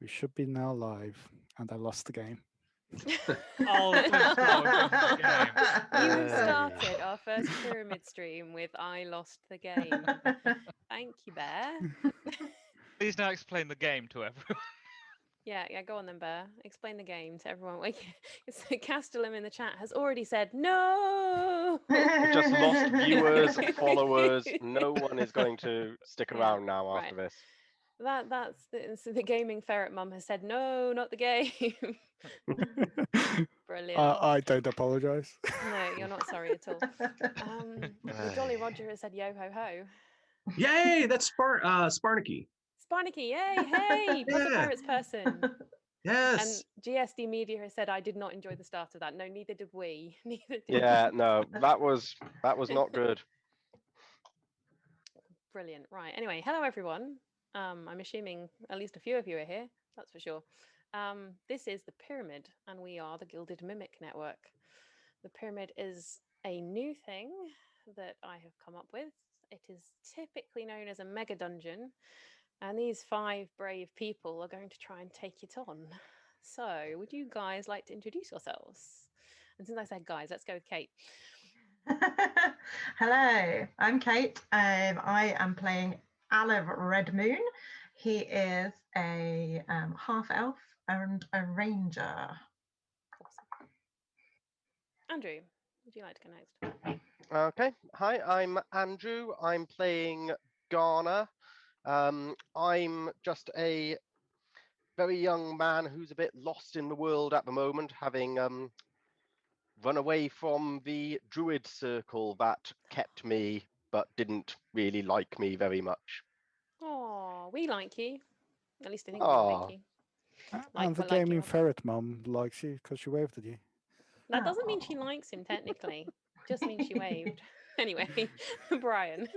We should be now live, and I lost the game. Oh, don't start the game. You started our first pyramid stream with "I lost the game." Thank you, Bear. Please now explain the game to everyone. Yeah, go on then, Bear. Explain the game to everyone. Castellum in the chat has already said no. We just lost viewers, followers. No one is going to stick around now after this. That's the gaming ferret mum has said no, not the game. Brilliant. I don't apologise. No, you're not sorry at all. The Jolly Roger has said yo ho ho. Yay! That's Sparnicky. Sparnicky, yay, hey, Puzzle Pirates person. Yes. And GSD Media has said I did not enjoy the start of that. No, neither did we. Neither did Yeah, no, that was not good. Brilliant. Right. Anyway, hello everyone. I'm assuming at least a few of you are here. That's for sure. This is the Pyramid, and we are the Gilded Mimic Network. The Pyramid is a new thing that I have come up with. It is typically known as a mega dungeon, and these 5 brave people are going to try and take it on. So, would you guys like to introduce yourselves? And since I said guys, let's go with Kate. Hello, I'm Kate. I am playing Olive Redmoon. He is a half elf and a ranger. Awesome. Andrew, would you like to go next? Okay. Hi, I'm Andrew. I'm playing Garner. I'm just a very young man who's a bit lost in the world at the moment, having run away from the druid circle that kept me but didn't really like me very much. Oh, we like you. At least I think we like you. And the gaming ferret mum likes you because she waved at you. That doesn't mean she likes him, technically. Just means she waved. Anyway, Brian.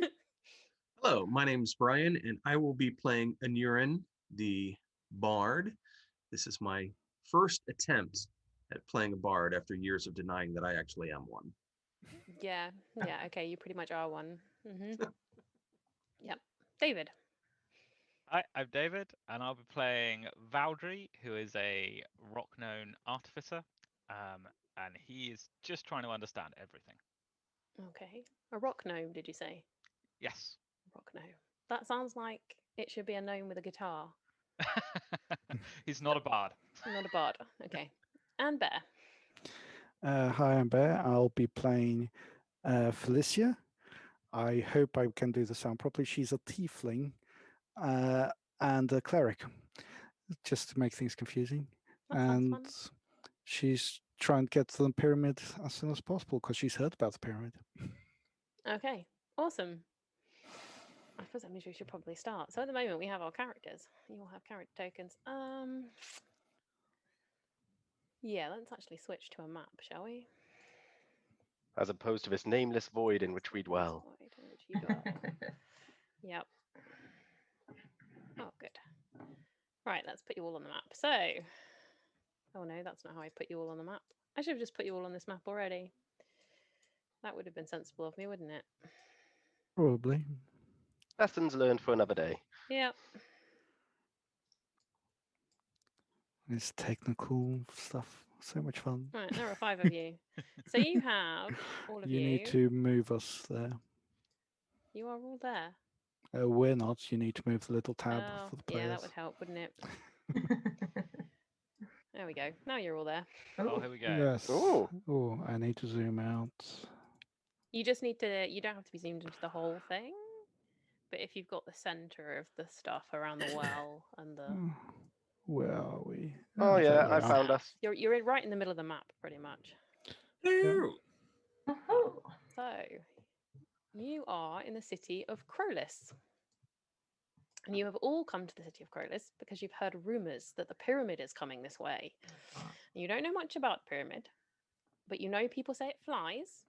Hello, my name's Brian, and I will be playing Anurin, the bard. This is my first attempt at playing a bard after years of denying that I actually am one. Yeah, okay, you pretty much are one. Yep. David. Hi, I'm David, and I'll be playing Valdry, who is a rock-known artificer, and he is just trying to understand everything. Okay. A rock gnome, did you say? Yes. Rock gnome. That sounds like it should be a gnome with a guitar. He's not a bard. Not a bard. Okay. And Bear. Hi, I'm Bear. I'll be playing Felicia. I hope I can do the sound properly. She's a tiefling and a cleric, just to make things confusing. And she's trying to get to the pyramid as soon as possible because she's heard about the pyramid. Okay. Awesome. I suppose that means we should probably start. So at the moment we have our characters. You all have character tokens. Yeah, let's actually switch to a map, shall we? As opposed to this nameless void in which we dwell. Yep. Oh, good. Right, let's put you all on the map. So, oh no, that's not how I put you all on the map. I should have just put you all on this map already. That would have been sensible of me, wouldn't it? Probably. Lessons learned for another day. Yeah. It's technical stuff. So much fun. Right, there are 5 of you. So you have all of you. You need to move us there. You are all there. We're not. You need to move the little tab for the players. Yeah, that would help, wouldn't it? There we go. Now you're all there. Oh, here we go. Yes. Oh, I need to zoom out. You just need to, you don't have to be zoomed into the whole thing. But if you've got the center of the stuff around the well and the... Where are we? Oh, yeah, I found us. You're right in the middle of the map, pretty much. Yeah. So, you are in the city of Krolis. And you have all come to the city of Krolis because you've heard rumors that the pyramid is coming this way. You don't know much about the pyramid, but you know people say it flies.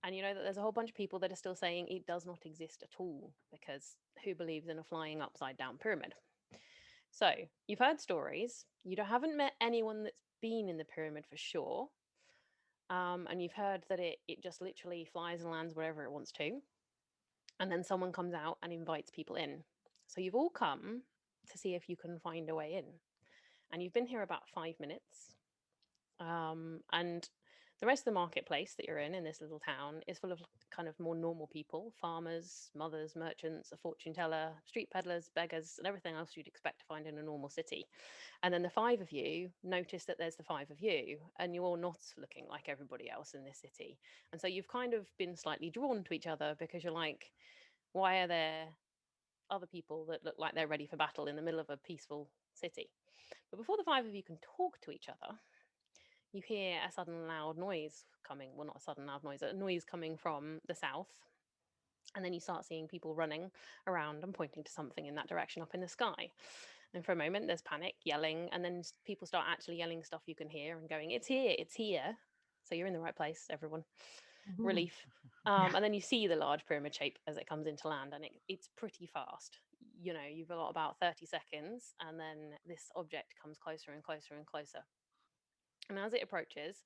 And you know that there's a whole bunch of people that are still saying it does not exist at all, because who believes in a flying upside down pyramid? So you've heard stories. You haven't met anyone that's been in the pyramid for sure. And you've heard that it just literally flies and lands wherever it wants to. And then someone comes out and invites people in. So you've all come to see if you can find a way in. And you've been here about 5 minutes. And the rest of the marketplace that you're in this little town is full of kind of more normal people: farmers, mothers, merchants, a fortune teller, street peddlers, beggars, and everything else you'd expect to find in a normal city. And then the 5 of you notice that there's the 5 of you, and you're not looking like everybody else in this city. And so you've kind of been slightly drawn to each other because you're like, why are there other people that look like they're ready for battle in the middle of a peaceful city? But before the 5 of you can talk to each other, you hear a sudden loud noise coming. Well, not a sudden loud noise, a noise coming from the south. And then you start seeing people running around and pointing to something in that direction up in the sky. And for a moment, there's panic, yelling, and then people start actually yelling stuff you can hear and going, "It's here, it's here." So you're in the right place, everyone. Relief. And then you see the large pyramid shape as it comes into land, and it's pretty fast. You know, you've got about 30 seconds, and then this object comes closer and closer and closer. And as it approaches,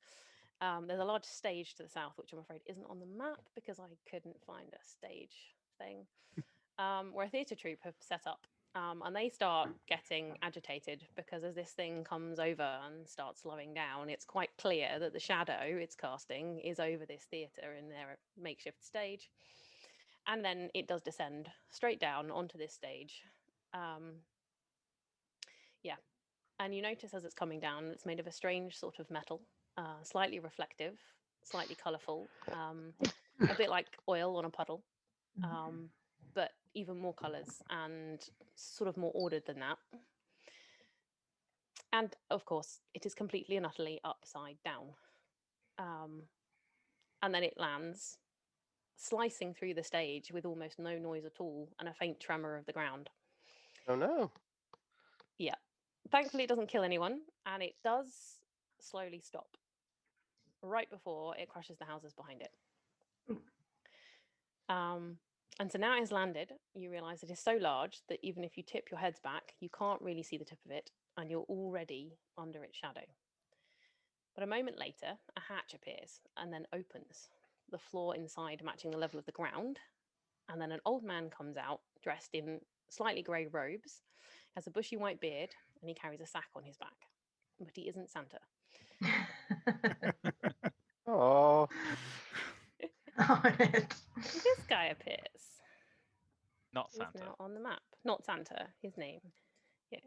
there's a large stage to the south, which I'm afraid isn't on the map because I couldn't find a stage thing, where a theatre troupe have set up. And they start getting agitated because as this thing comes over and starts slowing down, it's quite clear that the shadow it's casting is over this theatre in their makeshift stage. And then it does descend straight down onto this stage. Yeah, and you notice as it's coming down, it's made of a strange sort of metal, slightly reflective, slightly colourful, a bit like oil on a puddle, but even more colours and sort of more ordered than that. And of course, it is completely and utterly upside down. And then it lands, slicing through the stage with almost no noise at all and a faint tremor of the ground. Oh no. Yeah. Thankfully, it doesn't kill anyone, and it does slowly stop right before it crushes the houses behind it. And so now it has landed. You realize it is so large that even if you tip your heads back, you can't really see the tip of it, and you're already under its shadow. But a moment later, a hatch appears and then opens, the floor inside matching the level of the ground. And then an old man comes out, dressed in slightly grey robes, has a bushy white beard, and he carries a sack on his back. But he isn't Santa. Oh. This guy appears. Not He's Santa. now on the map. Not Santa, his name. Yeah.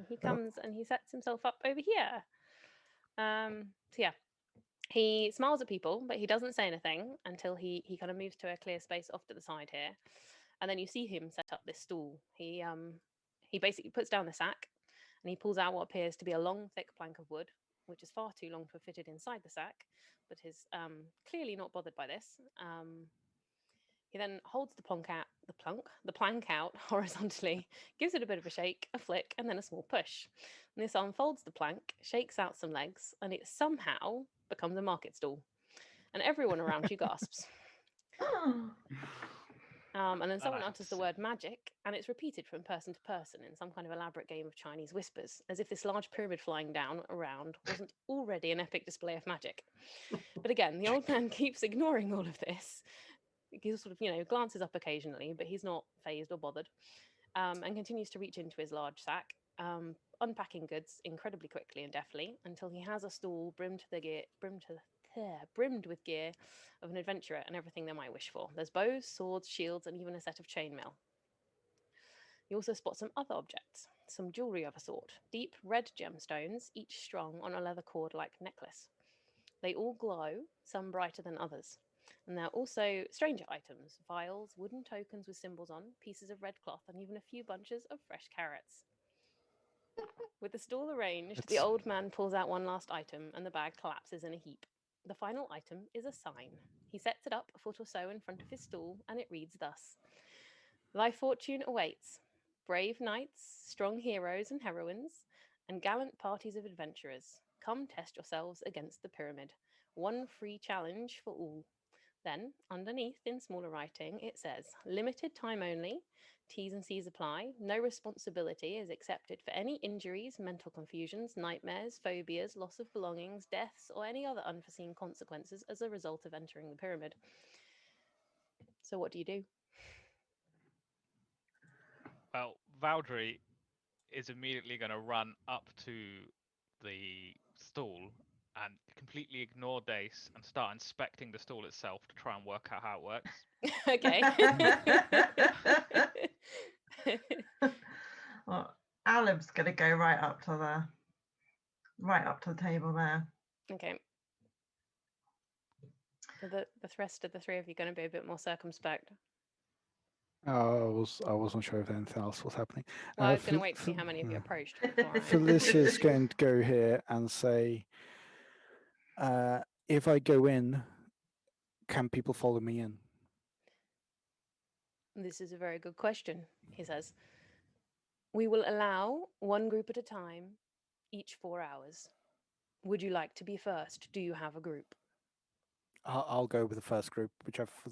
He comes and he sets himself up over here. So yeah, he smiles at people, but he doesn't say anything until he kind of moves to a clear space off to the side here. And then you see him set up this stool. He basically puts down the sack and he pulls out what appears to be a long, thick plank of wood, which is far too long to have fitted inside the sack, but is clearly not bothered by this. He then holds the plank out horizontally, gives it a bit of a shake, a flick, and then a small push. And this unfolds the plank, shakes out some legs, and it somehow becomes a market stall. And everyone around you gasps. And then someone I have utters to the say- word magic, and it's repeated from person to person in some kind of elaborate game of Chinese whispers, as if this large pyramid flying down around wasn't already an epic display of magic. But again, the old man keeps ignoring all of this. He sort of, glances up occasionally, but he's not phased or bothered, and continues to reach into his large sack, unpacking goods incredibly quickly and deftly until he has a stall brimmed with gear of an adventurer and everything they might wish for. There's bows, swords, shields, and even a set of chainmail. You also spot some other objects, some jewellery of a sort, deep red gemstones, each strung on a leather cord-like necklace. They all glow, some brighter than others. And there are also stranger items, vials, wooden tokens with symbols on, pieces of red cloth, and even a few bunches of fresh carrots. With the stall arranged, the old man pulls out one last item, and the bag collapses in a heap. The final item is a sign. He sets it up a foot or so in front of his stall, and it reads thus: "Thy fortune awaits. Brave knights, strong heroes and heroines, and gallant parties of adventurers, come test yourselves against the pyramid. One free challenge for all." Then, underneath in smaller writing, it says, "Limited time only. T's and C's apply. No responsibility is accepted for any injuries, mental confusions, nightmares, phobias, loss of belongings, deaths, or any other unforeseen consequences as a result of entering the pyramid." So what do you do? Well, Valdry is immediately going to run up to the stall and completely ignore Dace and start inspecting the stall itself to try and work out how it works. Okay. Well, Aleb's gonna go right up to the table there. Okay. Are the rest of the three of you going to be a bit more circumspect? I wasn't sure if anything else was happening. Well, I was going to wait to see how many of you approached. before I- Felicia's going to go here and say, if I go in, can people follow me in? This is a very good question, he says. We will allow one group at a time, each 4 hours. Would you like to be first? Do you have a group? I'll go with the first group,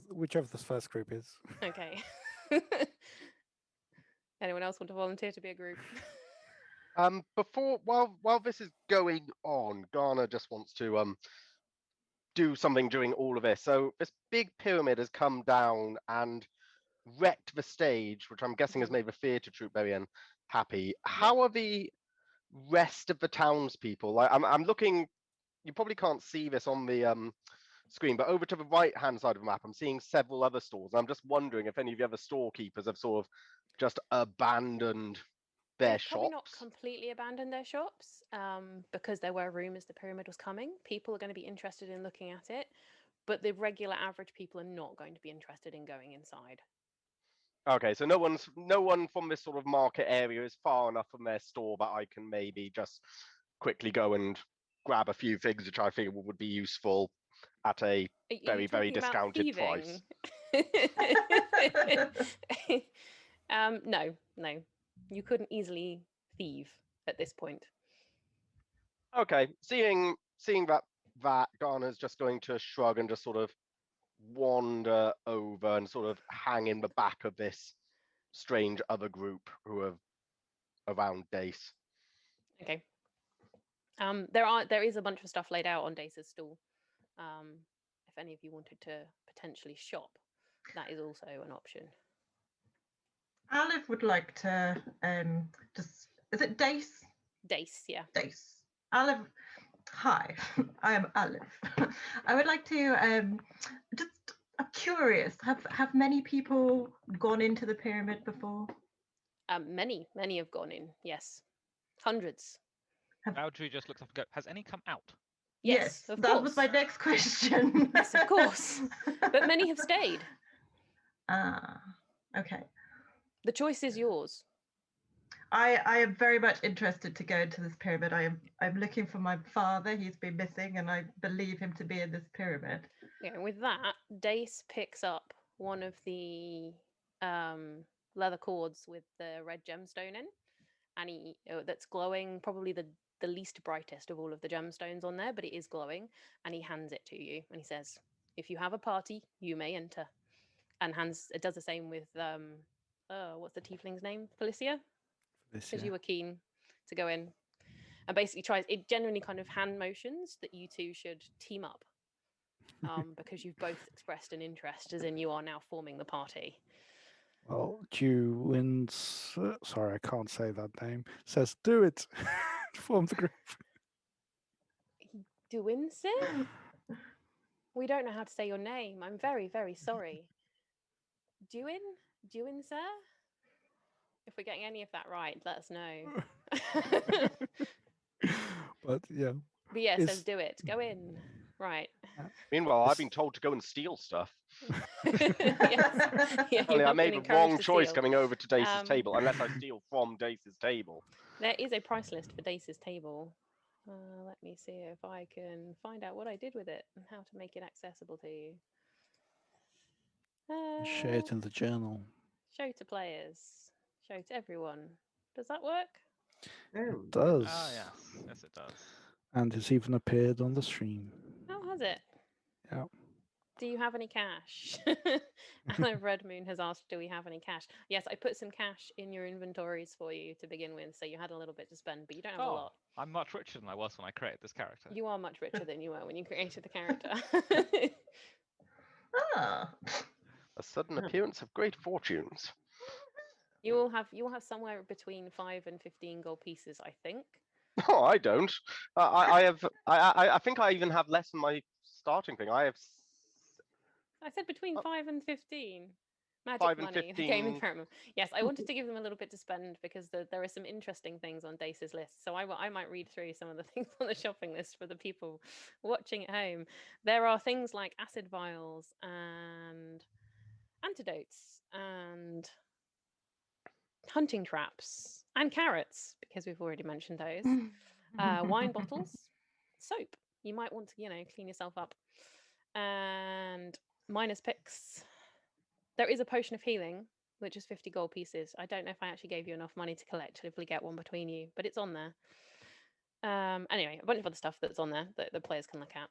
whichever the first group is. Okay. Anyone else want to volunteer to be a group? While this is going on, Ghana just wants to do something during all of this. So this big pyramid has come down and wrecked the stage, which I'm guessing has made the theatre troupe very unhappy. How are the rest of the townspeople? Like, I'm looking. You probably can't see this on the screen, but over to the right-hand side of the map, I'm seeing several other stores. I'm just wondering if any of the other storekeepers have sort of just abandoned their They've probably not shops. completely abandoned their shops because there were rumours the pyramid was coming. People are going to be interested in looking at it, but the regular average people are not going to be interested in going inside. Okay, so no one from this sort of market area is far enough from their store that I can maybe just quickly go and grab a few things which I figure would be useful at a Are very, you very talking about discounted price. thieving? No. You couldn't easily thieve at this point. Okay, seeing that Garner's just going to shrug and just sort of wander over and sort of hang in the back of this strange other group who are around Dace. Okay. There is a bunch of stuff laid out on Dace's stall. If any of you wanted to potentially shop, that is also an option. Aleb would like to just, is it Dace? Dace, yeah. Dace. Aleb, hi, I am Aleb. I would like to just, I'm curious, have many people gone into the pyramid before? Many have gone in, yes. Hundreds. Audrey just looks up and goes, "Has any come out?" Yes, of that course. was my next question. Yes, of course. But many have stayed. Ah, okay. The choice is yours. I am very much interested to go into this pyramid. I'm looking for my father. He's been missing, and I believe him to be in this pyramid. Yeah, with that, Dace picks up one of the leather cords with the red gemstone in, and that's glowing, probably the least brightest of all of the gemstones on there, but it is glowing, and he hands it to you, and he says, "If you have a party, you may enter." And it does the same with what's the tiefling's name? Felicia? Because you were keen to go in. And basically it genuinely kind of hand motions that you two should team up. Because you've both expressed an interest, as in you are now forming the party. Well, Juwins, sorry, I can't say that name, says, do it. Form the group. Duinse? We don't know how to say your name. I'm very, very sorry. Duin, sir? If we're getting any of that right, let us know. But yeah. But yeah, says do it. Go in. Right. Meanwhile, I've been told to go and steal stuff. Yes. Yeah, Apparently, I made the wrong choice coming over to Dace's table, unless I steal from Dace's table. There is a price list for Dace's table. Let me see if I can find out what I did with it and how to make it accessible to you. Share it in the journal. Show to players. Show to everyone. Does that work? It does. Oh, yes. Yes, it does. And it's even appeared on the stream. Oh, has it? Yeah. Do you have any cash? Anna Red Moon has asked, do we have any cash? Yes, I put some cash in your inventories for you to begin with, so you had a little bit to spend, but you don't have a lot. I'm much richer than I was when I created this character. You are much richer than you were when you created the character. Ah. A sudden appearance of great fortunes. You will have somewhere between 5 and 15 gold pieces, I think. Oh, I don't. I have. I think I even have less than my starting thing. I have I said between Oh. 5 and 15. Magic 5 and money, the gaming 15. firm. Yes, I wanted to give them a little bit to spend because there are some interesting things on Dace's list. So I might read through some of the things on the shopping list for the people watching at home. There are things like acid vials and antidotes and hunting traps and carrots, because we've already mentioned those. Wine bottles, soap. You might want to, clean yourself up. And minus picks. There is a potion of healing, which is 50 gold pieces. I don't know if I actually gave you enough money to collectively get one between you, but it's on there. Anyway, a bunch of other stuff that's on there that the players can look at.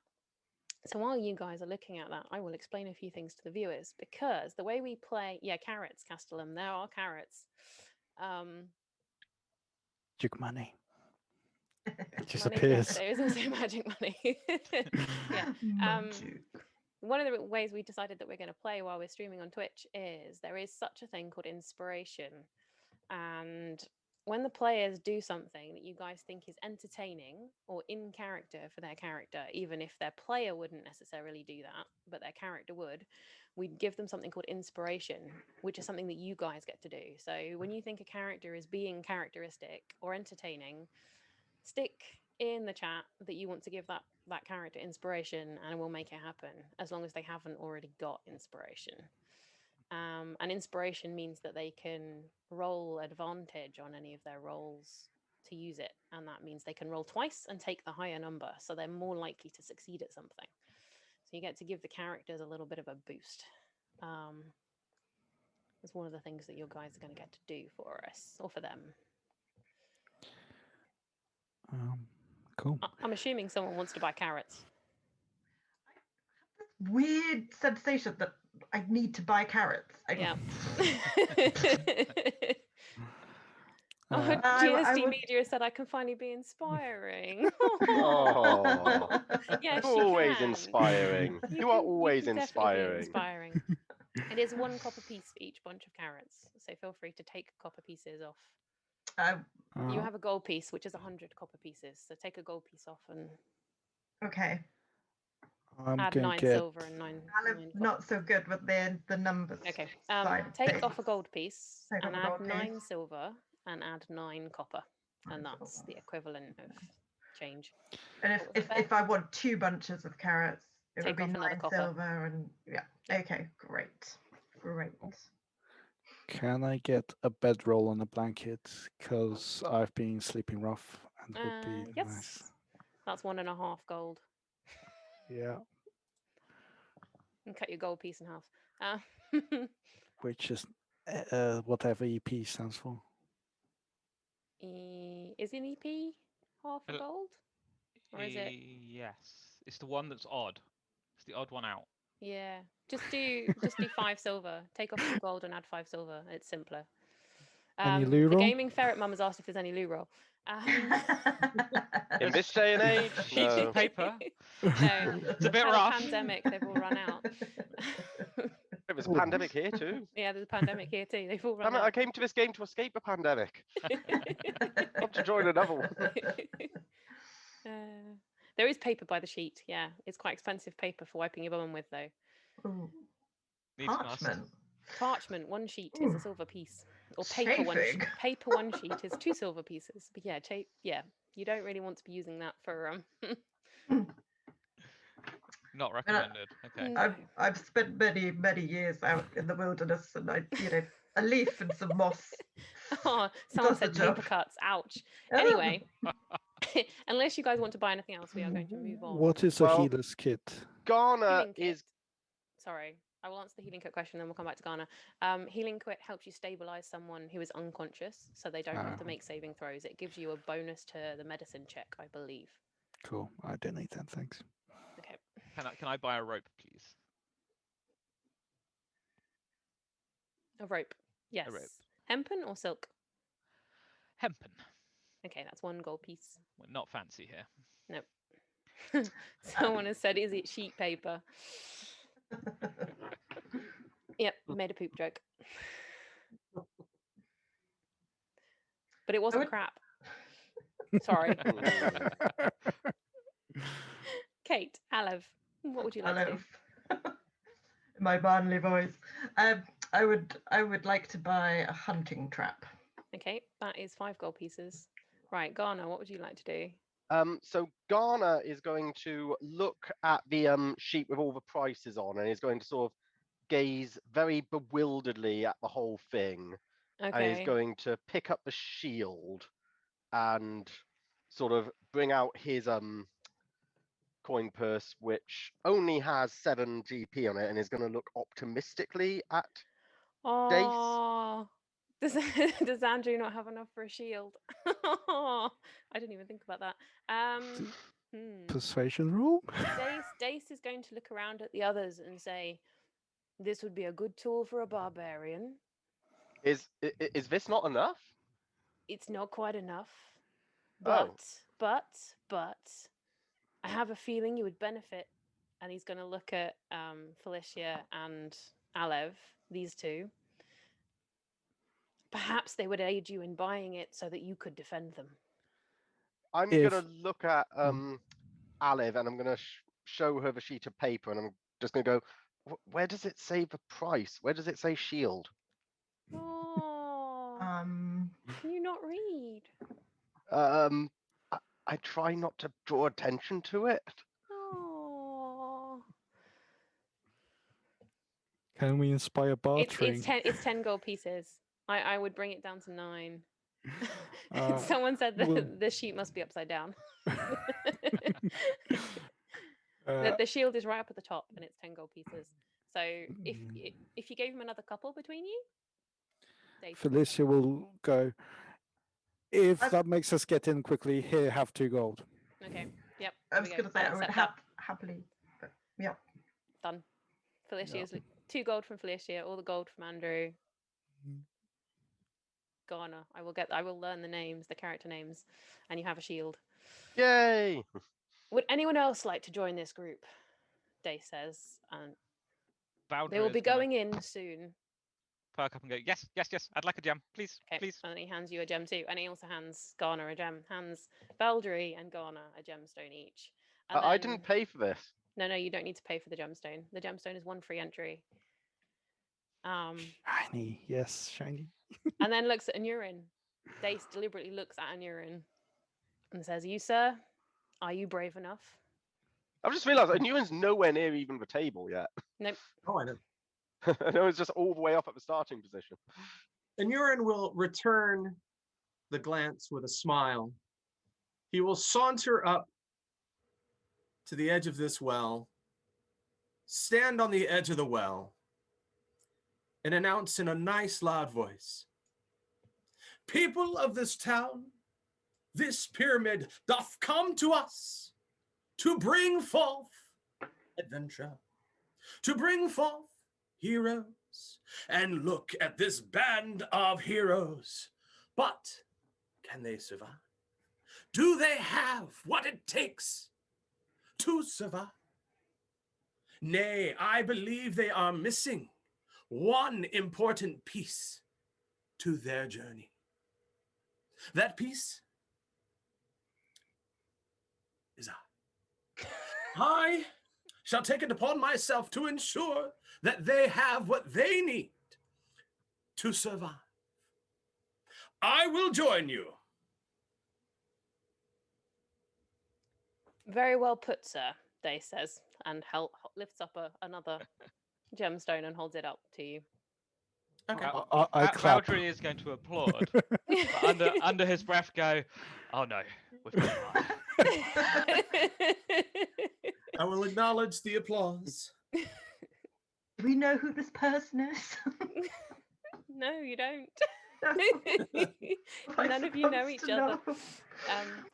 So while you guys are looking at that, I will explain a few things to the viewers, because the way we play, carrots, Castellum, there are carrots. Magic money. It just Money, yes, appears. there is also magic money. Yeah. Magic. One of the ways we decided that we're going to play while we're streaming on Twitch is there is such a thing called inspiration. And when the players do something that you guys think is entertaining or in character for their character, even if their player wouldn't necessarily do that, but their character would, we'd give them something called inspiration, which is something that you guys get to do. So when you think a character is being characteristic or entertaining, stick in the chat that you want to give that character inspiration, and we'll make it happen, as long as they haven't already got inspiration. And inspiration means that they can roll advantage on any of their rolls to use it, and that means they can roll twice and take the higher number, so they're more likely to succeed at something. So you get to give the characters a little bit of a boost. It's one of the things that you guys are going to get to do for us, or for them. Cool. I'm assuming someone wants to buy carrots. Weird sensation that I need to buy carrots. Yeah. Uh, I GSD would- Media said I can finally be inspiring. Oh, Yes, you're you always can. inspiring. You are always can definitely be inspiring. inspiring. It is 1 copper piece for each bunch of carrots, so feel free to take copper pieces off. You have a gold piece, which is 100 copper pieces, so take a gold piece off and okay. I'm add going 9 to get. silver and 9. I'm 9 not so good with the numbers. Okay. side of Take things. off a gold piece Take and off a add gold 9 piece. silver and add 9 copper, and 9 that's silver. the equivalent of change. And What was it, if I want 2 bunches of carrots, it Take would be off another 9 copper. silver and yeah. Okay, great. Can I get a bedroll and a blanket? Because I've been sleeping rough, and would be Yes. nice. That's 1.5 gold. Yeah, And cut your gold piece in half. which is whatever EP stands for. Is an EP half a gold? Or is it? Yes. It's the one that's odd. It's the odd one out. Yeah. Just do 5 silver. Take off 2 gold and add 5 silver. It's simpler. Any loo the roll? gaming ferret mum has asked if there's any loo roll. In this day and age, Sheets no. of paper. No, It's a bit had rough. a pandemic. They've all run out. It was a pandemic here too. Yeah, there's a pandemic here too. They've all run Damn it, I out. came to this game to escape a pandemic. Not to join another one. There is paper by the sheet. Yeah, it's quite expensive paper for wiping your bum with, though. Ooh. Needs must. Parchment. Parchment, 1 sheet is a Ooh. silver piece, or paper one. Chafing. Paper 1 sheet is 2 silver pieces. But yeah, you don't really want to be using that for Not recommended. Okay. No. I've spent many years out in the wilderness, and a leaf and some moss. Oh, someone Does the said paper job. cuts. Ouch. Oh. Anyway, unless you guys want to buy anything else, we are going to move on. What is a Well- healer's kit? Ghana Healing kit. is Sorry, I will answer the healing kit question, then we'll come back to Ghana. Healing kit helps you stabilize someone who is unconscious, so they don't have to make saving throws. It gives you a bonus to the medicine check, I believe. Cool. I don't need that, thanks. Okay. Can I buy a rope, please? A rope. Yes. rope. Hempen or silk? Hempen. Okay, that's 1 gold piece. We're not fancy here. Nope. Someone has said, is it sheet paper? Yep, made a poop joke. but it wasn't would- crap. Sorry. Ooh. Kate, Alev, what would you like to do? Hello. My manly voice. I would like to buy a hunting trap. Okay, that is 5 gold pieces. Right, Ghana, what would you like to do? So Ghana is going to look at the sheet with all the prices on, and is going to sort of gaze very bewilderedly at the whole thing, and is Okay. going to pick up the shield and sort of bring out his coin purse, which only has 7 GP on it, and is going to look optimistically at Dace. Oh, does does Andrew not have enough for a shield? I didn't even think about that. Persuasion rule? Dace is going to look around at the others and say, "This would be a good tool for a barbarian. Is this not enough? It's not quite enough, Oh. but I have a feeling you would benefit." And he's going to look at Felicia and Alev, these two. Perhaps they would aid you in buying it so that you could defend them. I'm If- gonna look at Aliv, and I'm gonna show her the sheet of paper, and I'm just gonna go, where does it say the price? Where does it say shield? Oh, Um, can you not read? Um, I try not to draw attention to it. Oh, Can we inspire bartering? it's 10 gold pieces. I would bring it down to 9. Uh, Someone said well- the sheet must be upside down. Uh, The shield is right up at the top, and it's 10 gold pieces. So Mm. if you gave him another couple between you, Dave, Felicia will go. If I've- that makes us get in quickly, here, have 2 gold. okay, yep. I there was we going to go. say I'll I would accept that. happily, but yeah. Done. Felicia's 2 gold from Felicia, all the gold from Andrew. Mhm. Ghana. I will learn the names, the character names, and you have a shield. Yay! Would anyone else like to join this group? Day says, and they will Valdria be is gonna going in soon. perk up and go, yes, yes, yes, I'd like a gem, please, Okay, please. and then he hands you a gem too, and he also hands Ghana a gem. Hands Valdry and Ghana a gemstone each. And I then- didn't pay for this. No, you don't need to pay for the gemstone. The gemstone is 1 free entry. Shiny, yes, shiny. And then looks at Anurin. Dace deliberately looks at Anurin and says, "You, sir, are you brave enough?" I've just realised Newman's nowhere near even the table yet. Nope. Oh, I know. I know it's just all the way up at the starting position. And Urin will return the glance with a smile. He will saunter up to the edge of this well, stand on the edge of the well, and announce in a nice loud voice, "People of this town, this pyramid doth come to us to bring forth adventure, to bring forth heroes, and look at this band of heroes. But can they survive? Do they have what it takes to survive? Nay, I believe they are missing one important piece to their journey. That piece is I. I shall take it upon myself to ensure that they have what they need to survive. I will join you." Very well put, sir, Day says, and lifts up another gemstone and holds it up to you. Okay. I clap. Valdry is going to applaud, but under his breath go, "Oh no, we've got enough." I will acknowledge the applause. Do we know who this person is? No, you don't. Am I None of you know supposed each to other. know?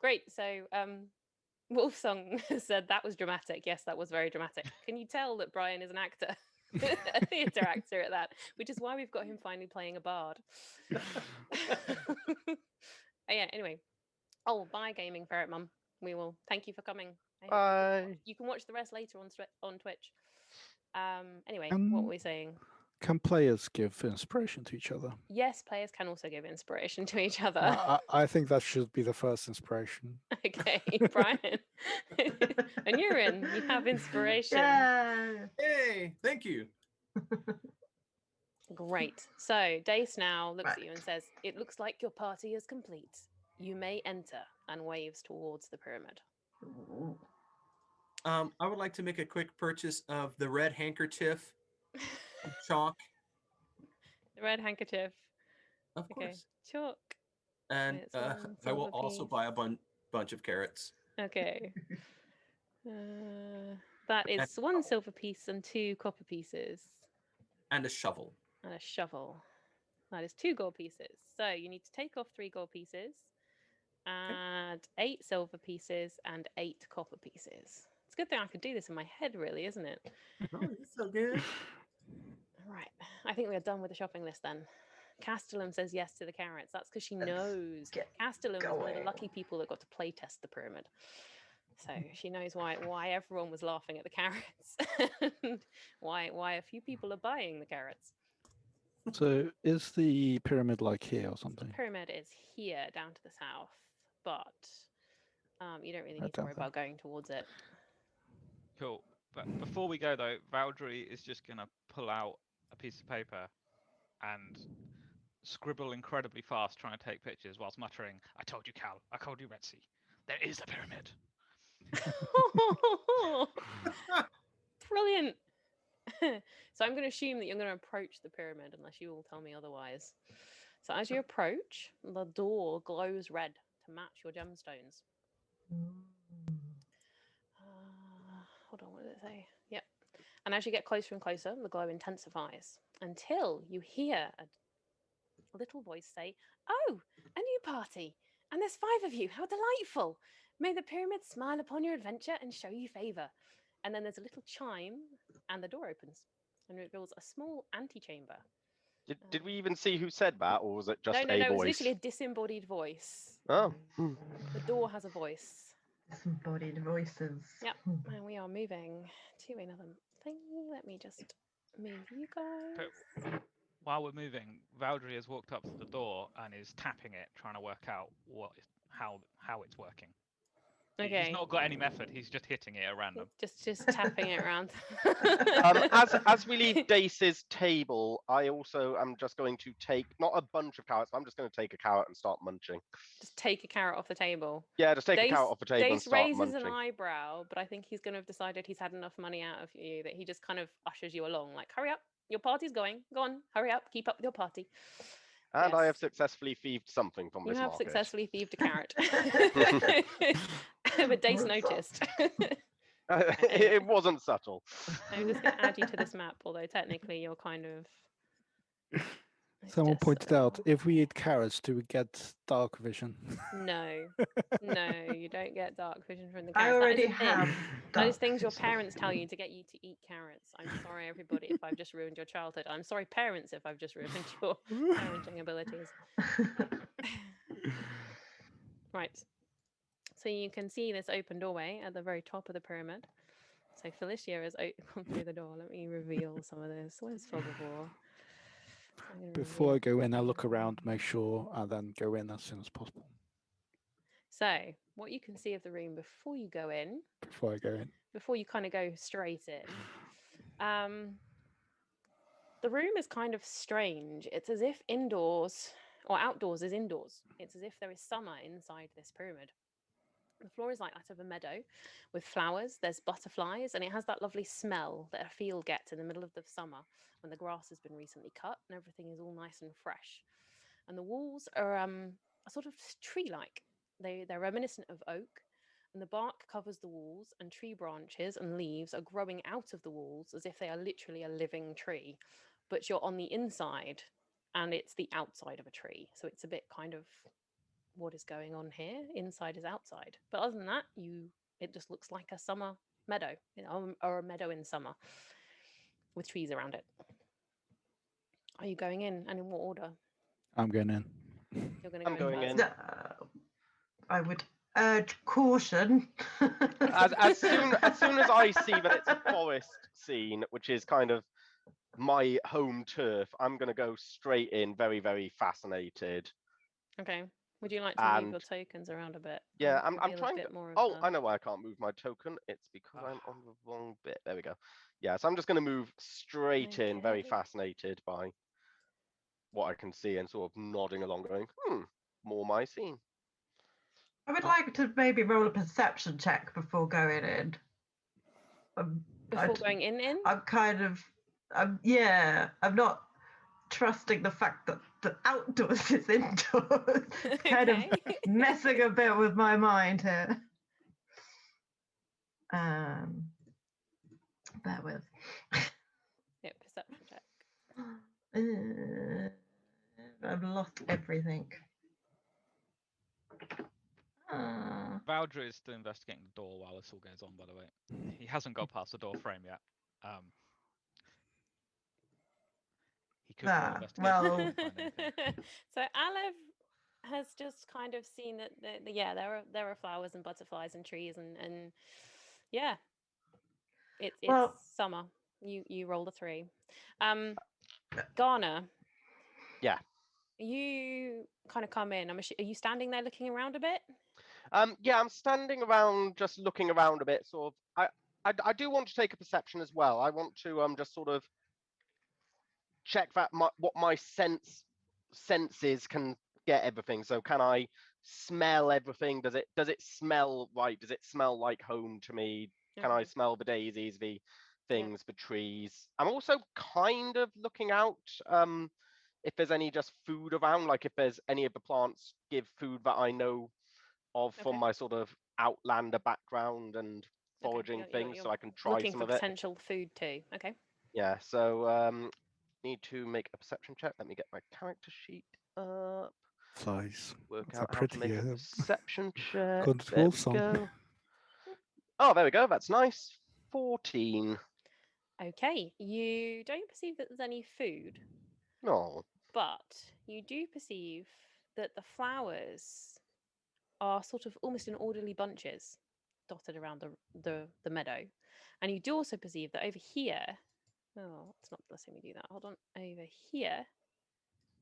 Great. So, Wolfsong said that was dramatic. Yes, that was very dramatic. Can you tell that Brian is an actor, a theatre actor at that? Which is why we've got him finally playing a bard. Yeah. Anyway. Oh, bye, gaming ferret mum. We will thank you for coming. Bye. You can watch the rest later on Twitch. Anyway, what Um, were we saying? Can players give inspiration to each other? Yes, players can also give inspiration to each other. I think that should be the first inspiration. Okay, Brian. And you're in. You have inspiration. Yeah. Yay! Thank you. Great. So Dace now looks at Right. you and says, "It looks like your party is complete. You may enter," and waves towards the pyramid. Ooh. I would like to make a quick purchase of the red handkerchief, chalk, The red handkerchief. of Okay. course, Chalk. and It's one I will silver also piece. buy a bunch of carrots. Okay. That is one silver piece and 2 copper pieces. And a shovel. And a shovel. That is 2 gold pieces. So you need to take off 3 gold pieces, and 8 silver pieces, and 8 copper pieces. It's a good thing I could do this in my head, really, isn't it? Oh, you're so good. Right. I think we're done with the shopping list then. Castellum says yes to the carrots. That's because she Let's knows. get Castellum was one of the going. lucky people that got to play test the pyramid. So she knows why everyone was laughing at the carrots and why a few people are buying the carrots. So is the pyramid like here or The something? pyramid is here down to the south, but you don't really Right need to down worry there. about going towards it. Cool. But before we go though, Valdry is just gonna pull out a piece of paper and scribble incredibly fast, trying to take pictures whilst muttering, "I told you, Cal. I told you, Retsy. There is a pyramid." Brilliant. So I'm going to assume that you're going to approach the pyramid unless you all tell me otherwise. So as you approach, the door glows red to match your gemstones. Hold on, what did it say? Yep. And as you get closer and closer, the glow intensifies until you hear a little voice say, "Oh, a new party. And there's 5 of you. How delightful. May the pyramid smile upon your adventure and show you favor." And then there's a little chime and the door opens and reveals a small antechamber. Did we even see who said that, or was it just No, a it was voice? literally a disembodied voice. Oh. The door has a voice. Disembodied voices. Yep. And we are moving to another thing. Let me just move you guys. But while we're moving, Valdry has walked up to the door and is tapping it, trying to work out how it's working. Okay. He's not got any method. He's just hitting it at random. Just tapping it around. As we leave Dace's table, I also am just going to take, not a bunch of carrots, but I'm just going to take a carrot and start munching. Just take a carrot off the table. Yeah, just take a carrot off the table and Dace start raises munching. an eyebrow, but I think he's going to have decided he's had enough money out of you that he just kind of ushers you along, like, "Hurry up, your party's going. Go on, hurry up, keep up with your party." And I Yes. have successfully thieved something from You this have market. successfully thieved a carrot. But Dace noticed. It wasn't subtle. I'm just going to add you to this map, although technically you're kind of... it's Someone just pointed a out, little- if we eat carrots, do we get dark vision? No, you don't get dark vision from the I carrots. already that is a thing. have. That is dark things your vision. parents tell you to get you to eat carrots. I'm sorry, everybody, if I've just ruined your childhood. I'm sorry, parents, if I've just ruined your parenting abilities. Right. So you can see this open doorway at the very top of the pyramid. So Felicia has gone through the door. Let me reveal some of this. Where's Fogbore? Before I go in, I look around, make sure, and then go in as soon as possible. So what you can see of the room before you go in, Before I go in. before you kind of go straight in, the room is kind of strange. It's as if indoors or outdoors is indoors. It's as if there is summer inside this pyramid. The floor is like that of a meadow with flowers. There's butterflies, and it has that lovely smell that a field gets in the middle of the summer when the grass has been recently cut and everything is all nice and fresh. And the walls are sort of tree-like. They're reminiscent of oak, and the bark covers the walls, and tree branches and leaves are growing out of the walls as if they are literally a living tree. But you're on the inside, and it's the outside of a tree, so it's a bit kind of what is going on here. Inside is outside, but other than that, it just looks like a summer meadow, or a meadow in summer with trees around it. Are you going in, and in what order? I'm going in. You're going to go I'm going first? in. I would urge caution. As soon as I see that it's a forest scene, which is kind of my home turf, I'm going to go straight in, very, very fascinated. Okay. Would you like to move And your tokens around a bit? yeah, and I'm reveal a trying to. bit more of Oh, the- I know why I can't move my token. It's because I'm on the wrong bit. There we go. Yeah, so I'm just going to move straight in, very Okay. fascinated by what I can see and sort of nodding along, going, more my scene. I would like to maybe roll a perception check before going in. Before going in? I'm kind of, yeah, I'm not trusting the fact that the outdoors is indoors. It's kind of Okay. messing a bit with my mind here. Bear with. Yeah, perception check. I've lost everything. Valdry is still investigating the door while this all goes on, by the way. He hasn't got past the door frame yet. He could roll investigation. Well, if he can find anything. So Alev has just kind of seen that yeah, there are flowers and butterflies and trees and yeah. It's Well- summer. You roll a 3. Garner. Yeah. You kind of come in. Are you standing there looking around a bit? Yeah, I'm standing around, just looking around a bit. Sort of. I do want to take a perception as well. I want to just sort of check that what my senses can get everything. So can I smell everything? Does it smell right? Does it smell like home to me? Can I Okay. smell the daisies, the things, the trees? I'm also kind of looking out if there's any just food around, like if there's any of the plants give food that I know of from Okay. my sort of outlander background and Okay, foraging things, you're so I can try looking some for of it. potential food too. Okay. Yeah, so need to make a perception check. Let me get my character sheet up. Flies. Work That's out a how to make a pretty, perception check. Good There wolf we song. go. Oh, there we go. That's nice. 14. Okay. You don't perceive that there's any food, No. but you do perceive that the flowers are sort of almost in orderly bunches dotted around the meadow. And you do also perceive that over here, oh, it's not letting me do that. Hold on. Over here,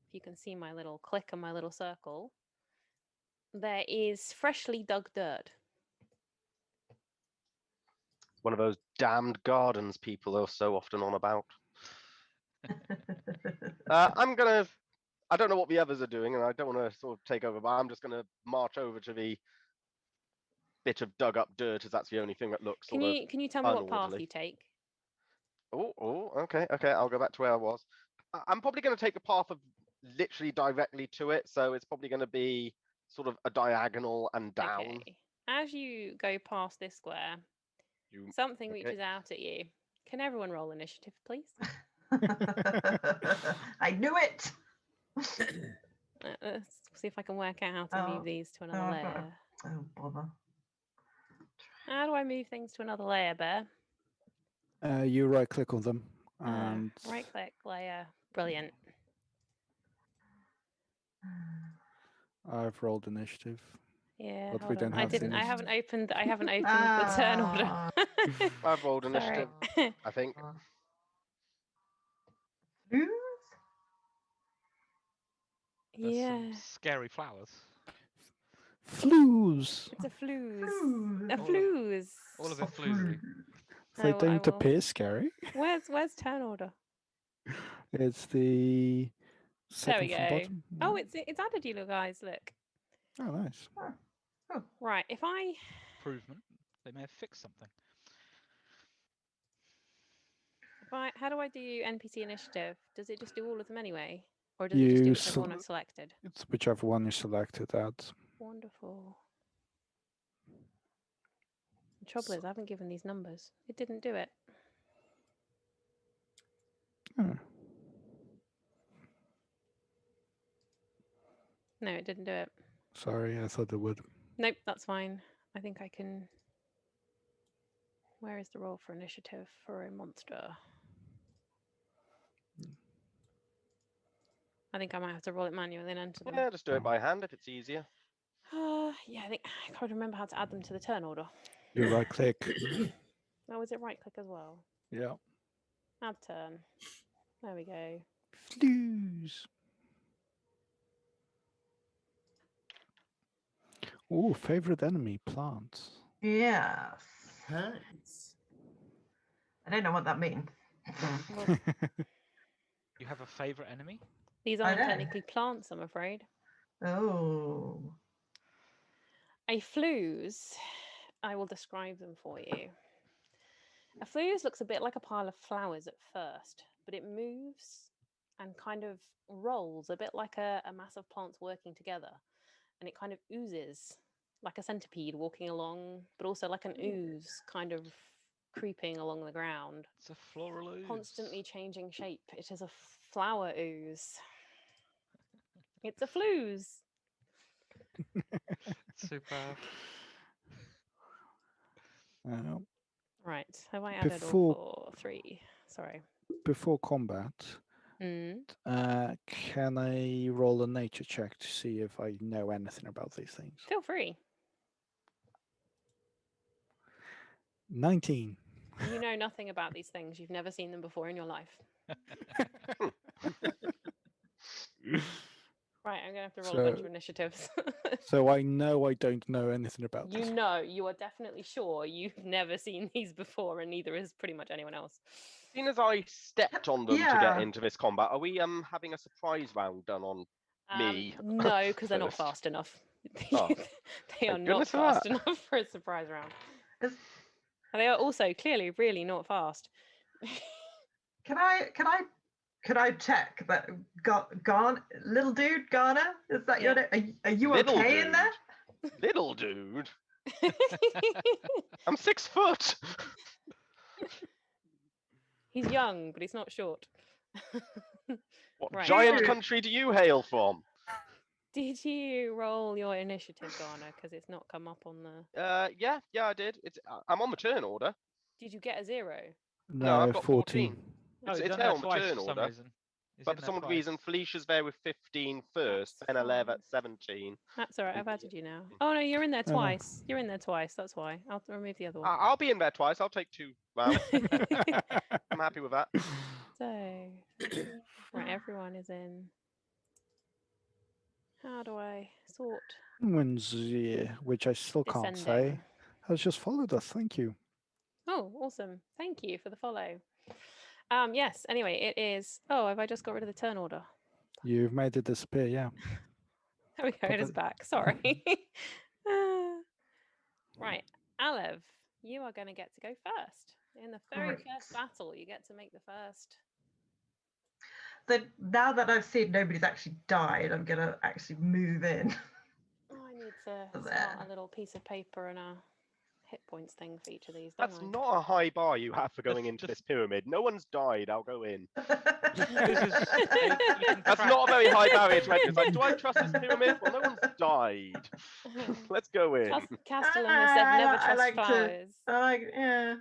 if you can see my little click and my little circle, there is freshly dug dirt. One of those damned gardens people are so often on about. I don't know what the others are doing, and I don't want to sort of take over, but I'm just going to march over to the bit of dug up dirt, as that's the only thing that looks Can sort you tell me what path unorderly. you take? Okay, I'll go back to where I was. I'm probably going to take the path of literally directly to it, so it's probably going to be sort of a diagonal and down. Okay. As you go past this square, something okay. reaches out at you. Can everyone roll initiative, please? I knew it. Let's see if I can work out how to move these to another I've got layer. Oh, bother. How do I move things to another layer, Bear? You right click on them and Right click, layer. Brilliant. I've rolled initiative. Yeah, But we hold on. don't I have the didn't. I haven't opened. I haven't opened Ah. the turn order. I've rolled Sorry. initiative, I think. Flues? There's Yeah, some scary flowers. Flues. it's a flues. Flues. A flues. All of it floozy. They I don't will- appear scary. Where's turn order? It's the There we second from go. bottom. Oh, it's added you guys. Look. Oh, nice. Right. If I Improvement. They may have fixed something. how do I do NPC initiative? Does it just do all of them anyway, or does it You just do whichever one I've selected? It's whichever one you selected at. Wonderful. The trouble is, I haven't given these numbers. It didn't do it. Oh. No, it didn't do it. Sorry, I thought it would. Nope, that's fine. I think I can. Where is the roll for initiative for a monster? I think I might have to roll it manually and enter them. Yeah, just do it by hand if it's easier. Yeah, I think I can't remember how to add them to the turn order. You right click. Oh, is it right click as well? Yeah. Add turn. There we go. Flues. Oh, favorite enemy, plants. Yes. Nice. I don't know what that means. Well, You have a favorite enemy? these I aren't know. technically plants, I'm afraid. Oh. A flues, I will describe them for you. A flues looks a bit like a pile of flowers at first, but it moves and kind of rolls a bit like a mass of plants working together. And it kind of oozes like a centipede walking along, but also like an ooze kind of creeping along the ground, It's a floral ooze. constantly changing shape. It is a flower ooze. It's a flues. Superb. Uh, Right, have I added Before- all 3? Sorry. before combat, Mm. can I roll a nature check to see if I know anything about these things? Feel free. 19. You know nothing about these things. You've never seen them before in your life. Right, I'm going to have to roll a bunch of So- initiatives. So I know I don't know anything about You this. know, you are definitely sure you've never seen these before, and neither has pretty much anyone else. Seeing as I stepped on them to Yeah. get into this combat, are we having a surprise round done on me? No, because they're not first? fast enough. Oh, They are thank not goodness for fast that. enough for a surprise round. Is- And they are also clearly really not fast. Can I check that little dude Ghana? Is that your name? Are you Little okay in there? Little dude. I'm 6 foot. He's young, but he's not short. What Right. giant Dude. country do you hail from? Did you roll your initiative, Ghana? Because it's not come up on the. Yeah, I did. I'm on the turn order. Did you get a 0? No, I've got 14. 14. Oh, It's he's there done that on the twice turn for some order. reason. He's But in for there some twice. reason, Felicia's there with 15 first, That's then 11 fine. at 17. That's all right. and I've added you now. Oh no, you're in there no. twice. You're in there twice. That's why. I'll remove the other one. I'll be in there twice. I'll take 2 rounds. I'm happy with that. So, right, everyone is in. How do I sort? Which I still can't say, Descending. has just followed us. Thank you. Oh, awesome. Thank you for the follow. Yes, anyway, it is. Oh, have I just got rid of the turn order? You've made it disappear, yeah. There we go, it is Probably- back. Sorry. Right, Alev, you are going to get to go first. In the very Great. first battle, you get to make the first. So now that I've seen nobody's actually died, I'm gonna actually move in. Oh, I need to For start there. a little piece of paper and a hit points thing for each of these, don't That's I? not a high bar you have for going into Just- this pyramid. No one's died. I'll go in. This is you can That's track- not a very high barrier to entry. It's like, do I trust this pyramid? Well, no one's died. Let's go in. Castellan has said never I trust like to- flowers. yeah,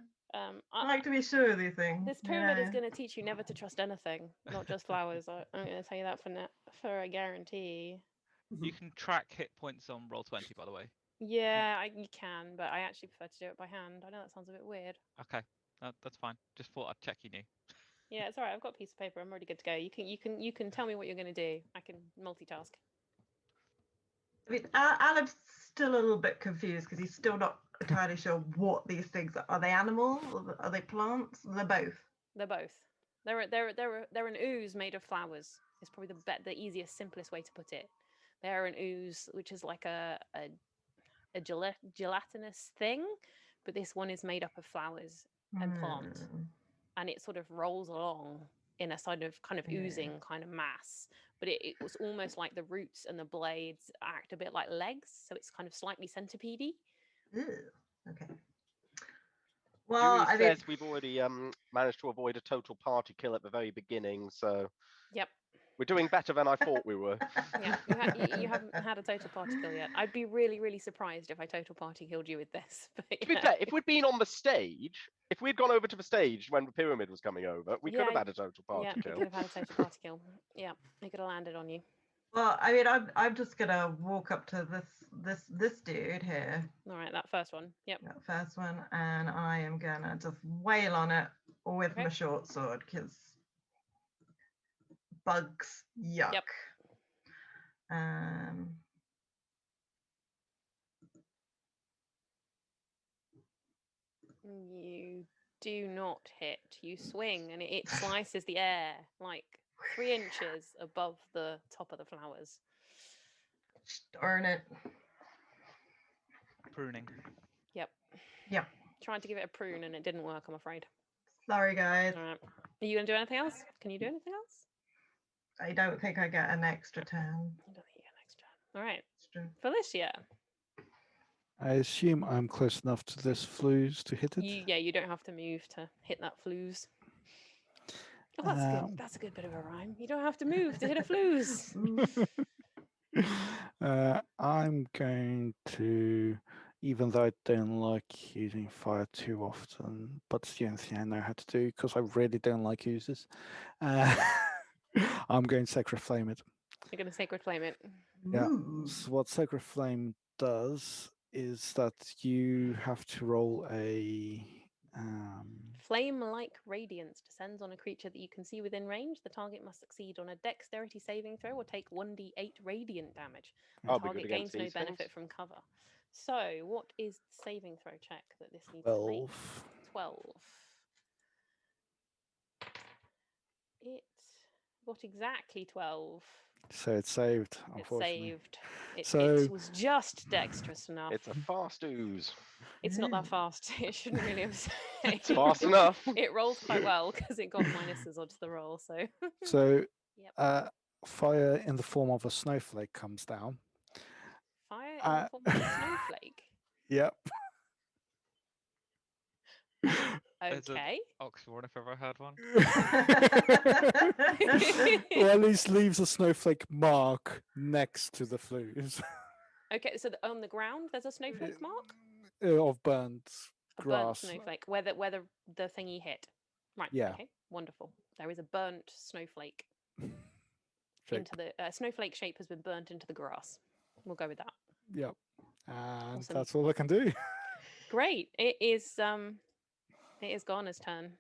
I like to be sure of these things. This you pyramid is know. going to teach you never to trust anything, not just flowers. I'm going to tell you that for a guarantee. You can track hit points on Roll20, by the way. Yeah, you can, but I actually prefer to do it by hand. I know that sounds a bit weird. Okay, that's fine. Just thought I'd check you knew. Yeah, it's all right. I've got a piece of paper. I'm already good to go. You can tell me what you're going to do. I can multitask. I mean, Alan's still a little bit confused because he's still not entirely sure what these things are. Are they animals? Are they plants? They're both. They're both. They're an ooze made of flowers. It's probably the easiest, simplest way to put it. They're an ooze, which is like a gelatinous thing, but this one is made up of flowers and plant, Hmm. and it sort of rolls along in a sort of kind of Yeah. oozing kind of mass. But it was almost like the roots and the blades act a bit like legs, so it's kind of slightly centipede-y. Ew, okay. Well, Julie I mean, says we've already managed to avoid a total party kill at the very beginning, so Yep. we're doing better than I thought we were. Yeah, you haven't had a total party kill yet. I'd be really, really surprised if I total party killed you with this. But To be yeah. fair, if we'd been on the stage, if we'd gone over to the stage when the pyramid was coming over, we could have Yeah, had a total party Yeah, you kill. could have had a total party kill. Yeah, it could have landed on you. well, I mean, I'm just gonna walk up to this dude here, All right, that first one. Yep. that first one, and I am gonna just wail on it with Okay. my short sword because bugs. Yuck. Yep. Um, You do not hit. You swing and it slices the air like 3 inches above the top of the flowers. darn it. Pruning. Yep. Yep. Tried to give it a prune and it didn't work, I'm afraid. Sorry, guys. All right. Are you going to do anything else? Can you do anything else? I don't think I get an extra turn. I don't think you get an extra. All right. Extra. Felicia, I assume I'm close enough to this flues to hit it. you don't have to move to hit that flues. Oh, that's good. That's a good bit of a rhyme. You don't have to move to hit a flues. I'm going to, even though I don't like using fire too often, but it's the only thing I know how to do because I really don't like users. I'm going to Sacred Flame it. You're going to sacred flame it. Yeah. Ooh. So what Sacred Flame does is that you have to roll a. Flame-like radiance descends on a creature that you can see within range. The target must succeed on a dexterity saving throw or take 1d8 radiant damage. The I'll be good target against gains no these benefit things. from cover. So, what is the saving throw check that this needs to make? 12. 12. It got exactly 12. So it's saved, It unfortunately. saved. It So- was just dexterous enough. It's a fast ooze. It's not that fast. It shouldn't really have saved. It's fast enough. It rolled quite well because it got minuses onto the roll. So So Yep. fire in the form of a snowflake comes down. fire in the form of a snowflake. Yep. There's an Okay. oxymoron if I've ever heard one. Or at least leaves a snowflake mark next to the flues Okay. So on the ground, there's a snowflake mark. of burnt A burnt grass. snowflake, where the thingy hit. Right. Yeah. Okay. Wonderful. There is a burnt snowflake Shape. into the snowflake shape has been burnt into the grass. We'll go with that. Yep. And Awesome. that's all I can do. Great. It is Garner's turn.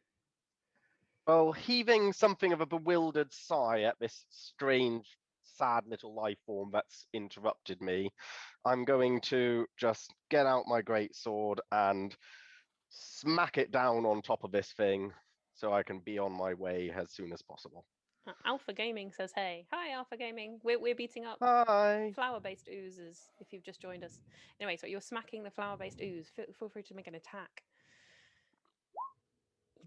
Well, heaving something of a bewildered sigh at this strange, sad little life form that's interrupted me, I'm going to just get out my great sword and smack it down on top of this thing so I can be on my way as soon as possible. Alpha Gaming says, "Hey, hi, Alpha Gaming. We're beating up Hi. flower-based oozes. If you've just joined us, anyway, so you're smacking the flower-based ooze. Feel free to make an attack.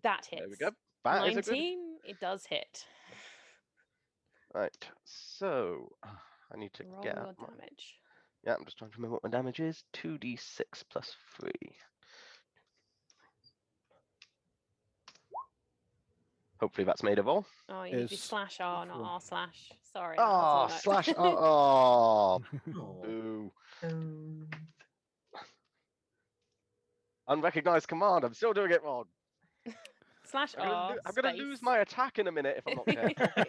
That hits. There we go. That is a good. 19. It does hit. Right. So I need to Roll get your out my... damage. Yeah, I'm just trying to remember what my damage is. 2d6 plus 3. Hopefully that's made of all. Oh, you need to do Is slash R, not equal. R slash. Sorry. Ah, that's not slash. Oh, Oh, boo. Um, Unrecognized command. I'm still doing it wrong. slash R. I'm gonna lose my attack in a minute if I'm not careful.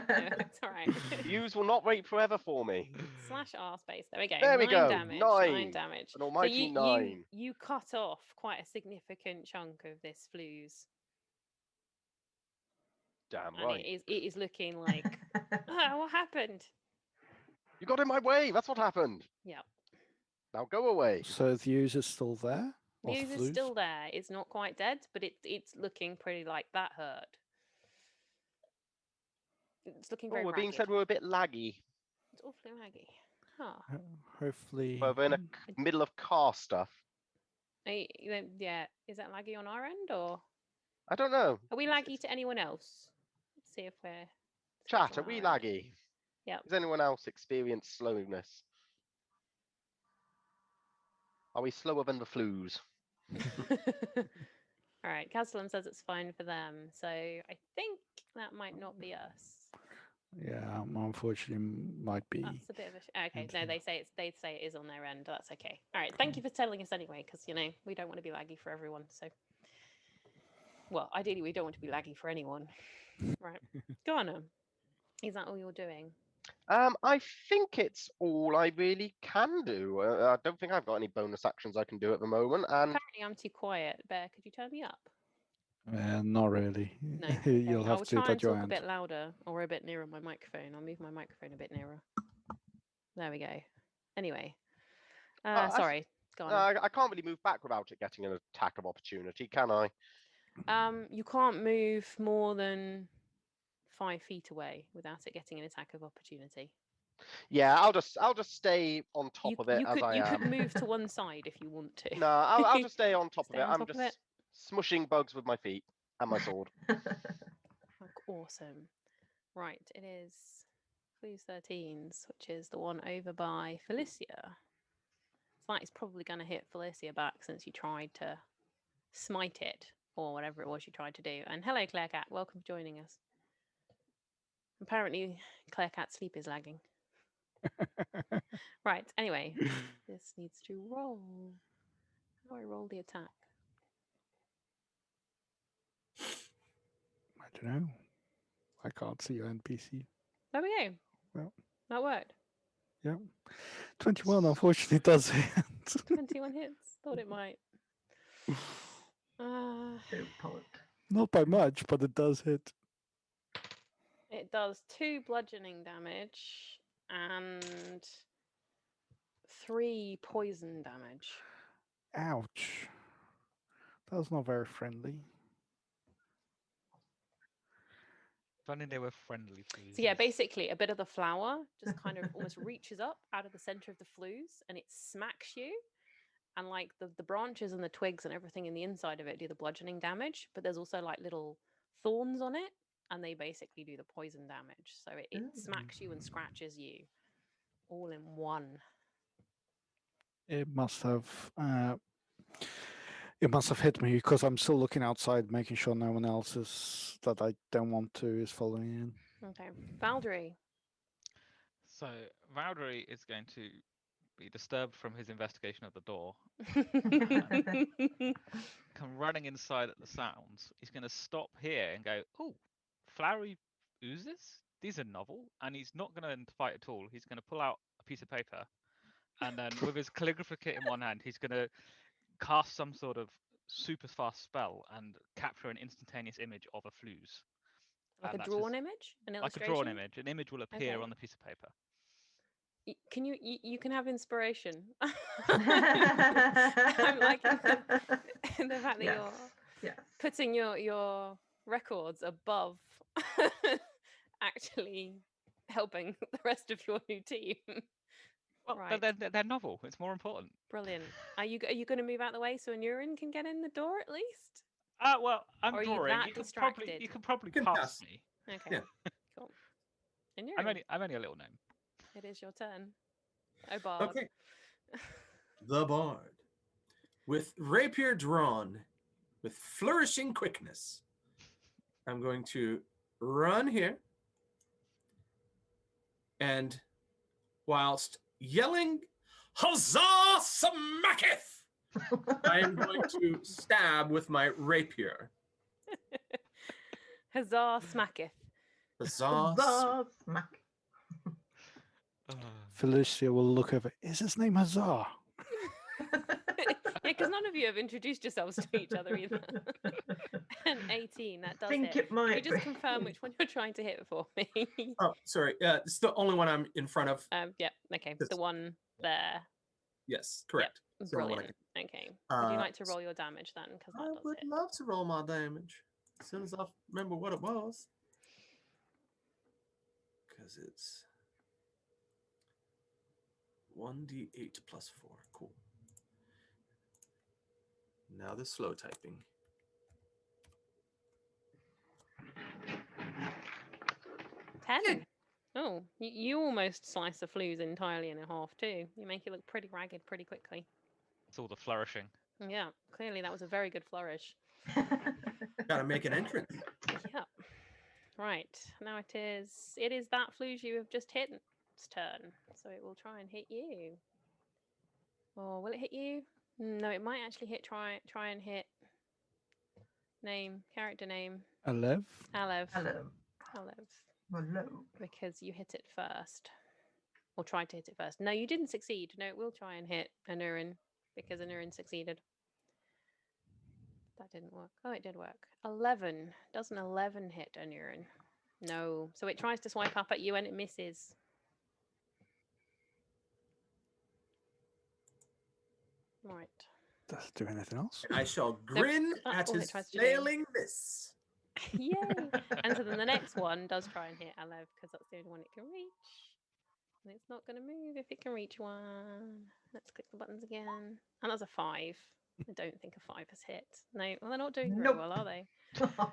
No, it's all right. Use will not wait forever for me. Slash R space. There we go. There we 9 go. damage. 9. 9 damage. An almighty 9. You cut off quite a significant chunk of this flues. Damn And right. it is looking like, oh, what happened? You got in my way. That's what happened. Yeah. Now go away. So the user's still there? The Or ooze is flues? still there. It's not quite dead, but it's looking pretty like that hurt. It's looking Oh, very we're being ragged. said we're a bit laggy. It's awfully raggy. Huh. Hopefully. Well, we're in the middle of car stuff. Yeah. Is that laggy on our end, or I don't know. are we laggy to anyone else? Let's see if we're. Chat, are we laggy? Yeah. Does anyone else experience slowness? Are we slower than the flues? All right, Castellan says it's fine for them, so I think that might not be us. Yeah, unfortunately, might be. That's a bit of a okay. No, Interesting. they say it is on their end. That's okay. All right, thank you for telling us anyway, because we don't want to be laggy for everyone. So, well, ideally we don't want to be laggy for anyone. Right, go on. Is that all you're doing? I think it's all I really can do. I don't think I've got any bonus actions I can do at the moment. And Apparently, I'm too quiet. Bear, could you turn me up? Not really. No. You'll Okay. have I'll to do it try and at your talk a end. bit louder or a bit nearer my microphone. I'll move my microphone a bit nearer. There we go. Anyway. Sorry. Go on. I can't really move back without it getting an attack of opportunity, can I? You can't move more than 5 feet away without it getting an attack of opportunity. Yeah, I'll just stay on top of it as I you am. could move to one side if you want to. No, I'll just stay on top Stay of it. on I'm top of just it? smushing bugs with my feet and my sword. Awesome. Right, it is Flu's 13s, which is the one over by Felicia. So that is probably going to hit Felicia back since you tried to smite it, or whatever it was you tried to do. And hello, Claire Cat. Welcome for joining us. Apparently, Claire Cat's sleep is lagging. Right, anyway, this needs to roll. How do I roll the attack? I don't know. I can't see your NPC. There we go. Well. That worked. Yeah. 21 unfortunately does hit. 21 hits. Thought it might. Not by much, but it does hit. It does 2 bludgeoning damage and 3 poison damage. Ouch. That was not very friendly. Funny they were friendly flues. So yeah, basically a bit of the flower just kind of almost reaches up out of the center of the flues and it smacks you. And like the branches and the twigs and everything in the inside of it do the bludgeoning damage, but there's also like little thorns on it and they basically do the poison damage. So it smacks you and scratches you all in one. It must have hit me because I'm still looking outside, making sure no one else is that I don't want to is following in. Okay, Valdry. So Valdry is going to be disturbed from his investigation of the door. Come running inside at the sounds. He's going to stop here and go, "Oh, flowery oozes? These are novel." And he's not going to fight at all. He's going to pull out a piece of paper, and then with his calligraphy kit in one hand, he's going to cast some sort of super fast spell and capture an instantaneous image of a flues. Like a drawn image? An illustration? Like a drawn image. An image will appear on the piece of paper. Can you can have inspiration. I'm liking the fact that you're putting your records above actually helping the rest of your new team. Well, right. they're novel. It's more important. Brilliant. Are you going to move out the way so an urine can get in the door at least? Well, I'm or are drawing. You that distracted? You could probably pass me. Okay. Yeah. Cool. And I'm only a little gnome. It is your turn. Oh, Bard. Okay. The Bard. With rapier drawn, with flourishing quickness, I'm going to run here. And whilst yelling, "Huzzah smacketh!" I am going to stab with my rapier. Huzzah smacketh. Huzzah smack. Felicia will look over. Is his name Huzzah? Yeah, because none of you have introduced yourselves to each other either. And 18, that does hit. It might Could you just confirm which one you're trying to hit for me? Oh, sorry. It's the only one I'm in front of. Yeah. Okay. The one there. Yes, correct. Yep. Brilliant. Okay. Would you like to roll your damage then? Because I would love to roll my damage as soon as I remember what it was. Because it's 1d8 plus 4. Cool. Now the slow typing. 10. Oh, you almost slice the flues entirely in half too. You make it look pretty ragged pretty quickly. It's all the flourishing. Yeah, clearly that was a very good flourish. Gotta make an entrance. Yeah. Right, now it is that flues you have just hit its turn. So it will try and hit you. Or will it hit you? No, it might actually try and hit character name. Alev. Because you hit it first. Or tried to hit it first. No, you didn't succeed. No, it will try and hit Anurin because Anurin succeeded. That didn't work. Oh, it did work. 11. Does an 11 hit Anurin? No. So it tries to swipe up at you and it misses. Right. Does it do anything else? And I shall grin that's at all it his tries to do. failing miss. Yay! And so then the next one does try and hit Alev because that's the only one it can reach. And it's not going to move if it can reach one. Let's click the buttons again. And that's a 5. I don't think a 5 has hit. No, well, they're not doing very Nope. well, are they?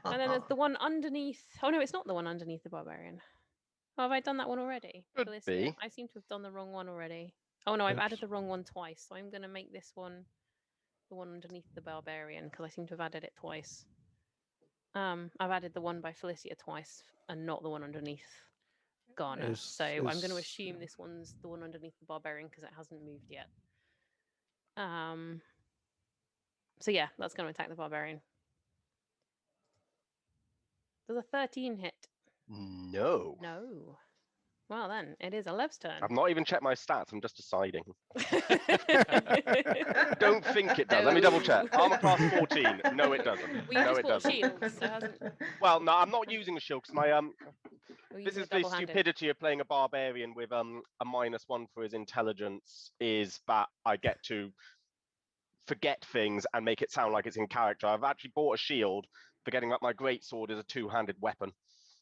And then there's the one underneath. Oh, no, it's not the one underneath the barbarian. Oh, have I done that one already? Could Felicia? be. I seem to have done the wrong one already. Oh, no, I've added Oops. the wrong one twice. So I'm going to make this one the one underneath the barbarian because I seem to have added it twice. I've added the one by Felicia twice and not the one underneath Ghana. So I'm going to assume this one's the one underneath the barbarian because it hasn't moved yet. So yeah, that's going to attack the barbarian. Does a 13 hit? No. No. Well then, it is Alev's turn. I've not even checked my stats. I'm just deciding. Don't think it does. Let me double check. Armor class 14. No, it doesn't. Well, you No, just it bought doesn't. shields, so it hasn't. Well, no, I'm not using the shield because my Well, this you is were the double-handed. stupidity of playing a barbarian with a -1 for his intelligence is that I get to forget things and make it sound like it's in character. I've actually bought a shield, forgetting that my greatsword is a two-handed weapon.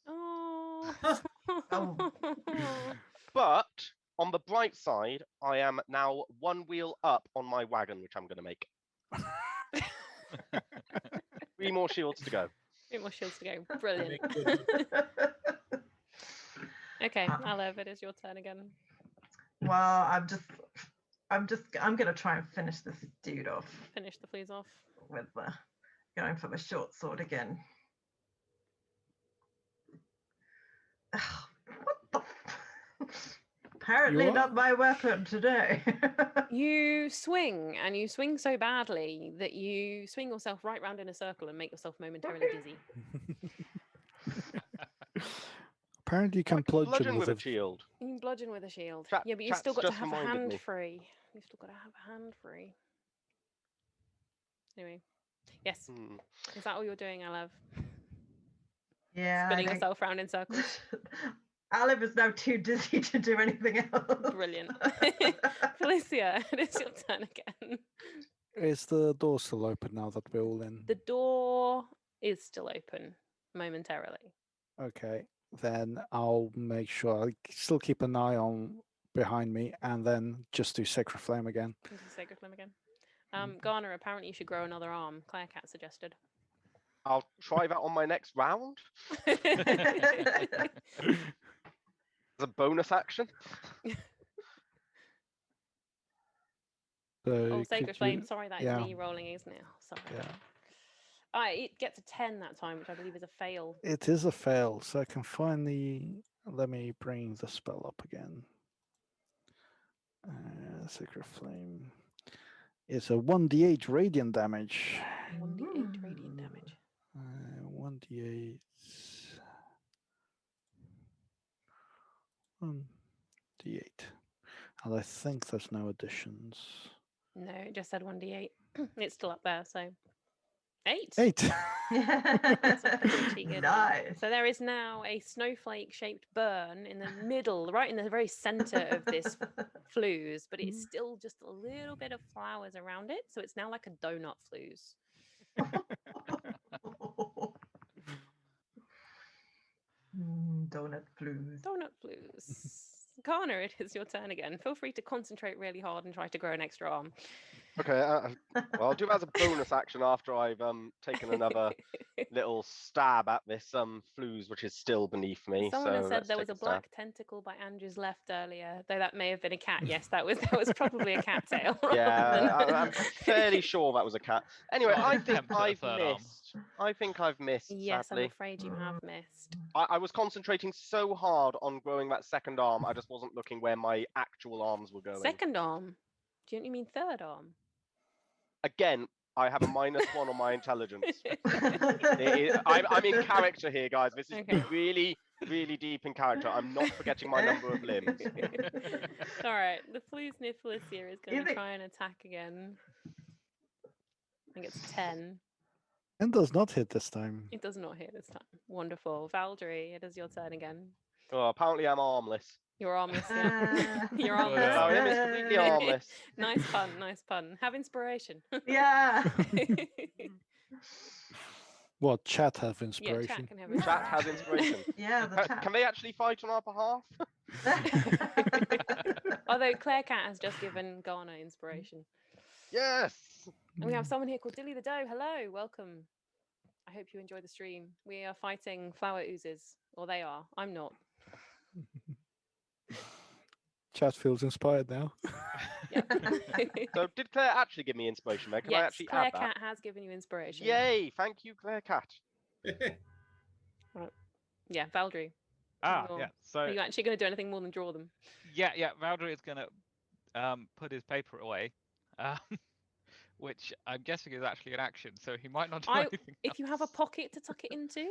Oh. Oh. But on the bright side, I am now one wheel up on my wagon, which I'm going to make. 3 more shields to go. 3 more shields to go. Brilliant. Make good. Okay, Alev, it is your turn again. Well, I'm gonna try and finish this dude off Finish the fleas off. with going for the short sword again. What the? Apparently You not my weapon today. You swing, and you swing so badly that you swing yourself right round in a circle and make yourself momentarily dizzy. Apparently, you can bludgeon with a a shield. You can bludgeon with a shield. Chat- Yeah, but you've still chat's got to just have a reminded hand me. free. You've still got to have a hand free. Anyway, yes. Is that all you're doing, Alev? Yeah. Spinning yourself round in circles. Olive is now too dizzy to do anything else. Brilliant. Felicia, it is your turn again. Is the door still open now that we're all in? The door is still open momentarily. Okay, then I'll make sure I still keep an eye on behind me, and then just do Sacred Flame again. Into the Sacred Flame again. Garner, apparently you should grow another arm. Claire Cat suggested. I'll try that on my next round as a bonus action. So Oh, Sacred could Flame. you- Sorry, that is yeah. me rolling, isn't it? Oh, sorry. Yeah. It gets a 10 that time, which I believe is a fail. It is a fail, so I can finally let me bring the spell up again. Sacred Flame. It's a 1d8 radiant damage. 1d8 radiant damage. 1d8. 1d8. And I think there's no additions. No, it just said 1d8. It's still up there, so 8. 8. That's pretty good. Nice. So there is now a snowflake-shaped burn in the middle, right in the very center of this flues, but it's still just a little bit of flowers around it, so it's now like a donut flues. Donut blues. Donut flues. Garner, it is your turn again. Feel free to concentrate really hard and try to grow an extra arm. Okay, well, I'll do that as a bonus action after I've taken another little stab at this flues, which is still beneath me. Someone so has said let's there take was a stab. black tentacle by Andrew's left earlier, though that may have been a cat. Yes, that was probably a cat tail. Yeah, I'm fairly sure that was a cat. Anyway, Try I and think attempt at a I've third arm. missed. I think I've missed. Yes, I'm sadly, afraid you have missed. I was concentrating so hard on growing that second arm, I just wasn't looking where my actual arms were going. Second arm? Do you mean third arm? Again, I have a -1 on my intelligence. I'm in character here, guys. This is Okay. really, really deep in character. I'm not forgetting my number of limbs. All right, the flea sniff Felicia is going to think- try and attack again. I think it's 10. And does not hit this time. It does not hit this time. Wonderful. Valdry, it is your turn again. Oh, apparently I'm armless. You're armless, yeah. You're Good, armless. So him is completely armless. Nice pun, nice pun. Have inspiration. Yeah. What, chat have Yeah, inspiration? chat can have Chat inspiration. has inspiration. Yeah, the chat. Can they actually fight on our behalf? Although Claire Cat has just given Ghana inspiration. Yes. And we have someone here called Dilly the Doe. Hello, welcome. I hope you enjoy the stream. We are fighting flower oozes, or they are. I'm not. Chat feels inspired now. Yep. So did Claire actually give me inspiration there? Can I Yes, actually Claire add that? Cat has given you inspiration. Yay! Thank you, Claire Cat. Yeah, Valdry. Ah, Or yeah. Are So you actually going to do anything more than draw them? yeah, Valdry is gonna put his paper away, um, which I'm guessing is actually an action. So he might not do anything. If you have a else. pocket to tuck it into,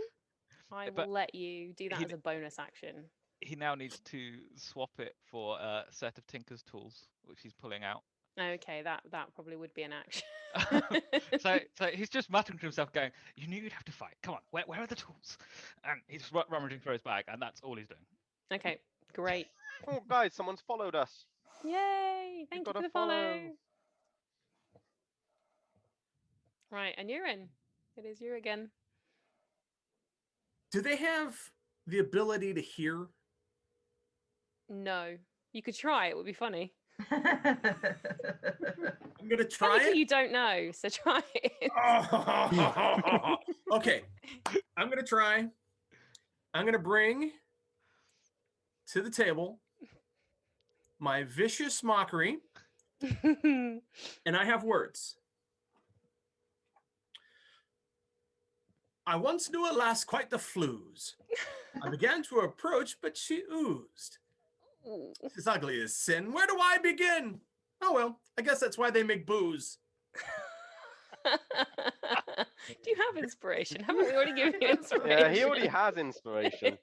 I But will let you do that he- as a bonus action. He now needs to swap it for a set of Tinker's tools, which he's pulling out. Okay, that probably would be an action. So he's just muttering to himself, going, "You knew you'd have to fight. Come on, where are the tools?" And he's rummaging through his bag, and that's all he's doing. Okay, great. Oh, guys, someone's followed us. Yay! Thank you gotta for the follow. follow. Right, and you're in. It is you again. Do they have the ability to hear? No, you could try. It would be funny. I'm gonna try Technically, it. you don't know, so try it. Oh, okay, I'm gonna try. I'm gonna bring to the table my vicious mockery, and I have words. I once knew a lass quite the flues. I began to approach, but she oozed. Ooh. She's ugly as sin. Where do I begin? Oh well, I guess that's why they make booze. Do you have inspiration? Haven't we already given you inspiration? Yeah, he already has inspiration.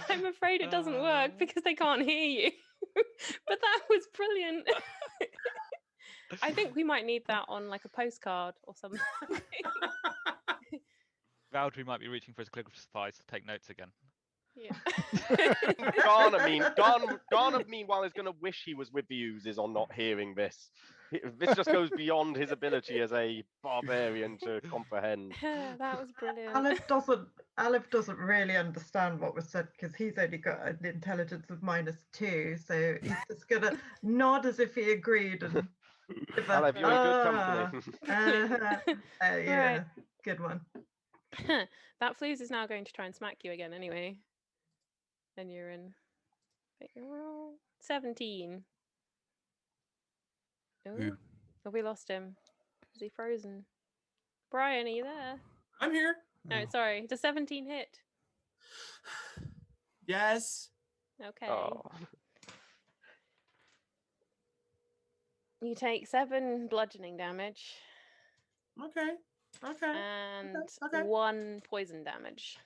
I'm afraid it doesn't work because they can't hear you. But that was brilliant. I think we might need that on like a postcard or something. Valdry might be reaching for his calligraphy supplies to take notes again. Yeah. Garner, meanwhile, is going to wish he was with the oozes on not hearing this. This just goes beyond his ability as a barbarian to comprehend. That was brilliant. Aleph doesn't really understand what was said because he's only got an intelligence of -2, so he's just gonna nod as if he agreed and give a, Aleph, you're in good company. yeah, Right. good one. That fleas is now going to try and smack you again anyway. And you're in. Wait, roll 17. Ooh. Oh, we lost him. Is he frozen? Brian, are you there? I'm here. No, sorry. Does 17 hit? Yes. Okay. Oh. You take 7 bludgeoning damage Okay. Okay. and okay. 1 poison damage.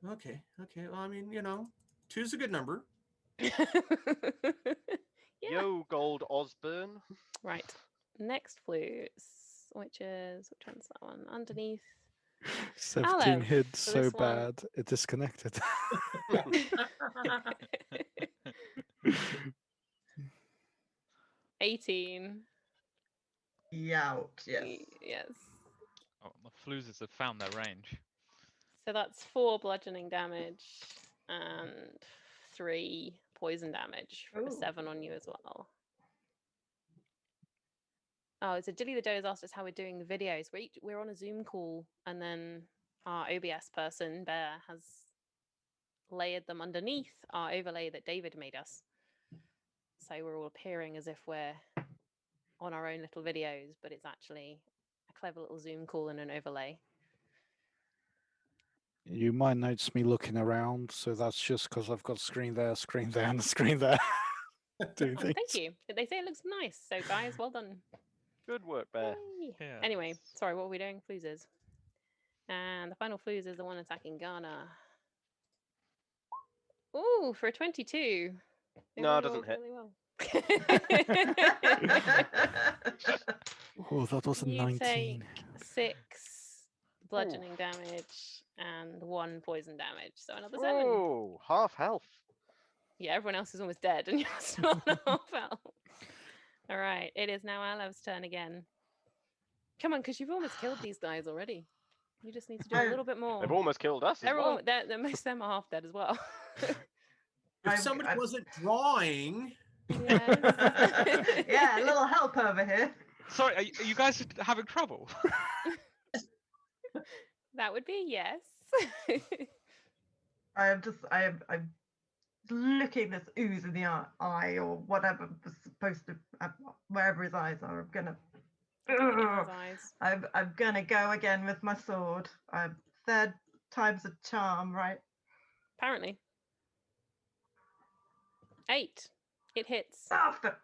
Okay. Okay. Well, I mean, 2's a good number. Yeah. Yo, Gold Osborne. Right. Next flutes, which one's that one? Underneath. 17 Aleph, hit for so this one. bad, it disconnected. 18. Yout, yes. Yes. Oh, the floozes have found their range. So that's 4 bludgeoning damage and 3 poison damage for a Ooh. 7 on you as well. Oh, so Dilly the Doe has asked us how we're doing the videos. We're on a Zoom call, and then our OBS person, Bear, has layered them underneath our overlay that David made us. So we're all appearing as if we're on our own little videos, but it's actually a clever little Zoom call and an overlay. You might notice me looking around, so that's just because I've got screen there, and screen there. Doing Oh, things. thank you. They say it looks nice. So guys, well done. Good work, Bear. Yay. Yeah. Anyway, sorry, what were we doing? Floozes. And the final flooze is the one attacking Ghana. Ooh, for a 22. They No, really it doesn't rolled hit. really well. Oh, that was a You 19. take 6 bludgeoning damage and 1 poison damage, so another 7. Oh, half health. Yeah, everyone else is almost dead, and you're still on half health. All right, it is now Alev's turn again. Come on, because you've almost killed these guys already. You just need to do a little bit more. They've almost killed us as well. Most of them are half dead as well. If somebody wasn't drawing. Yes. Yeah, a little help over here. Sorry, are you guys having trouble? That would be yes. I'm looking this ooze in the eye or whatever was supposed to, wherever his eyes are. I'm gonna. His eyes. I'm gonna go again with my sword. Third time's a charm, right? Apparently. 8. It hits. After.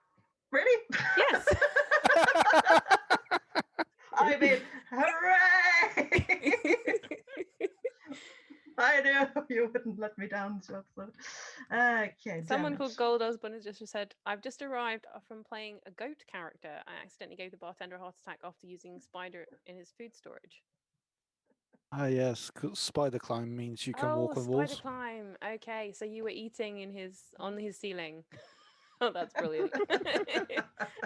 Really? Yes. I mean, hooray! I knew you wouldn't let me down this episode. Okay. Someone damage. called Goldosbun has just said, I've just arrived from playing a goat character. I accidentally gave the bartender a heart attack after using spider in his food storage. Ah, yes. 'Cause spider climb means you can walk on spider walls. climb. Okay, so you were eating on his ceiling. Oh, that's brilliant.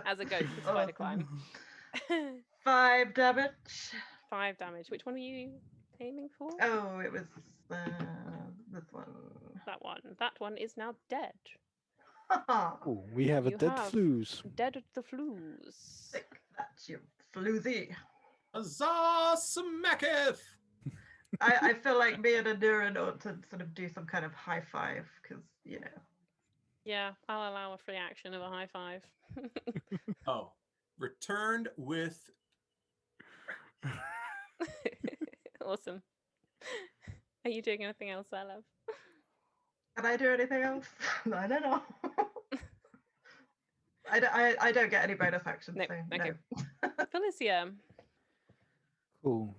As a goat, the spider climb. 5 damage. 5 damage. Which one were you aiming for? Oh, it was this one. That one is now dead. Oh, we have a You dead have- flues. Dead the flues. Sick, that's you floozy. Huzzah, smacketh! I feel like me and Anurin ought to sort of do some kind of high five because, you know. Yeah, I'll allow a free action of a high five. Oh, returned with. Awesome. Are you doing anything else, I love? Can I do anything else? I don't know. I don't get any bonus actions. No, So okay. no. Felicia. Cool.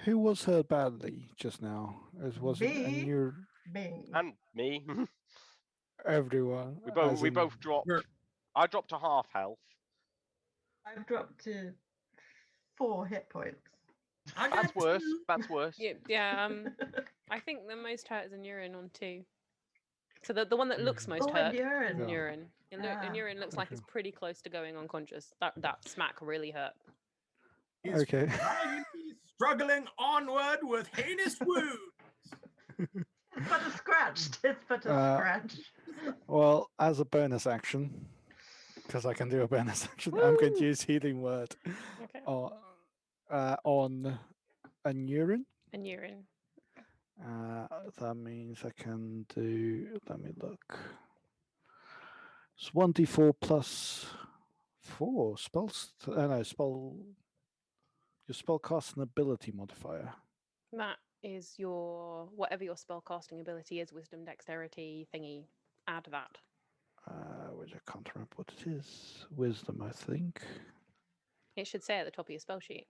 Who was hurt badly just now? Was it Me. your Me. And me. everyone? We both dropped. I dropped to half health. I've dropped to 4 hit points. That's worse. That's worse. Yeah. I think the most hurt is Anurin on 2. So the one that looks most hurt is urine. Anurin. Ah. Anurin looks like it's pretty close to going unconscious. That smack really hurt. He's Okay. valiantly struggling onward with heinous wounds. It's but a scratch. It's but a scratch. Well, as a bonus action, because I can do a bonus action, I'm going to use Healing Word Okay. on Anurin. Anurin. That means I can do. Let me look. It's 1d4 plus 4 spells. No, spell. Your spell cast an ability modifier. That is your whatever your spell casting ability is, wisdom, dexterity thingy. Add that. Which I can't remember what it is. Wisdom, I think. It should say at the top of your spell sheet.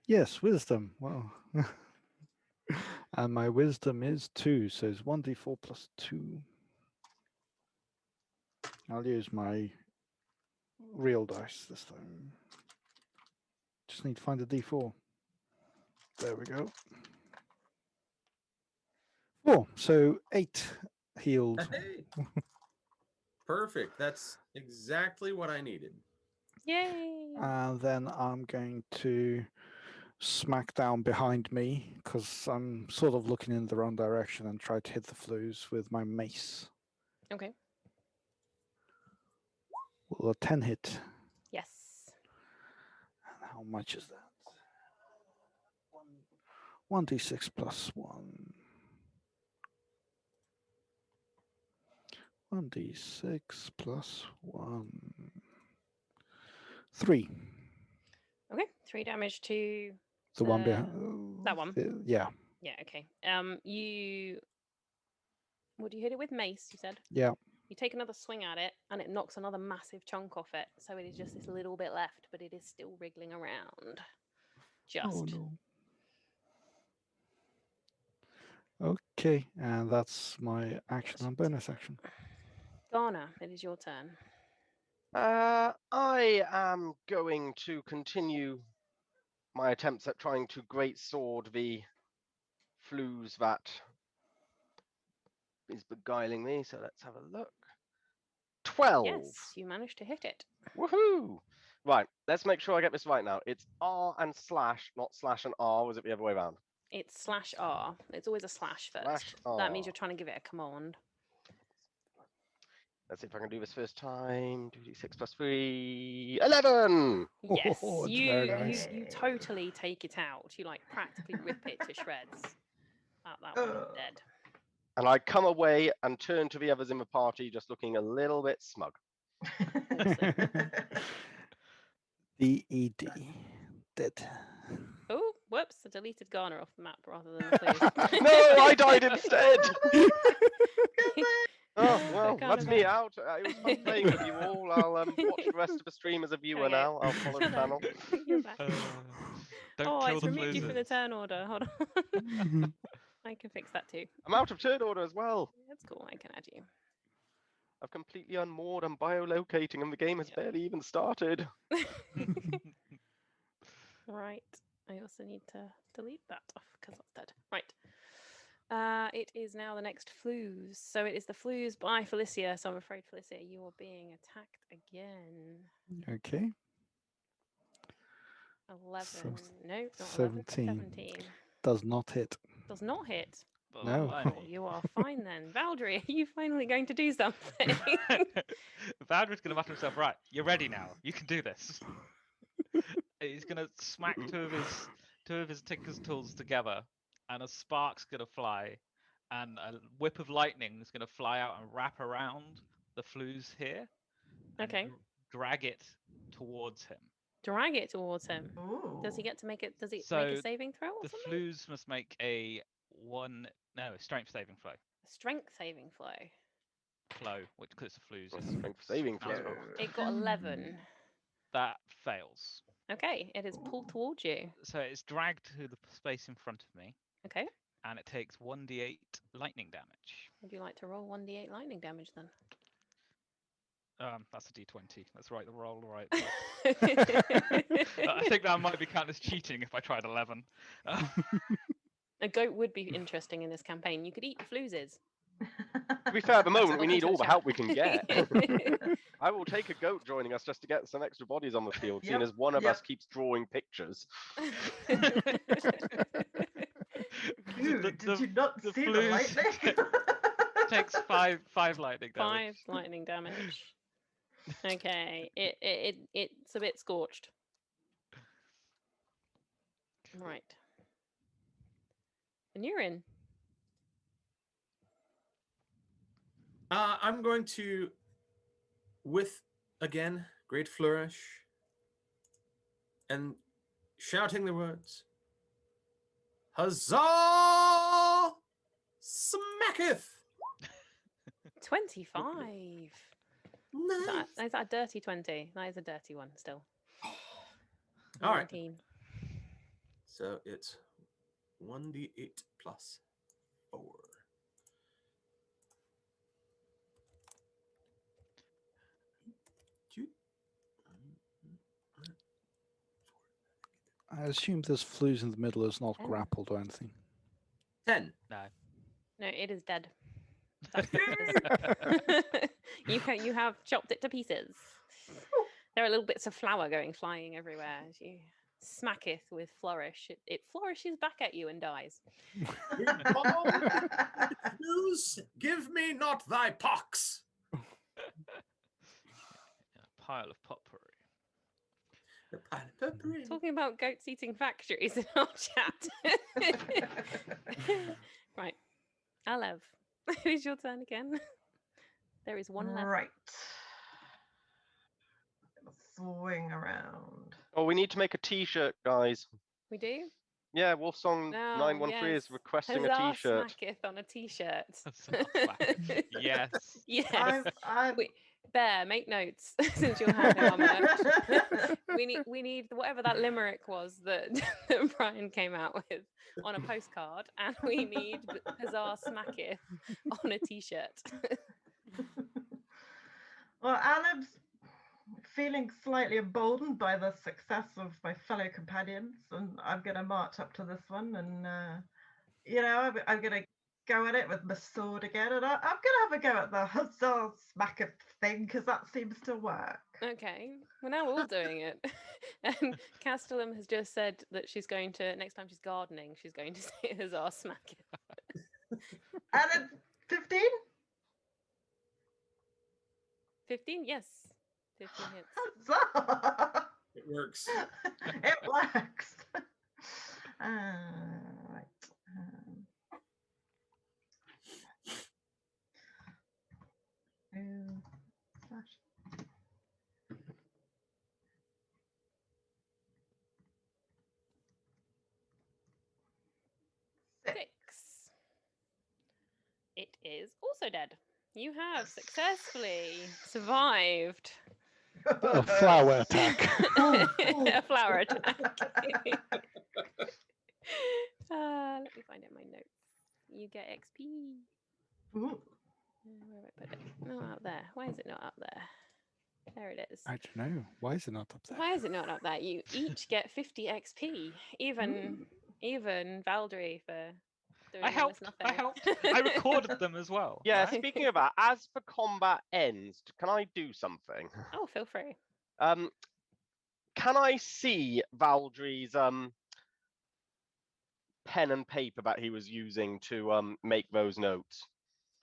Yes, wisdom. Well, and my wisdom is 2, so it's 1d4 plus 2. I'll use my real dice this time. Just need to find a d4. There we go. 4, so 8 healed. Hey. Perfect. That's exactly what I needed. Yay! And then I'm going to smack down behind me because I'm sort of looking in the wrong direction and try to hit the flues with my mace. Okay. Will a 10 hit? Yes. And how much is that? 1d6 plus 1. 1d6 plus 1. 3. Okay. 3 damage to The one behind. that one. Yeah. Yeah. Okay. You. What do you hit it with? Mace. You said. Yeah. You take another swing at it, and it knocks another massive chunk off it. So it is just this little bit left, but it is still wriggling around. Just. Oh no. Okay, and that's my action and bonus action. Ghana, it is your turn. I am going to continue my attempts at trying to great sword the flues that is beguiling me. So let's have a look. 12. Yes, you managed to hit it. Woohoo! Right, let's make sure I get this right now. It's R and slash, not slash and R. Was it the other way around? It's /R. It's always a slash first. Slash That means R. you're trying to give it a command. Let's see if I can do this first time. 2d6 plus 3. 11! Yes, Oh, it's you, very you nice. you totally take it out. You like practically rip it to shreds. That one is dead. And I come away and turn to the others in the party, just looking a little bit smug. DED. Dead. Oh, whoops! I deleted Garner off the map rather than the clues. No, I died instead! Oh, well, Kind that's of me out. It was fun playing with you all. I'll watch the rest of the stream as a viewer Okay. now. I'll follow the channel. You're back. Don't Oh, kill it's the removed you from the fluzes. turn order. Hold on. I can fix that too. I'm out of turn order as well. That's cool. I can add you. I've completely unmoored. I'm biolocating and the game has Yep. barely even started. Right. I also need to delete that off because that's dead. Right. It is now the next flues. So it is the flues by Felicia. So I'm afraid, Felicia, you are being attacked again. Okay. 11. So No, not 17. 11. 17. Does not hit. Does not hit. No. Oh, you are fine then. Valdry, are you finally going to do something? Valdry's going to mutter himself, right, you're ready now. You can do this. He's going to smack two of his tinker's tools together, and a spark's going to fly, and a whip of lightning is going to fly out and wrap around the flues here. And Okay. Drag it towards him. Drag it towards him. Does he Ooh. get to make it? Does it So make a saving throw or The something? flues must make a strength saving throw. A strength saving flow. Which because it's a flues. That's It's strength saving mouse throw. roll. It got 11. That fails. Okay, it is pulled towards you. So it's dragged to the space in front of me, Okay. and it takes 1d8 lightning damage. Would you like to roll 1d8 lightning damage then? That's a d20. That's right. The roll right. I think that might be counted as cheating if I tried 11. A goat would be interesting in this campaign. You could eat the fluses. To be fair, at the moment, we Welcome need to all the the help we chat. can get. I will take a goat joining us just to get some extra bodies on the field, seeing Yep, as one of yep. us keeps drawing pictures. Ooh, The- did you not the see the flues lightning? takes five lightning damage. 5 lightning damage. Okay, it's a bit scorched. Right. And you're in. I'm going to, with, again, great flourish, and shouting the words, Huzzah! Smacketh! 25. Nice. Is that a dirty 20? That is a dirty one still. All right. 19. So it's 1d8 plus 4. I assume this flues in the middle is not 10. grappled or anything. 10. No. No, it is dead. You have chopped it to pieces. There are little bits of flour flying everywhere as you smacketh with flourish. It flourishes back at you and dies. News, give me not thy pox. A pile of potpourri. The pile of potpourri. Talking about goats eating factories in our chat. Right. Alev, it is your turn again. There is one left. Right. Swing around. Oh, we need to make a T-shirt, guys. We do? Yeah, Wolfsong No, 913 is yes. requesting a Huzzah T-shirt. smacketh on a t-shirt. Huzzah smacketh. Yes. Yes. I'm Wait, Bear, make notes since you'll have our merch. we need whatever that limerick was that, that Brian came out with on a postcard, and we need Huzzah smacketh on a t-shirt. Well, Aleb's feeling slightly emboldened by the success of my fellow companions, and I'm going to march up to this one, and I'm going to go at it with my sword again, and I'm going to have a go at the huzzah smacker thing because that seems to work. Okay, well now we're all doing it. And Castellum has just said that she's going to, next time she's gardening, she's going to say huzzah smack it. And it's 15? 15? Yes. 15 hits. Huzzah! It works. It works. Right. Slash. Six. It is also dead. You have successfully survived A flower attack. a flower attack. Let me find out my notes. You get XP. Ooh. Where have I put it? No, out there. Why is it not up there? There it is. I don't know. Why is it not up there? Why is it not up there? You each get 50 XP. Even Valdry for doing I almost helped. nothing. I helped. I recorded them as well. Yeah, right? speaking of that, as for combat ends, can I do something? Oh, feel free. Can I see Valdry's pen and paper that he was using to make those notes?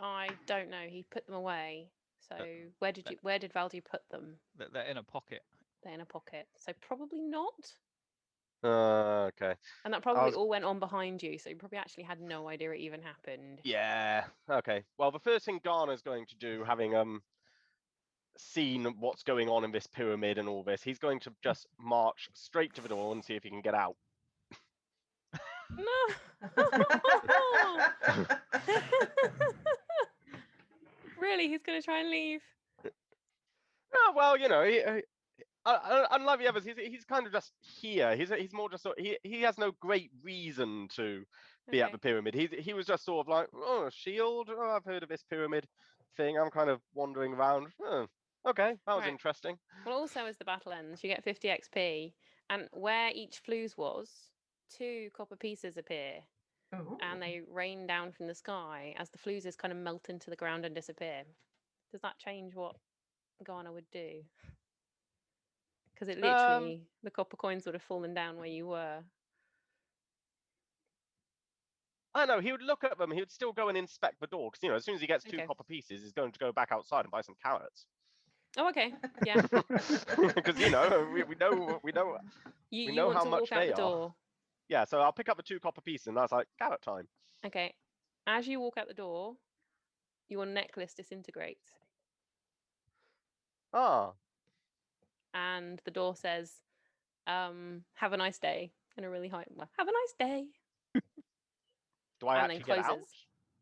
I don't know. He put them away. So where did Valdry put them? They're in a pocket. They're in a pocket. So probably not. Okay. And that probably all went on behind you. So you probably actually had no idea it even happened. Yeah. Okay. Well, the first thing Garner's going to do, having seen what's going on in this pyramid and all this, he's going to just march straight to the door and see if he can get out. No. Really? He's going to try and leave? Oh, well, unlike the others, he's kind of just here. He's more just he has no great reason to be at the pyramid. He was just sort of like, oh, a shield. Oh, I've heard of this pyramid thing. I'm kind of wandering around. Oh, okay, that was Right. interesting. Well, also as the battle ends, you get 50 XP, and where each flues was, 2 copper pieces appear, and they rain down from the sky as the flues kind of melt into the ground and disappear. Does that change what Ghana would do? Because it literally, the copper coins would have fallen down where you were. I don't know. He would look at them. He would still go and inspect the door because as soon as he gets 2 copper pieces, he's going to go back outside and buy some carrots. Oh, okay. Yeah. Because we know you want how to much walk out they the are. door. Yeah, so I'll pick up the 2 copper pieces, and I was like, carrot time. Okay. As you walk out the door, your necklace disintegrates. Ah. And the door says, have a nice day. In a really high, well, have a nice day. Do I and actually then get closes. out?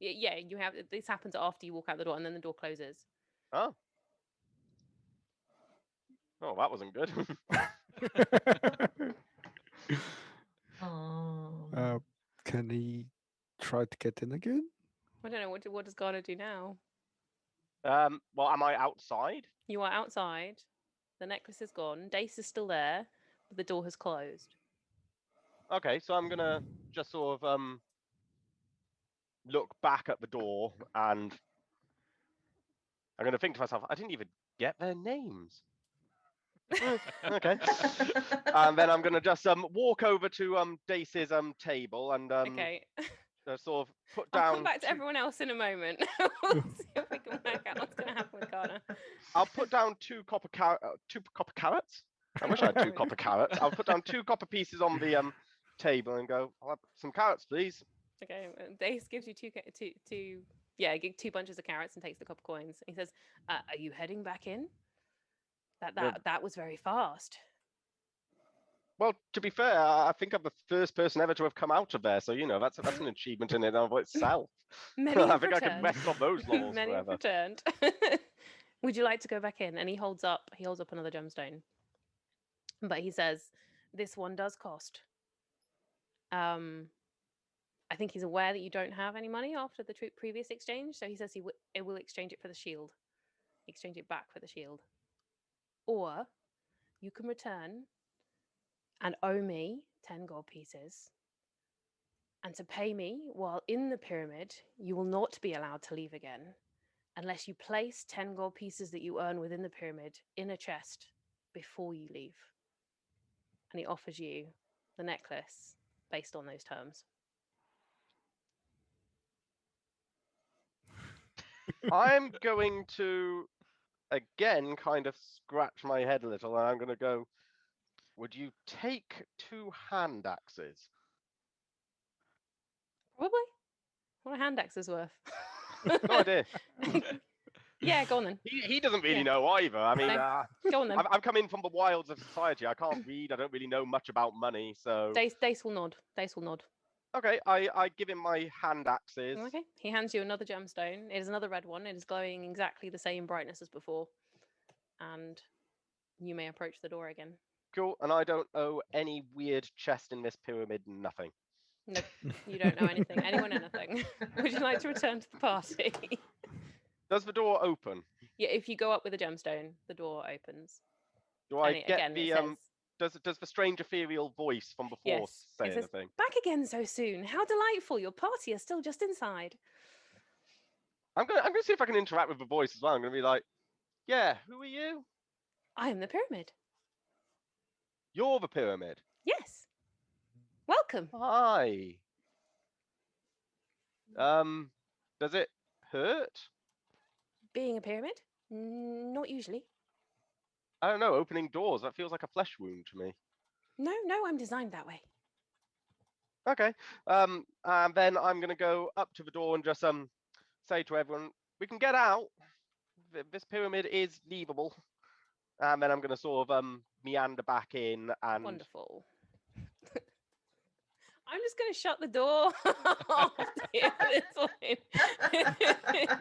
Yeah, you have. This happens after you walk out the door, and then the door closes. Oh. Oh, that wasn't good. Can he try to get in again? I don't know. What does Ghana do now? Well, am I outside? You are outside. The necklace is gone. Dace is still there, but the door has closed. Okay, so I'm gonna just sort of look back at the door, and I'm gonna think to myself, I didn't even get their names. Okay. And then I'm gonna just walk over to Dace's table and Okay. sort of put I'll down. come back to everyone else in a moment. We'll see if we can work out what's going to happen with Ghana. I'll put down 2 copper carrots. I wish I had 2 copper carrots. I'll put down 2 copper pieces on the table and go, I'll have some carrots, please. Okay, Dace gives you two bunches of carrots and takes the copper coins. He says, "Are you heading back in? That was very fast." Well, to be fair, I think I'm the first person ever to have come out of there, so that's an achievement in and of itself. Many I have think returned. I can mess up those laws Many have forever. returned. Would you like to go back in? And he holds up another gemstone. But he says, "This one does cost." I think he's aware that you don't have any money after the previous exchange, so he says it will exchange it for the shield. Exchange it back for the shield. or you can return and owe me 10 gold pieces. And to pay me while in the pyramid, you will not be allowed to leave again unless you place 10 gold pieces that you earn within the pyramid in a chest before you leave. And he offers you the necklace based on those terms. I'm going to again kind of scratch my head a little, and I'm going to go, would you take 2 hand axes? Probably. What a hand axe is worth. No idea. Yeah, go on then. He doesn't really Yeah. know either. I mean, Go on then. I've come in from the wilds of society. I can't read. I don't really know much about money. So Dace will nod. Dace will nod. okay, I give him my hand axes. Okay. He hands you another gemstone. It is another red one. It is glowing exactly the same brightness as before. And you may approach the door again. Cool. And I don't owe any weird chest in this pyramid. Nothing. Nope. You don't know anything. Anyone anything. Would you like to return to the party? Does the door open? Yeah, if you go up with a gemstone, the door opens. Do I And it, get again, the it says, Does the strange ethereal voice from before yes, say it says, anything? back again so soon. How delightful. Your party is still just inside. I'm gonna see if I can interact with the voice as well. I'm gonna be like, yeah, who are you? I am the pyramid. You're the pyramid. Yes. Welcome. Hi. Does it hurt? Being a pyramid? Not usually. I don't know. Opening doors, that feels like a flesh wound to me. No, I'm designed that way. Okay. And then I'm gonna go up to the door and just say to everyone, we can get out. This pyramid is leavable. And then I'm gonna sort of meander back in and Wonderful. I'm just going to shut the door after you at this point.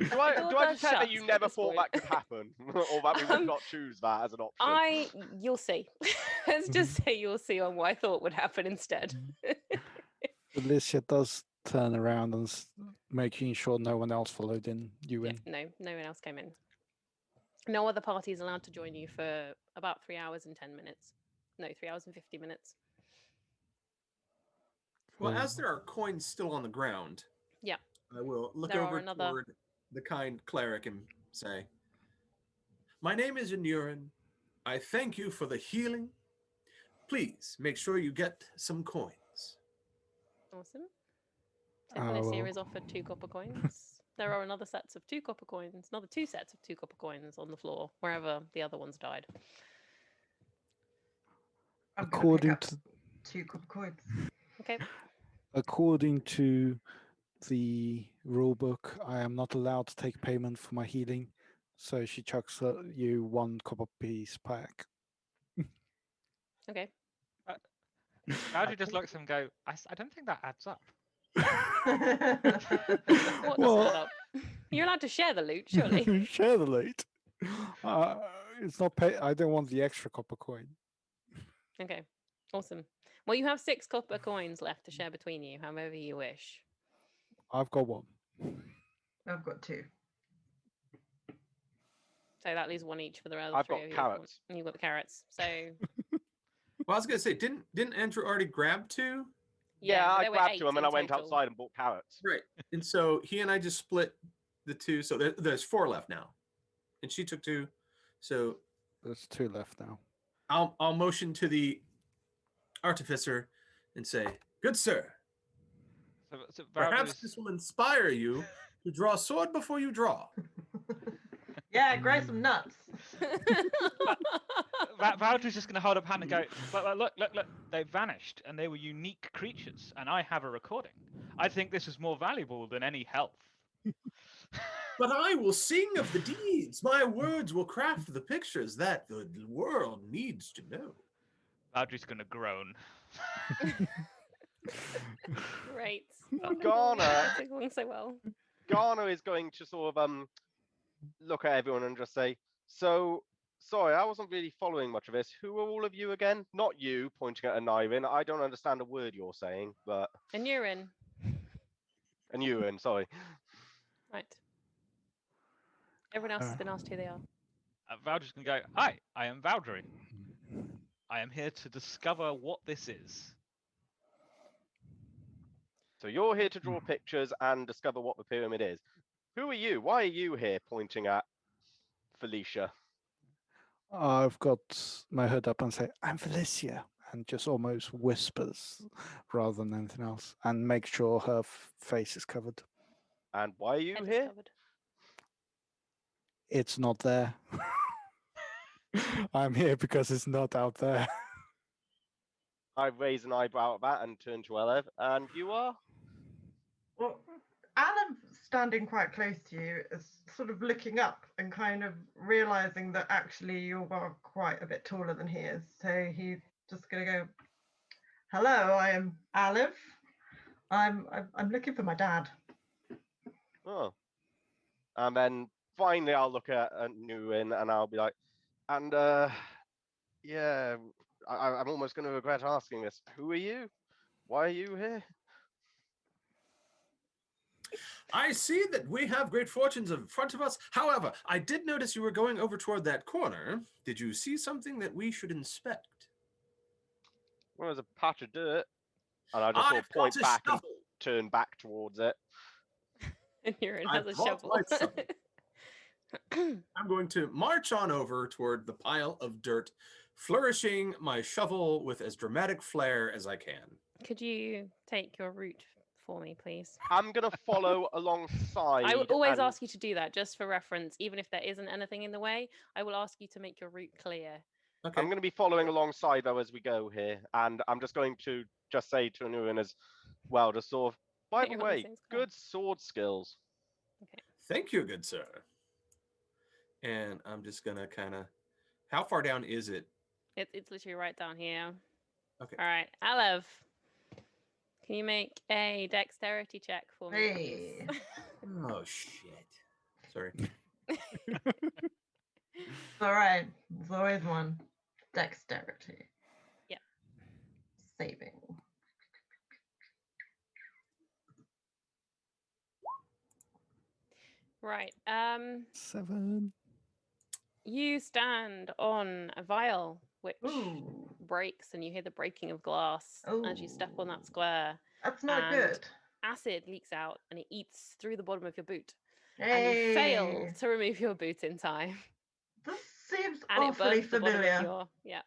do I just say that you never thought that could happen, or that we would not choose that as an option? You'll see. Let's just say you'll see on what I thought would happen instead. Alicia does turn around and making sure no one else followed in you in. Yeah, no one else came in. No other party is allowed to join you for about 3 hours and 10 minutes. No, 3 hours and 50 minutes. Well, as there are coins still on the ground, yeah, I will look over toward the kind cleric and say, my name is Anurin. I thank you for the healing. Please make sure you get some coins. Awesome. So Felicia is offered 2 copper coins. There are another sets of 2 copper coins, another 2 sets of 2 copper coins on the floor, wherever the other ones died. According to 2 copper coins. Okay. According to the rule book, I am not allowed to take payment for my healing, so she chucks you 1 copper piece back. Okay. Audrey just looks at him and go, I don't think that adds up. What doesn't add up? You're allowed to share the loot, surely. Share the loot. It's not pay. I don't want the extra copper coin. Okay. Awesome. Well, you have 6 copper coins left to share between you, however you wish. I've got 1. I've got 2. So that leaves 1 each for the other I've 3 got of you. carrots. And you've got the carrots. So Well, I was going to say, didn't Andrew already grab 2? Yeah, I there were grabbed 8 2 and then I in went total. outside and bought carrots. Right. And so he and I just split the 2. So there's 4 left now. And she took 2. So There's 2 left now. I'll motion to the artificer and say, good sir, So perhaps this will inspire you to draw a sword before you draw. Yeah, grow some nuts. Valdry's just going to hold up a hand and go, look, they vanished and they were unique creatures and I have a recording. I think this is more valuable than any health. But I will sing of the deeds. My words will craft the pictures that the world needs to know. Valdry's going to groan. Great. Ghana. It's going so well. Ghana is going to sort of look at everyone and just say, so sorry, I wasn't really following much of this. Who are all of you again? Not you, pointing at Anirin. I don't understand a word you're saying, but Anurin. Anurin, sorry. Right. Everyone else has been asked who they are. Valdry's going to go, "Hi, I am Valdry. I am here to discover what this is." So you're here to draw pictures and discover what the pyramid is. Who are you? Why are you here? Pointing at Felicia. I've got my hood up and say, "I'm Felicia," and just almost whispers rather than anything else, and make sure her face is covered. And why are you Head is here? covered. It's not there. I'm here because it's not out there. I raise an eyebrow at that and turn to Elev. And you are? Well, Alan, standing quite close to you, is sort of looking up and kind of realizing that actually you are quite a bit taller than he is. So he's just going to go, "Hello, I am Aleph. I'm looking for my dad." Oh. And then finally I'll look at Nguyen and I'll be like, and yeah, I'm almost going to regret asking this. Who are you? Why are you here? I see that we have great fortunes in front of us. However, I did notice you were going over toward that corner. Did you see something that we should inspect? Well, there's a patch of dirt. And I'll just sort of I've got point a back and shovel. turn back towards it. And Urine I has a brought shovel. my shovel. I'm going to march on over toward the pile of dirt, flourishing my shovel with as dramatic flair as I can. Could you take your route for me, please? I'm going to follow alongside. I will always and ask you to do that, just for reference. Even if there isn't anything in the way, I will ask you to make your route clear. Okay. I'm going to be following alongside though as we go here. And I'm just going to just say to Nguyen as well, just sort of, by the You're on the way, same square. good sword skills. Okay. Thank you, good sir. And I'm just going to kind of... How far down is it? It's literally right down here. Okay. All right, Alev, can you make a dexterity check for me, Hey. please? Oh, shit. Sorry. All right, there's always one. Dexterity. Yeah. Saving. Right. 7. You stand on a vial which Ooh, breaks, and you hear the breaking of glass as you step on that Ooh. square. that's not And good. Acid leaks out and it eats through the bottom of your boot. And you Hey, fail to remove your boot in time. this seems And it awfully burns the bottom of familiar. your yeah.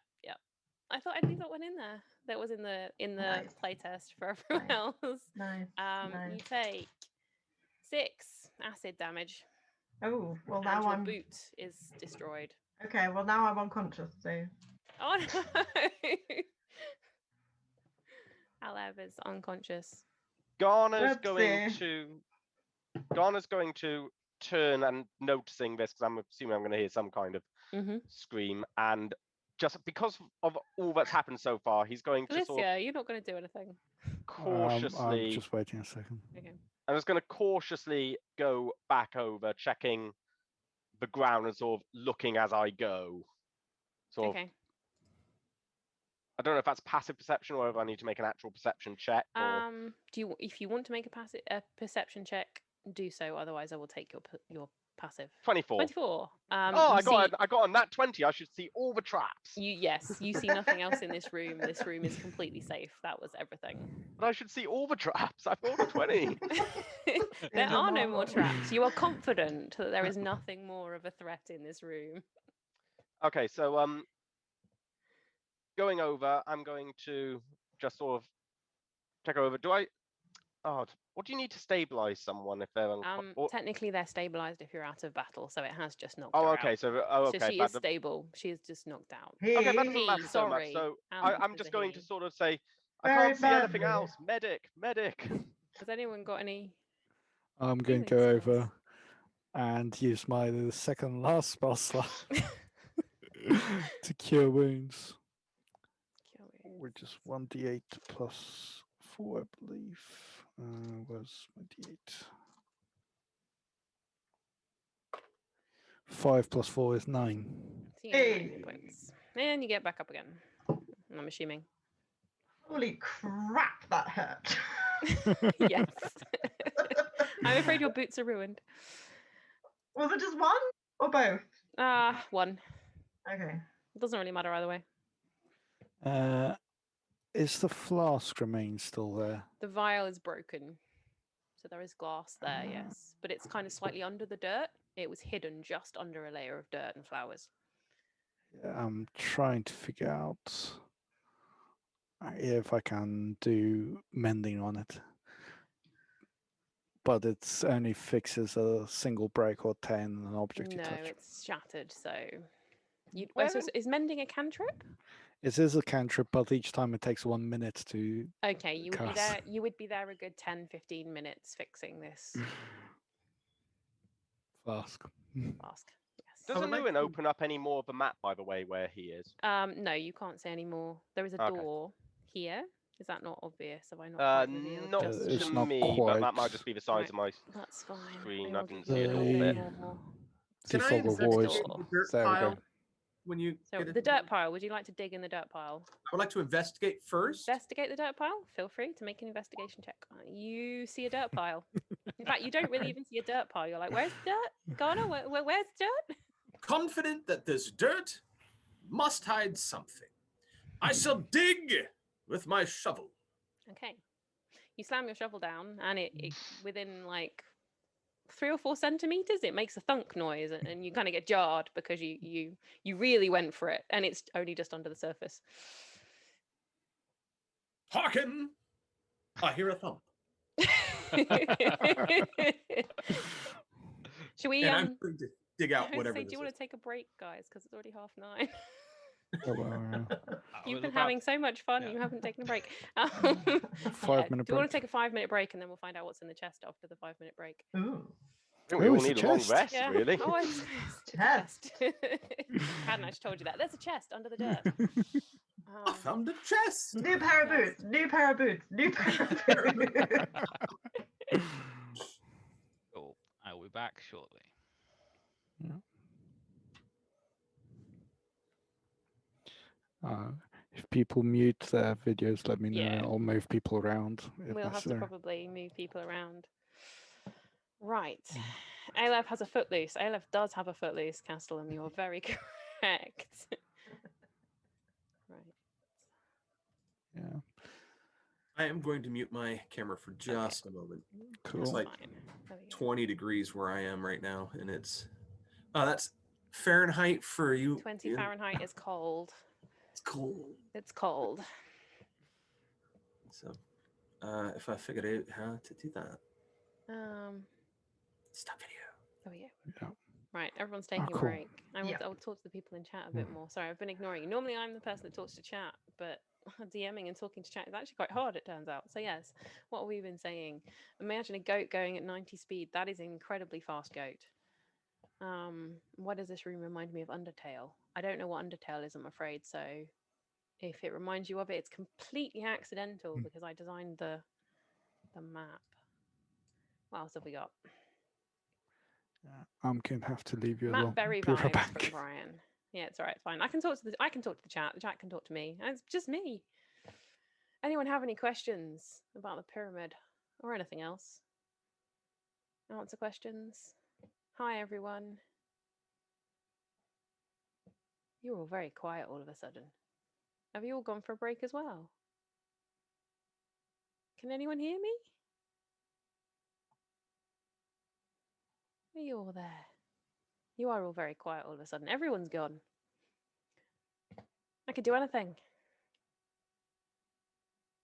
I thought I'd leave that one in there. That was in the Nice. playtest for everyone Nice. else. Nice. You nice. take 6 acid damage, Oh, well and now your I'm boot is destroyed. okay. Well now I'm unconscious. So Oh no! Alev is unconscious. Garner's Whoopsie. going to turn and noticing this because I'm assuming I'm going to hear some kind of scream, and just because of all that's happened so far, he's going to sort of Felicia, you're not going to do anything. cautiously. I'm just waiting a second. Okay. I'm just going to cautiously go back over, checking the ground and sort of looking as I go. Sort of, Okay. I don't know if that's passive perception or if I need to make an actual perception check. Or... if you want to make a perception check, do so. Otherwise, I will take your passive. 24. 24. Oh, I got a nat 20. I should see all the traps. Yes, you see nothing else in this room. This room is completely safe. That was everything. But I should see all the traps. I've rolled a 20. There are no more traps. You are confident that there is nothing more of a threat in this room. Okay, so going over, I'm going to just sort of check over. What do you need to stabilize someone if they're Technically, they're stabilized if you're out of battle, so it has just knocked Oh, her okay. out. So, So she is stable. She is just knocked out. Okay, that doesn't He, matter so much. sorry, So Alex I'm is just a going he. to sort of say, I Very can't see anything badly. else. Medic, medic. Has anyone got any? I'm going to healing go spells? over and use my second last spell slot to cure wounds, which is 1d8 plus 4, I believe. Where's my d8? 5 plus 4 is 9. So you get 9 hit points. And you get back up again. I'm assuming. Holy crap, that hurt. Yes. I'm afraid your boots are ruined. Was it just one or both? One. Okay. It doesn't really matter either way. Is the flask remain still there? The vial is broken. So there is glass there, yes. But it's kind of slightly under the dirt. It was hidden just under a layer of dirt and flowers. Yeah, I'm trying to figure out if I can do mending on it. But it's only fixes a single break or 10 an object you No, touch. it's shattered, so... Where so is mending a cantrip? It is a cantrip, but each time it takes 1 minute to Okay, you would be cast. there. You would be there a good 10, 15 minutes fixing this Flask. flask. Yes. Does I would like Anuin to- open up any more of the map, by the way, where he is? No, you can't say any more. There is a Okay. door here. Is that not obvious? Have I not quite revealed Not just it's to not me, but that quite. might just be the size Right. of my That's fine. screen. I I will didn't give see you it a a little little bit bit. more. Can I Default avoid. investigate the dirt There we pile go. when you So get it? the dirt pile. Would you like to dig in the dirt pile? I would like to investigate first. Investigate the dirt pile. Feel free to make an investigation check. You see a dirt pile. In fact, you don't really even see a dirt pile. You're like, "Where's the dirt? Ghana, where's the dirt?" Confident that this dirt must hide something. I shall dig with my shovel. Okay. You slam your shovel down, and it within like 3 or 4 centimeters, it makes a thunk noise, and you kind of get jarred because you really went for it, and it's only just under the surface. Hearken! I hear a thump. Should we And I'm going to dig out I whatever say, do this you want is. to take a break, guys? Because it's already 9:30. Oh, well, yeah. You've been having so much fun, yeah. you haven't taken a break. 5-minute Do you want break. to take a 5-minute break, and then we'll find out what's in the chest after the 5-minute break? Ooh. I think we Oh, all it's a need a long chest. rest, Yeah. really. Oh, it's a chest. I hadn't actually told you that. There's a chest under the dirt. I found a chest. New pair of Yes. boots. New pair of boots. New pair of boots. Cool. I will be back shortly. If people mute their videos, let me know. Yeah. I'll move people around if We'll have to necessary. probably move people around. Right. Aleph has a footloose. Aleph does have a footloose, Castellum. You are very correct. Right. Yeah, I am going to mute my camera for just a moment. cool. It's like Fine. There we go. 20 degrees where I am right now, and it's that's Fahrenheit for you. 20 Ian. Fahrenheit is cold. It's cold. It's cold. So, if I figured out how to do that, stop video. There we go. Yeah. Right, everyone's taking a cool. break. Yeah. I'll talk to the people in chat a bit more. Sorry, I've been ignoring you. Normally, I'm the person that talks to chat, but DMing and talking to chat is actually quite hard, it turns out. So yes, what have we been saying? Imagine a goat going at 90 speed. That is an incredibly fast goat. What does this room remind me of? Undertale. I don't know what Undertale is, I'm afraid. So if it reminds you of it, it's completely accidental because I designed the map. What else have we got? I'm going to have to leave you as Matt well. Berry Be right vibes back. from Brian. Yeah, it's all right. It's fine. I can talk to the chat. The chat can talk to me. It's just me. Anyone have any questions about the pyramid or anything else? Answer questions. Hi, everyone. You're all very quiet all of a sudden. Have you all gone for a break as well? Can anyone hear me? Are you all there? You are all very quiet all of a sudden. Everyone's gone. I could do anything.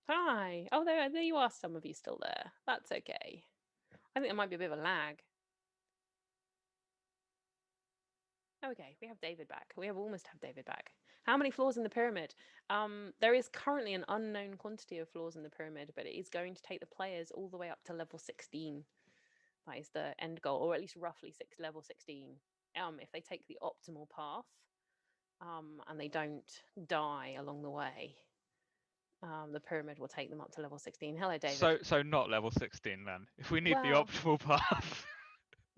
Hi. Oh, there you are. Some of you still there. That's okay. I think there might be a bit of a lag. Okay, we have David back. We almost have David back. How many floors in the pyramid? There is currently an unknown quantity of floors in the pyramid, but it is going to take the players all the way up to level 16. That is the end goal, or at least roughly level 16. If they take the optimal path, and they don't die along the way, the pyramid will take them up to level 16. Hello, David. So not level 16 then. If we need the Well- optimal path.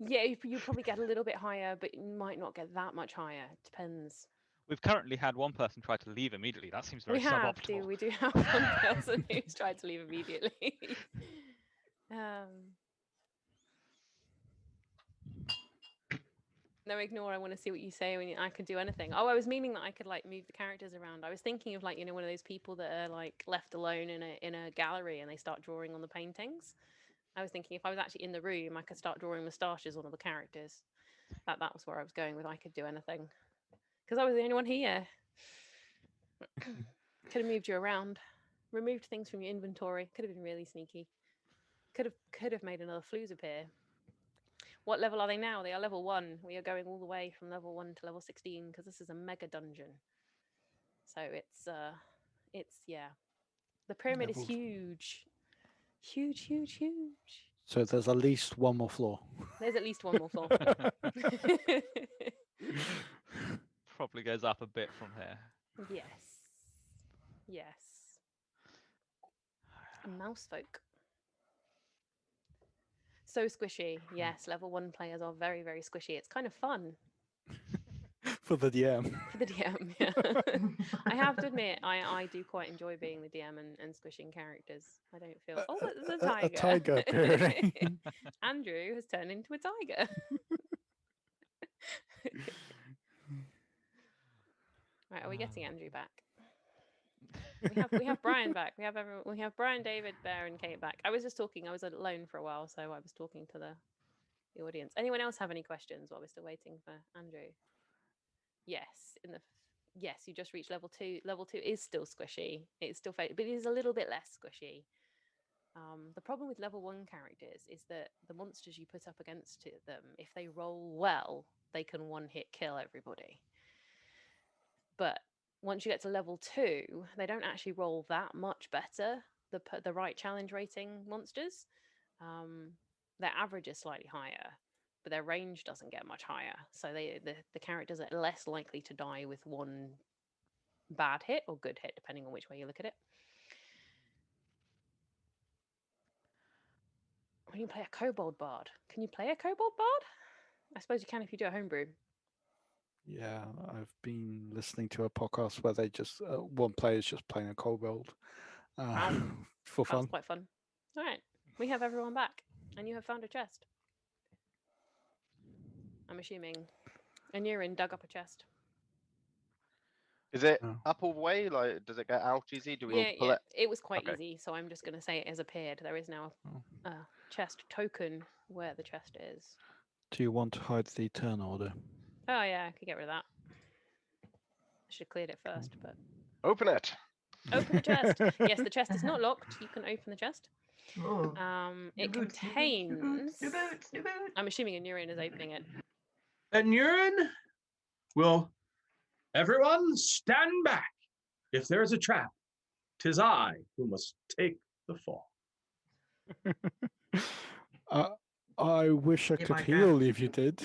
Yeah, you probably get a little bit higher, but you might not get that much higher. Depends. We've currently had one person try to leave immediately. That seems very We do suboptimal. have one person who's tried to leave immediately. No, ignore. I want to see what you say when I could do anything. Oh, I was meaning that I could like move the characters around. I was thinking of like, one of those people that are like left alone in a gallery and they start drawing on the paintings. I was thinking if I was actually in the room, I could start drawing moustaches on all the characters. That was where I was going with. I could do anything because I was the only one here. Could have moved you around, removed things from your inventory. Could have been really sneaky. Could have made another flues appear. What level are they now? They are level 1. We are going all the way from level 1 to level 16 because this is a mega dungeon. So it's yeah. The pyramid is Levels. huge. Huge, huge, huge. So there's at least one more floor. There's at least one more floor. Probably goes up a bit from here. Yes. Yes. A mouse folk. So squishy. Yes, level 1 players are very, very squishy. It's kind of fun. For the DM. For the DM, yeah. I have to admit, I do quite enjoy being the DM and squishing characters. I don't feel. Oh, there's a tiger. A tiger appearing. Andrew has turned into a tiger. Right, are we getting Andrew back? We have Brian back. We have everyone. We have Brian, David, Bear, and Kate back. I was just talking. I was alone for a while, so I was talking to the audience. Anyone else have any questions while we're still waiting for Andrew? Yes, yes, you just reached level 2. Level 2 is still squishy. It's still but it is a little bit less squishy. The problem with level 1 characters is that the monsters you put up against them, if they roll well, they can one-hit kill everybody. But once you get to level 2, they don't actually roll that much better. The right challenge rating monsters, their average is slightly higher, but their range doesn't get much higher. So the characters are less likely to die with one bad hit or good hit, depending on which way you look at it. When you play a kobold bard, can you play a kobold bard? I suppose you can if you do a homebrew. Yeah, I've been listening to a podcast where they just one player is just playing a kobold Wow. for fun. That's quite fun. All right, we have everyone back, and you have found a chest. I'm assuming Anirin dug up a chest. Is it Oh. up all the way? Like, does it get out easy? Do we need to pull it? It was quite Okay. easy, so I'm just going to say it has appeared. There is now a chest token where the chest is. Do you want to hide the turn order? Oh yeah, I could get rid of that. I should have cleared it first, but Open it. open the chest. Yes, the chest is not locked. You can open the chest. Oh, It New boots, contains. new boots, new boots. I'm assuming Anirin is opening it. And urine will everyone stand back. If there's a trap, 'tis I who must take the fall. I wish I Yeah, could my heal God. if you did.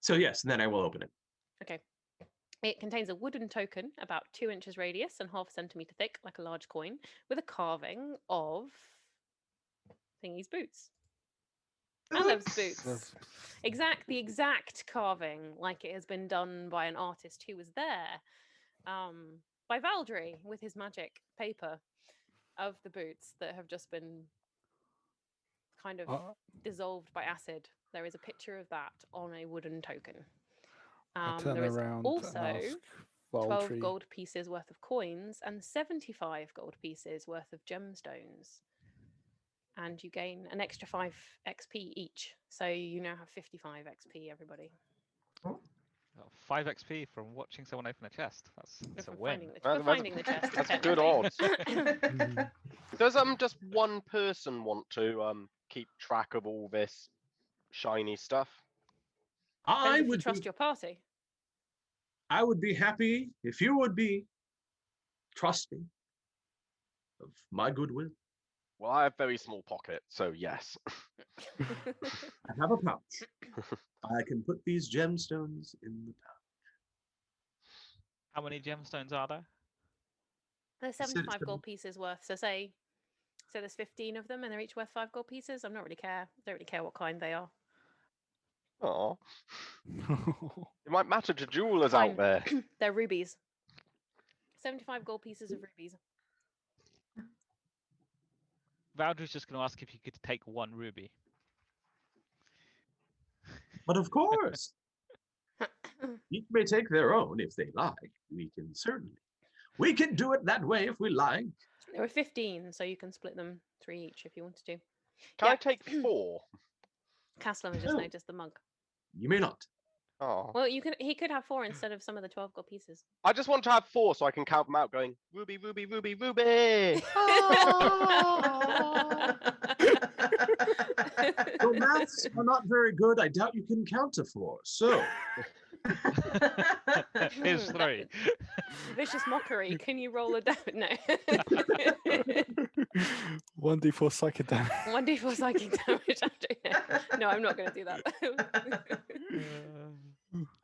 So yes, then I will open it. Okay. It contains a wooden token about 2 inches radius and 0.5 centimeter thick, like a large coin, with a carving of Thingy's boots. Alev's boots. The exact carving, like it has been done by an artist who was there, by Valdry with his magic paper of the boots that have just been kind of dissolved by acid. There is a picture of that on a wooden token. I turn There is around and also ask 12 Valdry. gold pieces worth of coins and 75 gold pieces worth of gemstones. And you gain an extra 5 XP each. So you now have 55 XP, everybody. Oh, 5 XP from watching someone open a chest. That's a For win. finding the chest. That's good technically. odds. Does just one person want to keep track of all this shiny stuff? I Depends if you would trust be, your party. I would be happy if you would be trusting of my goodwill. Well, I have very small pocket, so yes. I have a pouch. I can put these gemstones in the pouch. How many gemstones are there? There's 75 gold pieces worth. So there's 15 of them, and they're each worth 5 gold pieces. Don't really care what kind they are. Oh, it might matter to jewelers Fine. out there. They're rubies. 75 gold pieces of rubies. Valdry's just going to ask if you could take one ruby. But of course, each may take their own if they like. We can do it that way if we like. There were 15, so you can split them 3 each if you wanted to. Can I Yeah. take 4? Caslam has just No. noticed the mug. You may not. Oh. Well, he could have 4 instead of some of the 12 gold pieces. I just want to have 4 so I can count them out going, Ruby, Ruby, Ruby, Ruby! Ah! Your maths are not very good. I doubt you can count to 4. So, Here's 3. Vicious mockery. Can you roll a die? No. 1d4 psychic damage. 1d4 psychic damage. No, I'm not going to do that.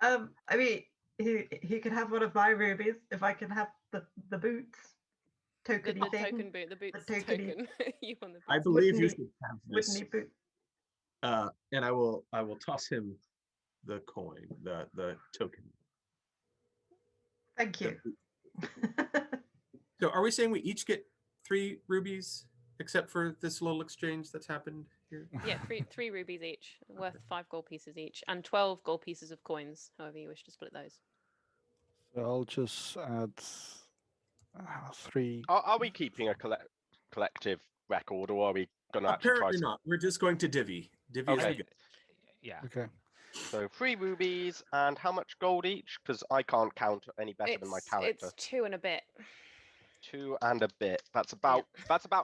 I mean, he could have one of my rubies if I can have the boots. The Tokeny thing. token boot, the boots tokeny- token. You want the I boots. believe you Wouldn't should have Wouldn't this. he boot? And I will toss him the coin, the token. Thank you. So are we saying we each get 3 rubies, except for this little exchange that's happened here? Yeah, three rubies each, worth 5 gold pieces each, and 12 gold pieces of coins, however you wish to split those. So I'll just add 3. Are we keeping a collective record, or are we going to actually try Apparently to... not. We're just going to divvy. Divvy Okay. is the Yeah. Okay. So 3 rubies, and how much gold each? Because I can't count any better than my character. It's 2 and a bit. 2 and a bit. That's about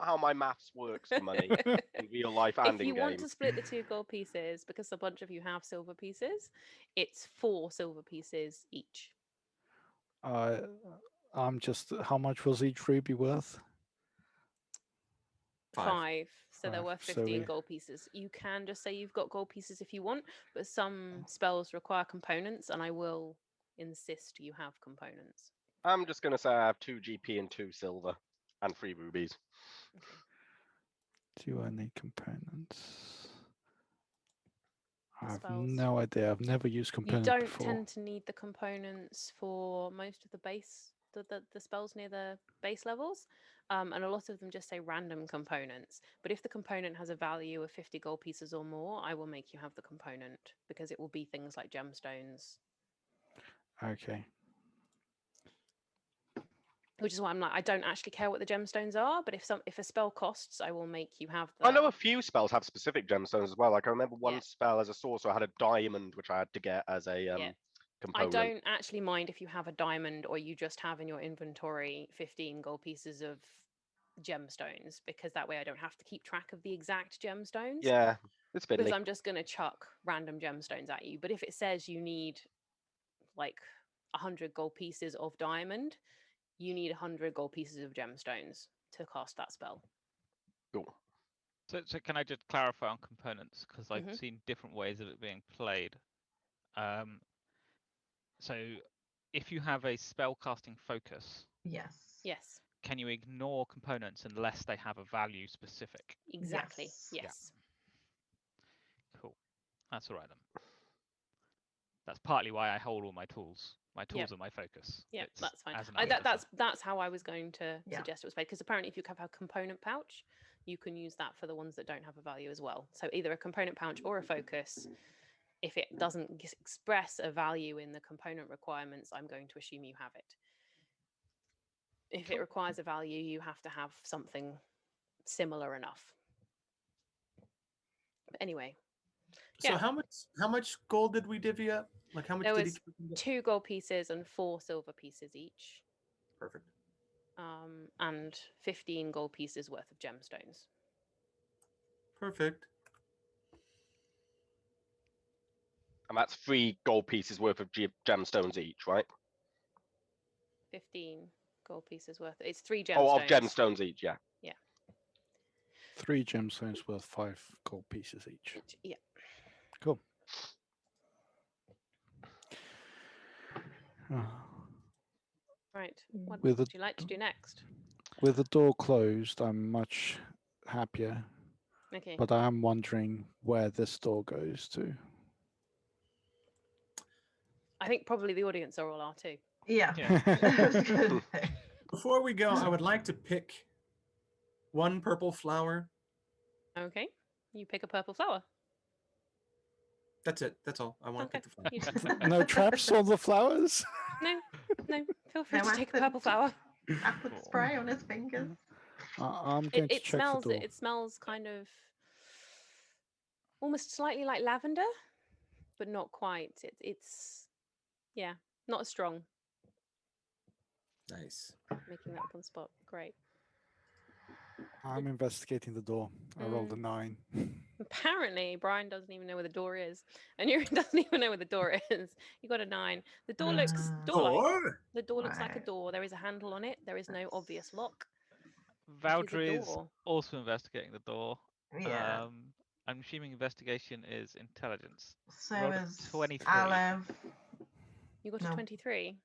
how my maths works for money in real life and If in you game. want to split the 2 gold pieces, because a bunch of you have silver pieces, it's 4 silver pieces each. I'm just. How much was each ruby worth? 5. So they're 5, worth so 15 we- gold pieces. You can just say you've got gold pieces if you want, but some spells require components, and I will insist you have components. I'm just going to say I have 2 GP and 2 silver and 3 rubies. Do I need components? I The have spells. no idea. I've never used You components don't before. tend to need the components for most of the base, the spells near the base levels, and a lot of them just say random components. But if the component has a value of 50 gold pieces or more, I will make you have the component because it will be things like gemstones, Okay. which is why I'm like, I don't actually care what the gemstones are, but if a spell costs, I will make you have I know the. a few spells have specific gemstones as well. Like I remember one Yeah. spell as a sorcerer had a diamond, which I had to get as a Yeah. I component. don't actually mind if you have a diamond or you just have in your inventory 15 gold pieces of gemstones, because that way I don't have to keep track of the exact gemstones. Yeah, it's Because fiddly. I'm just going to chuck random gemstones at you. But if it says you need like 100 gold pieces of diamond, you need 100 gold pieces of gemstones to cast that spell. Cool. So can I just clarify on components, because I've Mhm. seen different ways of it being played. So if you have a spellcasting focus, Yes. Yes, can you ignore components unless they have a value specific? exactly. Yes. Yeah. Yes. Cool. That's all right then. That's partly why I hold all my tools. My tools are my focus. Yeah, It's that's fine. as an That's how I was going to Yeah. suggest it was played, because apparently if you have a component pouch, you can use that for the ones that don't have a value as well. So either a component pouch or a focus. If it doesn't express a value in the component requirements, I'm going to assume you have it. If it requires a value, you have to have something similar enough. But anyway, So Yeah. how much gold did we divvy up? Like how much there did was each person get? 2 gold pieces and 4 silver pieces each, Perfect. and 15 gold pieces worth of gemstones. Perfect. And that's 3 gold pieces worth of gemstones each, right? 15 gold pieces worth. It's 3 gemstones. Oh, of gemstones each, yeah. 3 gemstones worth 5 gold pieces each. Yeah. Cool. Ah, Right. What With would a you like to do next? With the door closed, I'm much happier, Okay. but I am wondering where this door goes to. I think probably the audience are all are too. Yeah. Yeah. I was gonna say. Before we go, I would like to pick one purple flower. Okay. You pick a purple flower. That's it. That's all. I want to Okay. pick the flower. You just- No traps on the flowers? no, no. Feel free No to take a acid. purple flower. Acid spray on his fingers. I'm It, going to it check smells. the door. It smells kind of almost slightly like lavender, but not quite. It's yeah, not as strong. Nice. Making that up on the spot. Great. I'm investigating the door. I rolled a 9. Apparently, Brian doesn't even know where the door is, and you doesn't even know where the door is. You got a 9. The door looks door-like. Door. The door looks like a Right. door. There is a handle on it. There is no obvious lock. It is a Valdry is door. also investigating the door. Yeah. I'm assuming investigation is intelligence. So rolled a is 23. Alev. You got No. a 23.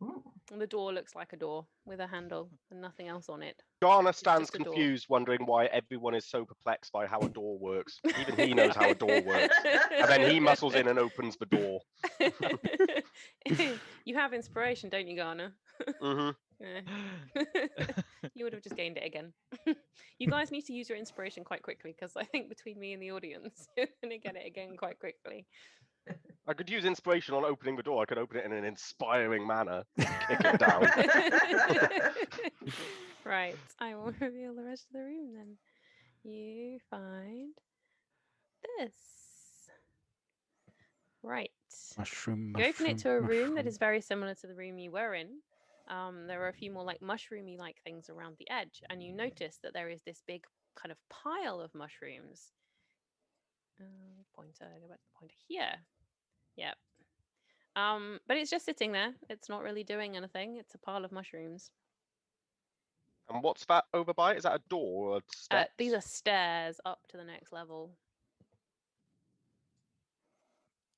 Ooh. And the door looks like a door with a handle and nothing else on it. Garner It's stands just a door. confused, wondering why everyone is so perplexed by how a door works. Even he knows how a door works. And then he muscles in and opens the door. You have inspiration, don't you, Garner? Hmm. Yeah. You would have just gained it again. You guys need to use your inspiration quite quickly because I think between me and the audience, you're going to get it again quite quickly. I could use inspiration on opening the door. I could open it in an inspiring manner. Kick it down. Right, I will reveal the rest of the room then. You find this. Right. Mushroom, You open it to a room that mushroom. is very similar to the room you were in. There are a few more like mushroomy like things around the edge, and you notice that there is this big kind of pile of mushrooms. Pointer, go back to the pointer here. Yep. But it's just sitting there. It's not really doing anything. It's a pile of mushrooms. And what's that over by? Is that a door or a step? These are stairs up to the next level.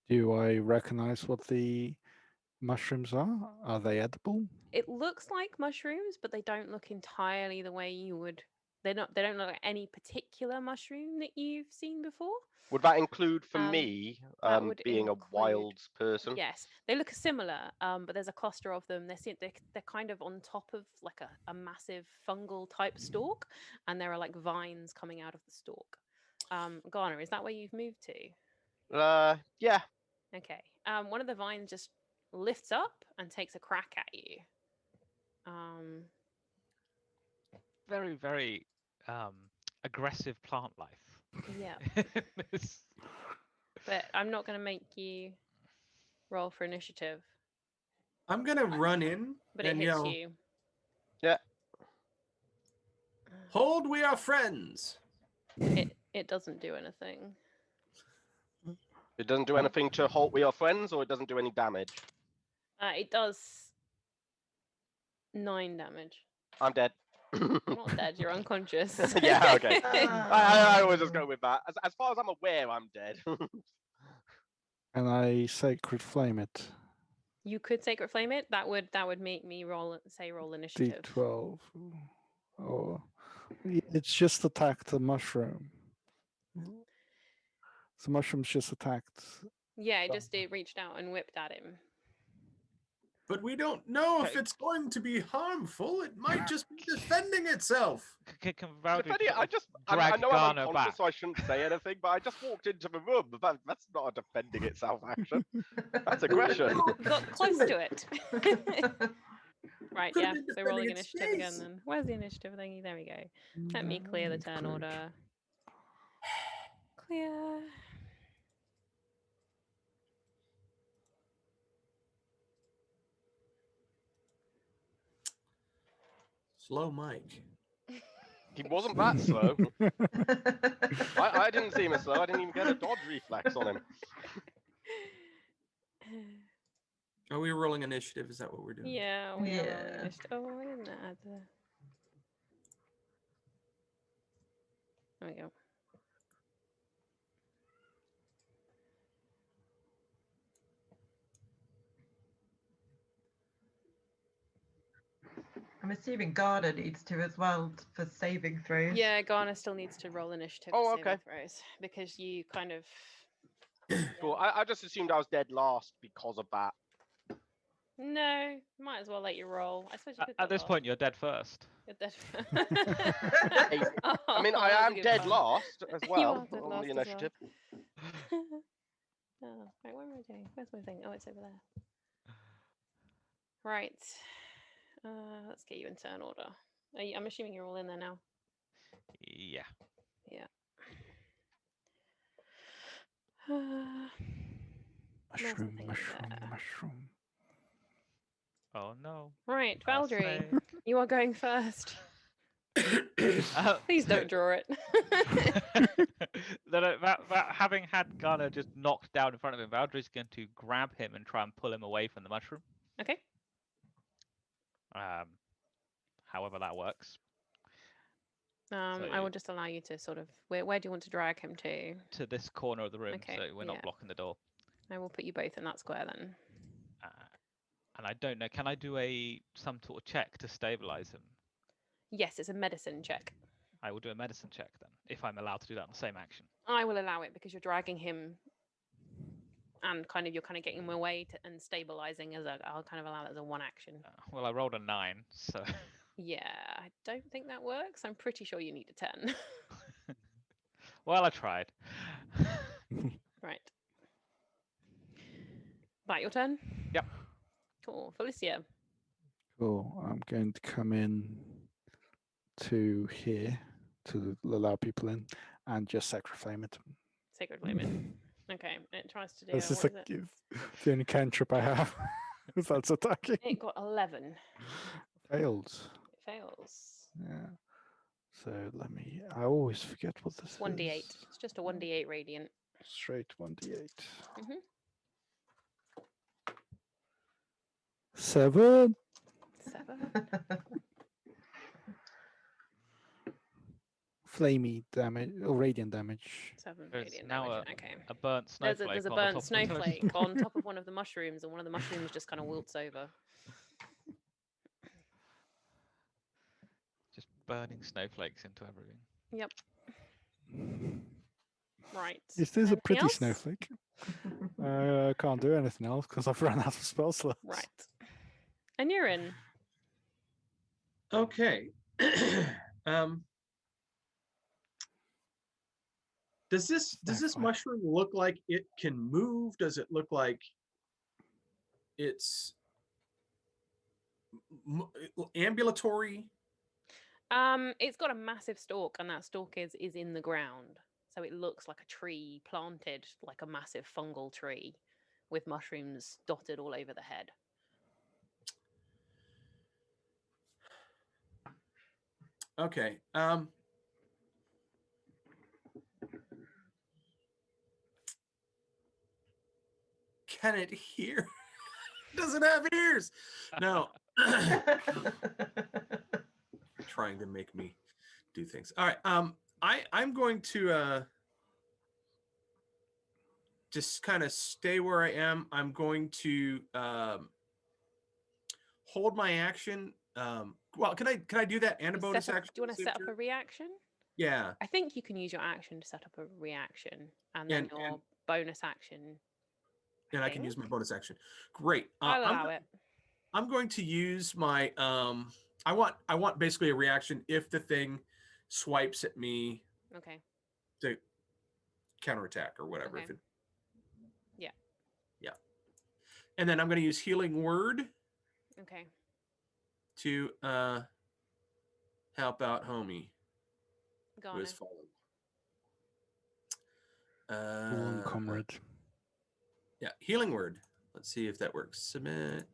Do I recognize what the mushrooms are? Are they edible? It looks like mushrooms, but they don't look entirely the way you would. They don't look like any particular mushroom that you've seen before. Would that include for me that would being a include- wild person? Yes, they look similar, but there's a cluster of them. They're kind of on top of like a massive fungal type stalk, and there are like vines coming out of the stalk. Garner, is that where you've moved to? Yeah. Okay. One of the vines just lifts up and takes a crack at you. Very, very aggressive plant life. Yeah, This- but I'm not going to make you roll for initiative. I'm gonna run in But it and hits yell, you. "Hold, we are friends." It doesn't do anything. It doesn't do anything to halt we are friends, or it doesn't do any damage. It does 9 damage. I'm dead. You're not dead. You're unconscious. Yeah, okay. I always just Oh. go with that. As far as I'm aware, I'm dead. And I sacred flame it. You could sacred flame it. That would make me roll initiative. D12. Or it's just attacked the mushroom. The mushroom's just attacked. Yeah, it reached out and whipped at him. But we don't know if Okay. it's going to be harmful. It might just be defending itself. Can If Valdry any- I drag know I'm Garner unconscious, back? so I shouldn't say anything, but I just walked into the room. That's not a defending itself action. That's aggression. Got close to it. Right, Could've yeah. been So rolling defending its initiative again space. then. Where's the initiative thingy? There we go. Let me clear the turn Courage. order. Clear. Slow Mike. He wasn't that slow. I didn't see him as slow. I didn't even get a dodge reflex on him. Are we rolling initiative? Is that what we're doing? Yeah, we are rolling Yeah. initiative. Oh, I didn't add the. There we go. I'm assuming Garda needs to as well for saving throws. Yeah, Garner still needs to roll initiative Oh, for saving okay. throws because you kind of. Cool. I just assumed I was dead last because of that. No, might as well let you roll. I suppose you could. At go this last. point, you're dead first. You're dead. I mean, I Oh, that was a am good dead one. last as You well are dead on last the as well. initiative. Oh, right, what am I doing? Where's my thing? Oh, it's over there. Right. Let's get you in turn order. I'm assuming you're all in there now. Yeah. Yeah. Mushroom, thing over mushroom, there. mushroom. Oh no. Right, A Valdry, snake. you are going first. Please don't draw it. Having had Ghana just knocked down in front of him, Valdry's going to grab him and try and pull him away from the mushroom. Okay. However that works. I will just allow you to sort of. Where do you want to drag him to? To this corner of the room, Okay, so we're not blocking the door. I will put you both in that square then. And I don't know. Can I do some sort of check to stabilize him? Yes, it's a medicine check. I will do a medicine check then, if I'm allowed to do that in the same action. I will allow it because you're dragging him, and you're kind of getting him away and stabilizing I'll kind of allow that as a one action. Well, I rolled a 9, so. Yeah, I don't think that works. I'm pretty sure you need a 10. Well, I tried. Right. Back your turn? Yep. Cool. Felicia. Cool. I'm going to come in to here to allow people in and just sacred flame it. Sacred flame it. Okay. It tries to do. This is What is it? the only cantrip I have. If that's attacking. It got 11. Fails. It fails. Yeah. So I always forget what this 1d8. is. It's just a 1d8 radiant. Straight 1d8. Mm-hmm. 7. 7. Flamey damage or radiant damage. 7 There's radiant now damage. Okay. a burnt snowflake. There's a on burnt the top snowflake on top of one of the mushrooms, and one of the mushrooms just kind of wilts over. Just burning snowflakes into everything. Yep. Right. Is this a Anything pretty else? snowflake? I can't do anything else because I've run out of spell slots. Right. And you're in. Okay. Does this mushroom look like it can move? Does it look like it's ambulatory? It's got a massive stalk, and that stalk is in the ground, so it looks like a tree planted, like a massive fungal tree, with mushrooms dotted all over the head. Okay. Can it hear? Does it have ears? No. Trying to make me do things. All right. I'm going to just kind of stay where I am. I'm going to hold my action. Well, can I do that and a bonus action? Do you want to set up a reaction? Yeah. I think you can use your action to set up a reaction, and then your bonus action. And I can use my bonus action. Great. I'll allow it. I'm going to use my I want basically a reaction if the thing swipes at me. Okay. To counterattack or whatever. Okay. If it, yeah. Yeah. And then I'm going to use healing word. Okay. To help out homie. Ghana. Who has fallen. Comrade. Yeah, healing word. Let's see if that works. Submit.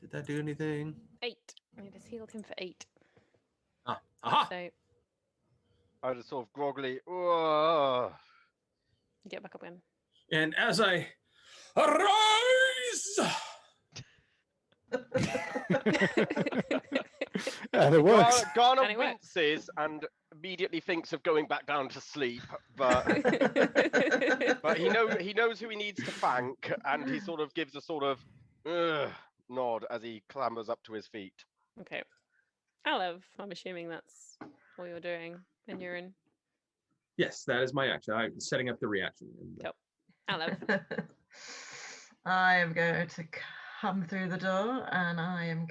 Did that do anything? 8. I just healed him for 8. Aha! So I just sort of groggily. Whoa. Get back up again. And as I arise. And it works. Ghana winces and immediately thinks of going back down to sleep, but but he knows who he needs to thank, and he sort of gives a sort of nod as he clambers up to his feet. Okay. Alev, I'm assuming that's what you're doing, and you're in. Yes, that is my action. I'm setting up the reaction. Yep. Alev. I am going to come through the door, and I am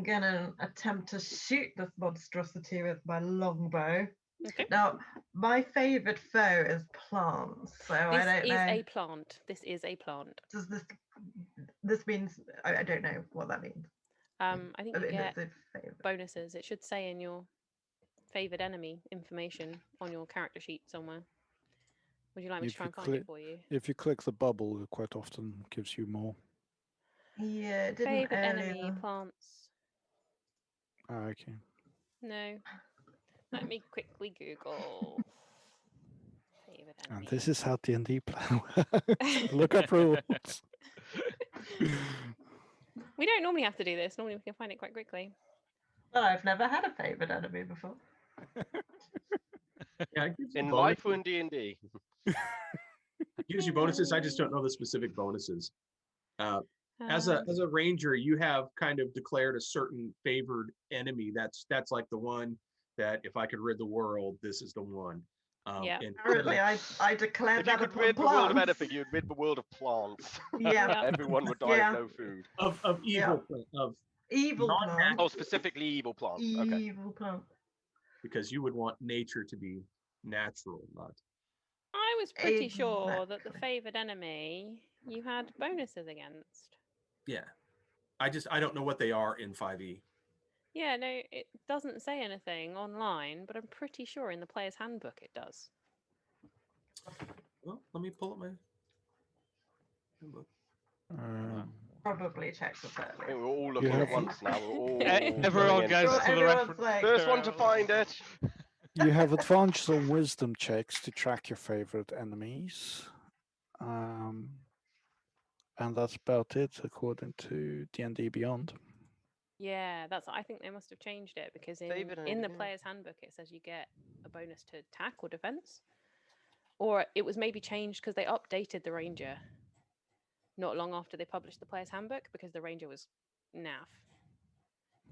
gonna attempt to shoot this monstrosity with my longbow. Okay. Now, my favourite foe is plants, so I This don't is know. a plant. This is a plant. Does this means I don't know what that means. I think I you mean, get it's a favourite. bonuses. It should say in your favored enemy information on your character sheet somewhere. Would you like me to If try you and find it click, for you? if you click the bubble, it quite often gives you more. Yeah, it didn't Favorite enemy earlier. plants. Okay. No. Let me quickly Google. Favorite enemy. And this is how D&D plan works. Look up rules. We don't normally have to do this. Normally we can find it quite quickly. Well, I've never had a favourite enemy before. Yeah, it gives you In bonuses. life or in D&D? It gives you bonuses. I just don't know the specific bonuses. As a ranger, you have kind of declared a certain favored enemy. That's like the one that if I could rid the world, this is the one. Yeah. And Apparently, I declared If you that could upon rid the world of plants. anything, you'd rid the world of plants. Yeah, Yeah. Everyone would die Yeah. of no food. of evil of evil Not plants. Oh, specifically evil plants. Okay. Evil plants. because you would want nature to be natural, not I was pretty sure that the Exactly. favored enemy you had bonuses against. yeah. I don't know what they are in 5e. Yeah, no, it doesn't say anything online, but I'm pretty sure in the player's handbook it does. Well, let me pull up my handbook. Probably checked this I think earlier. we're all You looking at have- once now. We're all Everyone going in. goes Well, to the everyone's reference. like- First one to find it. You have advantage on wisdom checks to track your favorite enemies. And that's about it according to D&D Beyond. Yeah, I think they must have changed it because Favourite in the enemy. player's handbook it says you get a bonus to attack or defense. Or it was maybe changed because they updated the ranger not long after they published the player's handbook because the ranger was naff.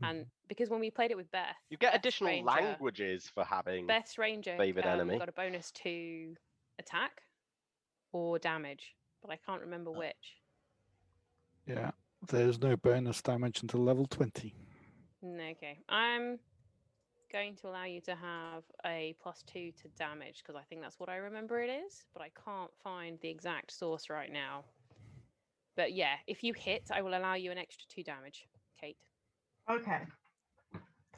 And because when we played it with Beth, You get Beth's additional ranger, languages for having. Beth's ranger favourite enemy. got a bonus to attack or damage, but I can't remember which. Yeah, there's no bonus damage until level 20. Okay, I'm going to allow you to have a +2 to damage because I think that's what I remember it is, but I can't find the exact source right now. But yeah, if you hit, I will allow you an extra 2 damage, Kate. Okay.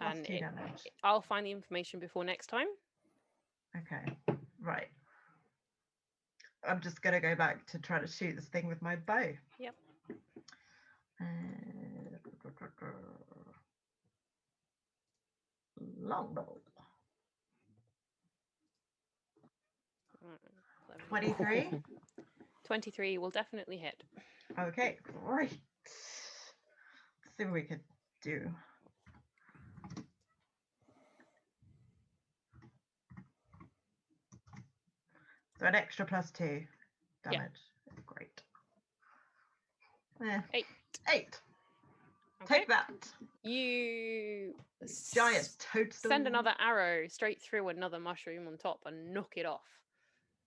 And +2 damage. I'll find the information before next time. Okay. Right. I'm just gonna go back to try to shoot this thing with my bow. Yep. Longbow. Clever. 23. 23 will definitely hit. Okay, great. Let's see what we could do. So an extra +2 Yeah. damage. Great. Eh, 8. 8. Okay. Take that. You Giant toadstool. send another arrow straight through another mushroom on top and knock it off.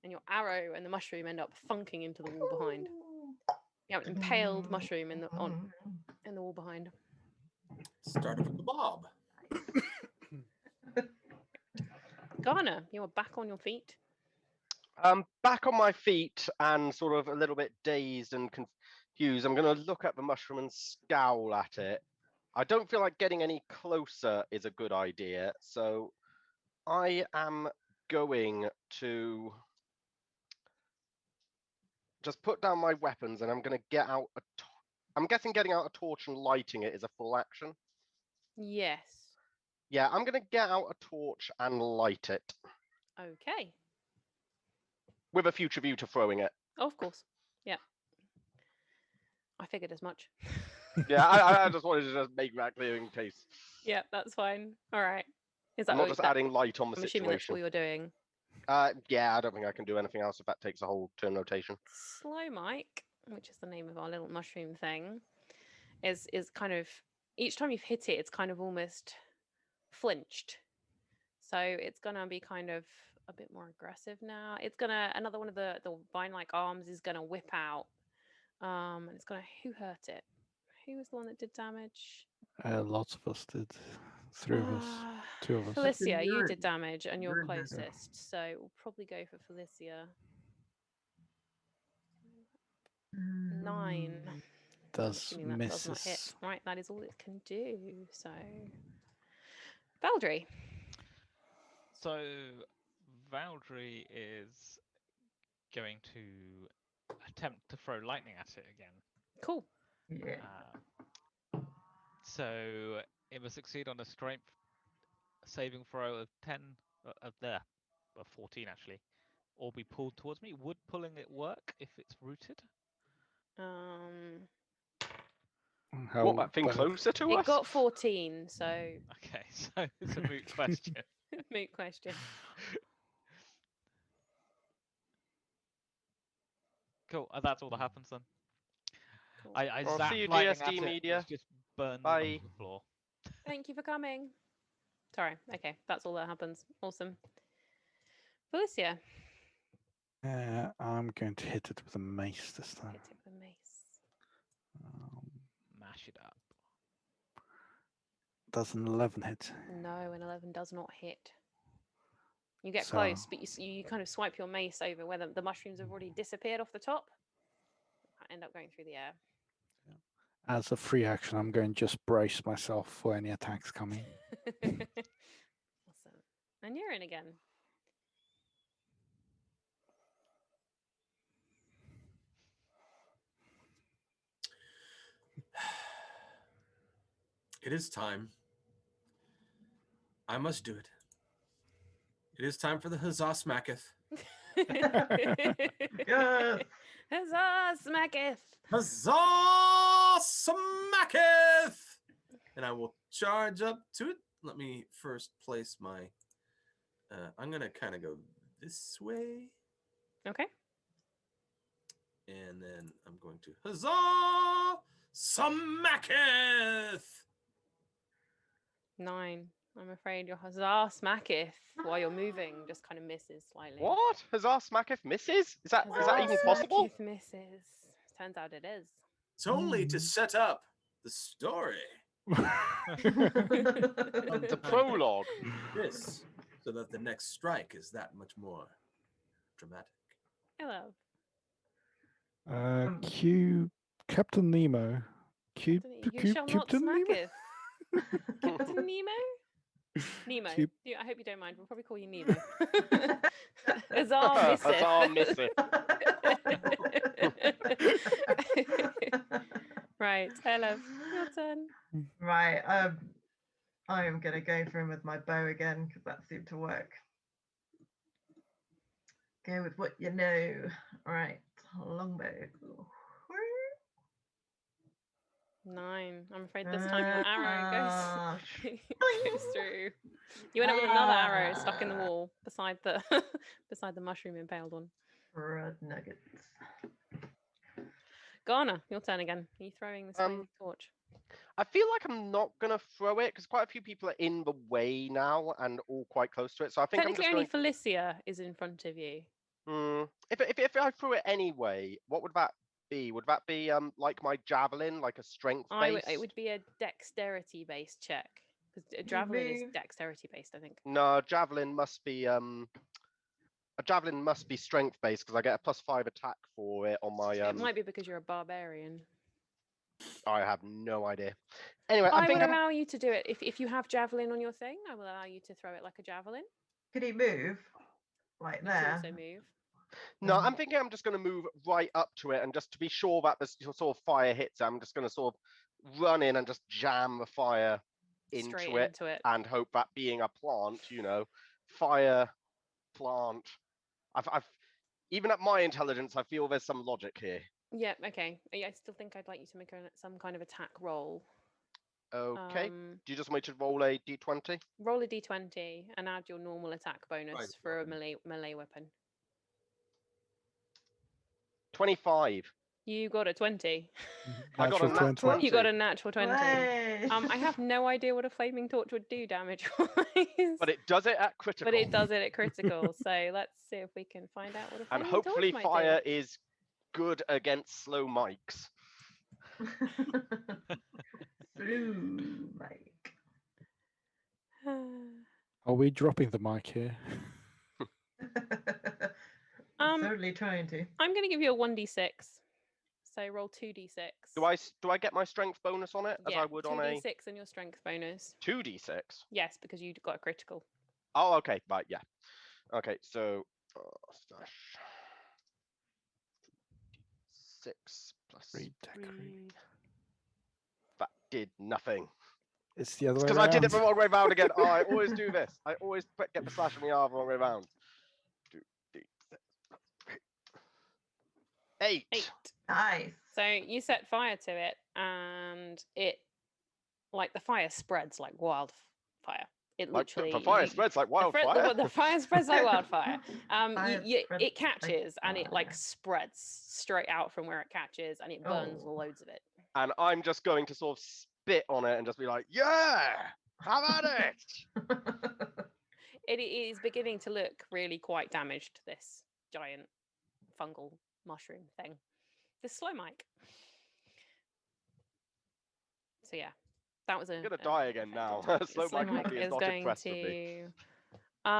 And your arrow and the mushroom end up thunking into the wall behind. You have an impaled mushroom in the wall behind. Start of the Bob. Garner, you are back on your feet. I'm back on my feet and sort of a little bit dazed and confused. I'm going to look at the mushroom and scowl at it. I don't feel like getting any closer is a good idea, so I am going to just put down my weapons and I'm going to get out I'm guessing getting out a torch and lighting it is a full action. Yes. Yeah, I'm going to get out a torch and light it Okay. with a future view to throwing it. Of course. Yeah. I figured as much. Yeah, I just wanted to just make that clear in case. Yeah, that's fine. All right. Is that I'm not all- just that- adding light on the I'm assuming that's all situation. you're doing. Yeah, I don't think I can do anything else if that takes a whole turn rotation. Slow Mike, which is the name of our little mushroom thing, is kind of each time you've hit it, it's kind of almost flinched. So it's gonna be kind of a bit more aggressive now. It's gonna another one of the vine-like arms is gonna whip out, and it's gonna who hurt it? Who was the one that did damage? Lots of us did. Three of us. Two of us. Felicia, you Urine. did damage and you're Urine has- closest, so we'll probably go for Felicia. 9. I'm Does assuming that does not hit. misses. Right, that is all it can do. So, Valdry. So Valdry is going to attempt to throw lightning at it again. Cool. Yeah. So it must succeed on a strength saving throw of 10 of 14 actually, or be pulled towards me. Would pulling it work if it's rooted? How What, that thing bad- closer to It us? got 14, so Okay, so it's a moot question. moot question. Cool, that's all that happens then. Cool. I I'll zapped see you, lightning DSD at it, Media. it's just burned Bye. onto the floor. Thank you for coming. Sorry. Okay, that's all that happens. Awesome. Felicia. I'm going to hit it with a mace this time. Hit it with a mace. Mash it up. Does an 11 hit? No, an 11 does not hit. You get So- close, but you kind of swipe your mace over where the mushrooms have already disappeared off the top. End up going through the air. As a free action, I'm going to just brace myself for any attacks coming. Awesome. And you're in again. It is time. I must do it. It is time for the Huzzah Smacketh. Yes. Huzzah, smacketh! Huzzah Smacketh! And I will charge up to it. Let me first place my... I'm going to kind of go this way. Okay. And then I'm going to Huzzah Smacketh! 9. I'm afraid your huzzah smacketh while you're moving just kind of misses slightly. What? Huzzah Smacketh misses? Is that even possible? Smacketh misses. Turns out it is. It's only to set up the story. The prologue. This, so that the next strike is that much more dramatic. Hello. Q Captain Nemo. You shall not Captain Nemo? smacketh. Captain Nemo? Nemo. Cube- I hope you don't mind. We'll probably call you Nemo. Huzzah misseth. Huzzah misseth. Right, hello. Your turn. Right. I am gonna go for him with my bow again because that seemed to work. Go with what you know. Right, longbow. 9. I'm afraid this time your arrow goes through. You end up with Ah. another arrow stuck in the wall beside the beside the mushroom impaled one. Red nuggets. Garner, your turn again. Are you throwing this flaming torch? I feel like I'm not gonna throw it because quite a few people are in the way now and all quite close to it. So I think I'm Technically, just only going. Felicia is in front of you. If I threw it anyway, what would that be? Would that be like my javelin, like a strength based? It would be a dexterity based check because a javelin is move? dexterity based, I think. No, javelin must be a javelin must be strength based because I get a +5 attack for it on my It might be because you're a barbarian. I have no idea. Anyway, I I think will I'm. allow you to do it if you have javelin on your thing. I will allow you to throw it like a javelin. Could he move? Like You can there. also move. No, I'm thinking I'm just going to move right up to it and just to be sure that the sort of fire hits it, I'm just going to sort of run in and just jam the fire Straight into it into it. and hope that being a plant, fire plant. I've even at my intelligence, I feel there's some logic here. Yeah, okay. I still think I'd like you to make some kind of attack roll. Okay. Do you just want me to roll a d20? Roll a d20 and add your normal attack bonus Right, for a weapon. melee weapon. 25. You got a 20. I got a Natural nat 20. You got a natural 20. Way. I have no idea what a flaming torch would do damage-wise. But it does it at critical. But it does it at critical. So let's see if we can find out what a And flaming hopefully torch might fire is good against slow mics. Through Mike. Are we dropping the mic here? Certainly trying to. I'm going to give you a 1d6. So roll 2d6. Do I get my strength bonus on it as Yeah, I would on a 2d6 and your strength bonus. 2d6? Yes, because you got a critical. Oh, okay, right, yeah. Okay, so 6 plus 3. That did nothing. It's the other way Because around. I did it the wrong way round again. Oh, I always do this. I always get the slash from the arm the wrong way round. 8. 8. Nice. So you set fire to it, and it, like, the fire spreads like wildfire. It literally the fire spreads like wildfire. The fire spreads like wildfire. Fire It spreads catches like and it like fire. spreads straight out from where it catches, and it burns Oh. loads of it. And I'm just going to sort of spit on it and just be like, yeah, have at it. It is beginning to look really quite damaged, this giant fungal mushroom thing. This slow mic. So yeah, that was I'm gonna die again now. Slow Slow mic mic is not going impressed with me. to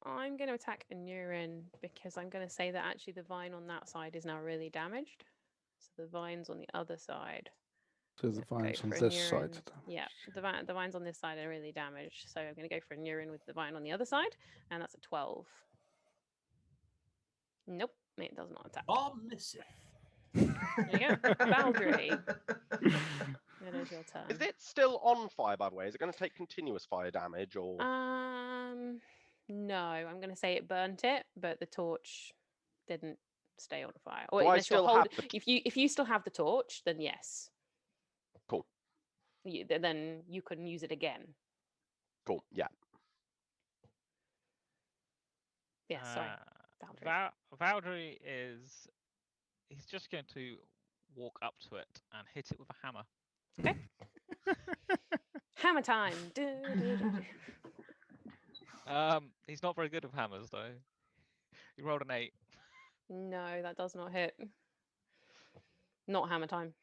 I'm going to attack a neuron because I'm going to say that actually the vine on that side is now really damaged. So the vines on the other side. So the vines on for a this side. neuron. Yeah, the vines on this side are really damaged. So I'm going to go for a neuron with the vine on the other side, and that's a 12. Nope, it does not attack. All missing. There you go, Valdry. It is your turn. Is it still on fire, by the way? Is it going to take continuous fire damage, or? No, I'm going to say it burnt it, but the torch didn't stay on fire. Or Do I unless you're still have if you still have the torch, then yes. Cool. Then you can use it again. Cool. Yeah. Yeah. Sorry. Valdry is. He's just going to walk up to it and hit it with a hammer. Okay. Hammer time. He's not very good with hammers though. He rolled an 8. No, that does not hit. Not hammer time.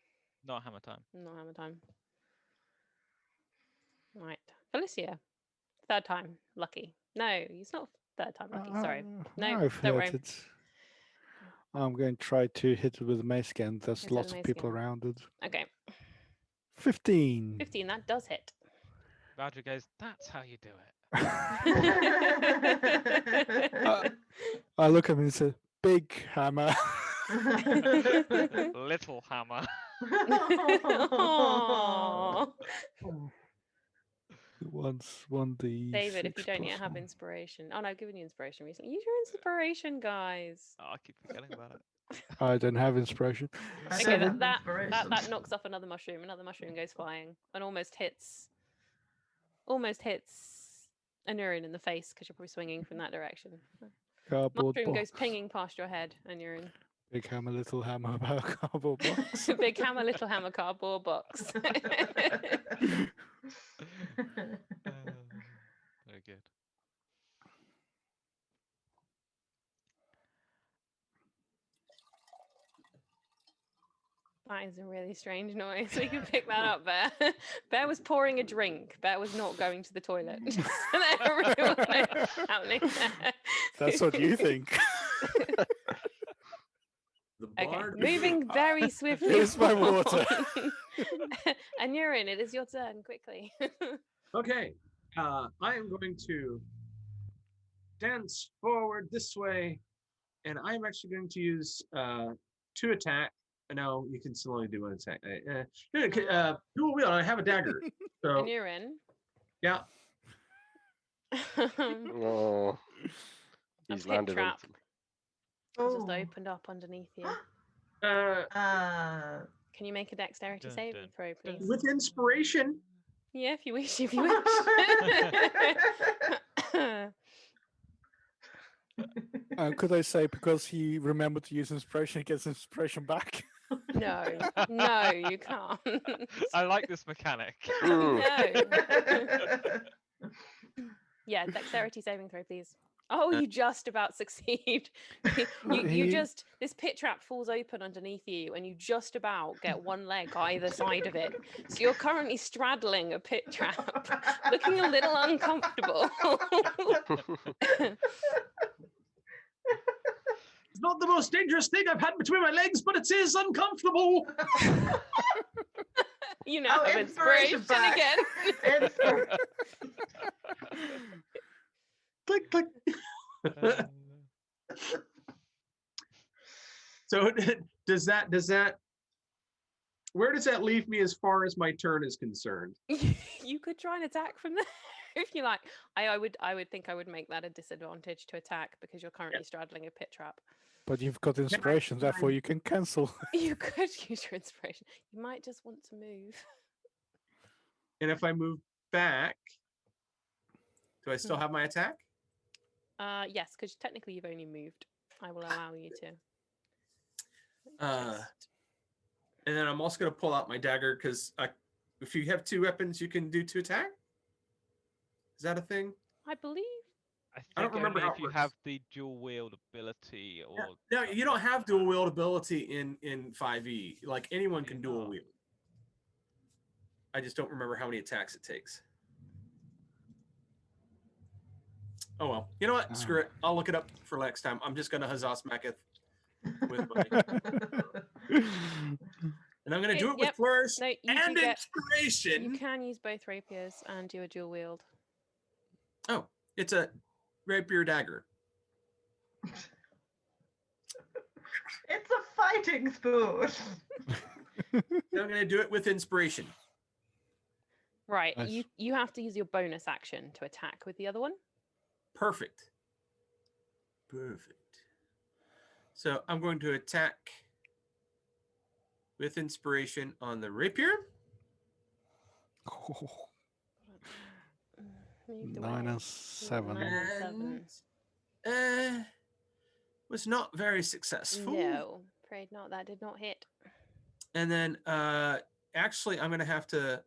Not hammer time. Not hammer time. Right. Felicia. Third time. Lucky. No, it's not third time lucky. Sorry. No, I've don't heard worry. it. I'm going to try to hit it with a mace again. There's Hit it with lots a of mace people again. around it. Okay. 15. 15, that does hit. Valdry goes, that's how you do it. I look at him and say, big hammer. Little hammer. Aw. Once 1d. David, if you don't yet have inspiration. Oh no, I've given you inspiration recently. Use your inspiration, guys. Oh, I keep forgetting about it. I don't have inspiration. Okay, that knocks off another mushroom. Another mushroom goes flying and almost hits a neuron in the face because you're probably swinging from that direction. Cardboard Mushroom box. goes pinging past your head, and you're in. Big hammer, little hammer, about cardboard box. Big hammer, little hammer, cardboard box. Very good. That is a really strange noise. We can pick that up, Bear. Bear was pouring a drink. Bear was not going to the toilet. Just so that everyone knows what's happening there. That's what you think. The Okay, bard. moving very swiftly. Here's my water. And you're in. It is your turn. Quickly. Okay, I am going to dance forward this way, and I'm actually going to use 2 attack. No, you can still only do 1 attack. Dual wield. I have a dagger. So And you're in. yeah, Oh, A he's pit landed on. trap has just Oh. opened up underneath you. Uh, Can you make a dexterity Dun, saving dun, throw, dun. please? with inspiration. Yeah, if you wish. If you wish. Could I say because he remembered to use inspiration, he gets inspiration back? No, you can't. I like this mechanic. Mm. No. Yeah, dexterity saving throw, please. Oh, you just about succeed. you He- just, this pit trap falls open underneath you and you just about get one leg either side of it. So you're currently straddling a pit trap, looking a little uncomfortable. It's not the most dangerous thing I've had between my legs, but it is uncomfortable. You now Oh, have inspiration inspiration back. again. Click, click. So does that where does that leave me as far as my turn is concerned? You could try and attack from there if you like. I would think I would make that a disadvantage to attack because you're currently straddling a pit trap. But you've got inspiration, therefore you can cancel. You could use your inspiration. You might just want to move. And if I move back, do I still have my attack? Yes, because technically you've only moved. I will allow you to. And then I'm also going to pull out my dagger because if you have 2 weapons, you can do 2 attack. Is that a thing? I believe. I don't remember only how if it you works. have the dual wield ability or. No, you don't have dual wield ability in 5e. Like anyone can dual wield. I just don't remember how many attacks it takes. Oh well. You know what? Screw it. I'll look it up for next time. I'm just gonna huzzah smacketh with my and I'm gonna do it with flourish No, and inspiration. You can use both rapiers and do a dual wield. Oh, it's a rapier dagger. It's a fighting sport. I'm gonna do it with inspiration. Right. Nice. You have to use your bonus action to attack with the other one. Perfect. So I'm going to attack with inspiration on the rapier. Oh, Moved 9 away. and 7. 9 and 7. And was not very successful. No, afraid not. That did not hit. And then actually I'm gonna have to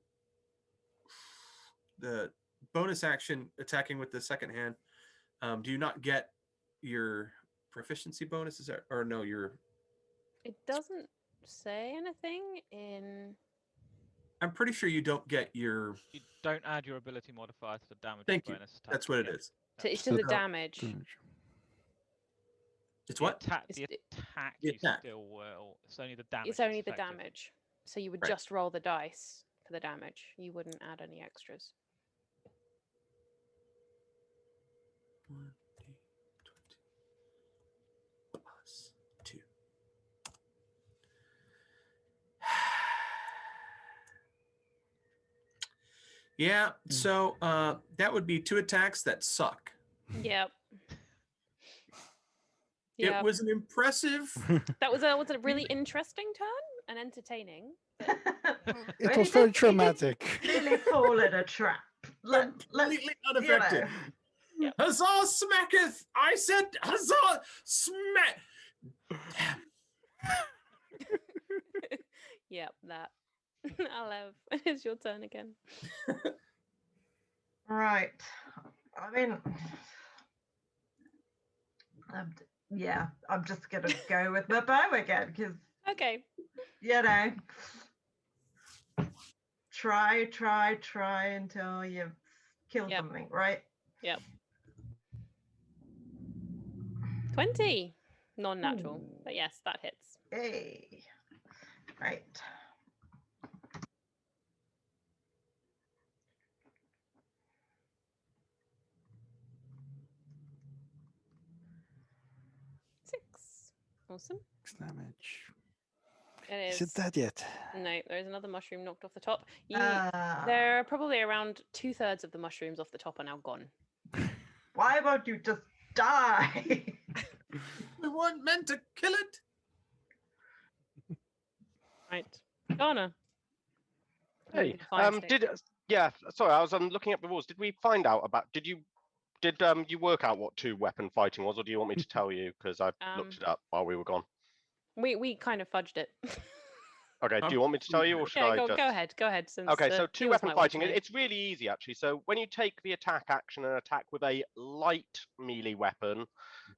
the bonus action attacking with the second hand. Do you not get your proficiency bonuses or no, your It doesn't say anything in. I'm pretty sure you don't get your You don't add your ability modifier to the damage Thank you. bonus attack. That's what it is. It's to So the the- damage. It's what? The attack, The you attack. still will. It's only the damage. It's only that's the affected. damage. So you would Right. just roll the dice for the damage. You wouldn't add any extras. 1d20 plus 2. Yeah, so that would be 2 attacks that suck. Yep. It was an impressive. That was a really interesting turn and entertaining. It was very traumatic. Really fall in a trap. Completely unaffected. Yep. Huzzah smacketh! I said huzzah smack. Yep, that. Alev, it's your turn again. Right. I mean, yeah, I'm just gonna go with my bow again because Okay. you know, try until you kill Yep. something, right? Yep. 20. Non-natural. Ooh. But yes, that hits. Hey, right. Six. Awesome. Damage. It Is is. it dead yet? No, there's another mushroom knocked off the top. Ah. There are probably around 2/3 of the mushrooms off the top are now gone. Why won't you just die? We weren't meant to kill it. Right. Donna. Hey, Fire stick. sorry, I was looking up the rules. Did we find out about? Did you work out what 2-weapon fighting was, or do you want me to tell you? Because I looked it up while we were gone. We kind of fudged it. Okay, do you want me to tell you, or should Yeah, I go, just... go ahead. Go ahead. Since Okay, so viewers two-weapon might want to fighting, know. it's really easy, actually. So when you take the attack action and attack with a light melee weapon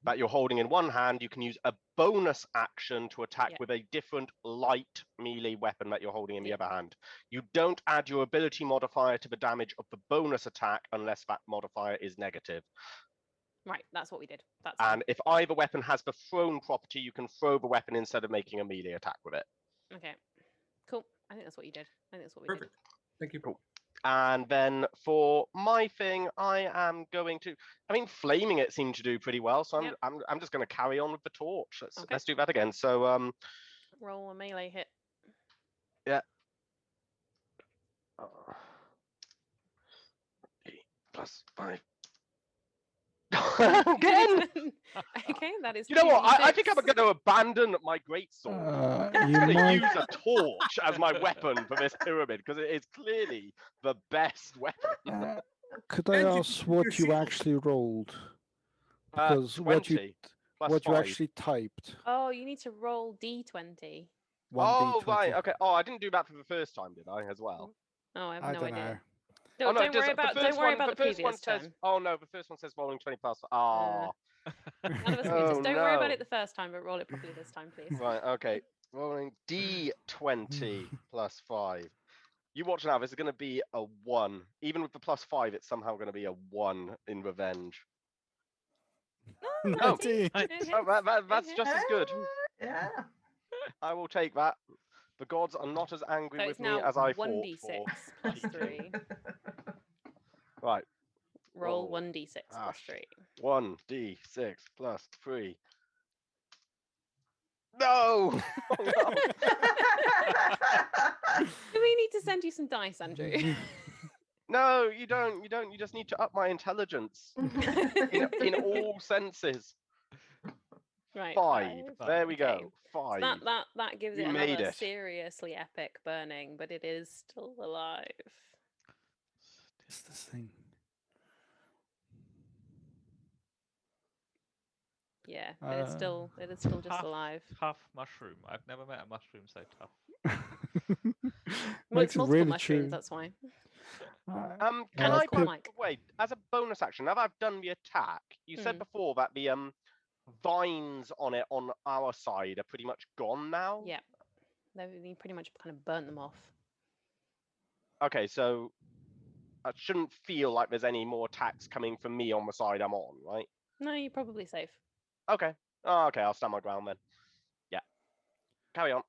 that you're holding in one hand, you can use a bonus action to attack Yeah. with a different light melee weapon that you're holding in the Yeah. other hand. You don't add your ability modifier to the damage of the bonus attack unless that modifier is negative. Right, that's what we did. That's And if either weapon has the thrown property, you can throw the weapon instead of making a melee attack with it. okay. Cool. I think that's what you did. I think that's what we Perfect. Thank you. Cool. And then for my thing, I am going to... I mean, flaming it seemed to do pretty well, so Yep. I'm just going to carry on with the torch. Okay. Let's do that again. So did. Roll a melee hit. yeah. +5. Again. Okay, that is. You know what? I 2d6. think I'm going to abandon my greatsword. I'm You going to might. use a torch as my weapon for this pyramid because it is clearly the best weapon. Could I And you ask keep your what you shield. actually rolled? Because 20 plus what you 5. actually typed. Oh, you need to roll d20. Oh, 1d20. right. Okay. Oh, I didn't do that for the first time, did I, as well? Oh, I have I no don't idea. know. No, Oh, no, don't worry about. Don't worry about the first one previous says, time. oh, no, the first one says rolling 20 plus. Ah. None of us knew Oh, this. Don't worry about no. it the first time, but roll it properly this time, please. Right, okay. Rolling D20 plus 5. You watch now, this is going to be a 1. Even with the plus 5, it's somehow going to be a 1 in revenge. Oh, No. 19. it Oh, hits. that's It just as good. Yeah. I will take that. The gods are not as angry So with it's me now as I 1d6 fought for. plus cheating. 3. Right. Roll Roll. 1d6 plus 3. 1d6 plus 3. No! Oh, no. Do we need to send you some dice, Andrew? No, you don't. You don't. You just need to up my intelligence in all senses. Right. 5. There we Okay. go. So 5. that gives We it made another it. seriously epic burning, but it is still alive. What's this thing? Yeah, but it's still just Tough, alive. Tough mushroom. I've never met a mushroom so tough. Well, Makes it's it multiple really mushrooms, true. that's why. Can that's I quite put like. wait as a bonus action? Now that I've done the attack, you said before that the vines on it on our side are pretty much gone now. Yeah, you pretty much kind of burnt them off. Okay, so I shouldn't feel like there's any more attacks coming from me on the side I'm on, right? No, you're probably safe. Okay. Oh, okay, I'll stand my ground then. Yeah. Carry on.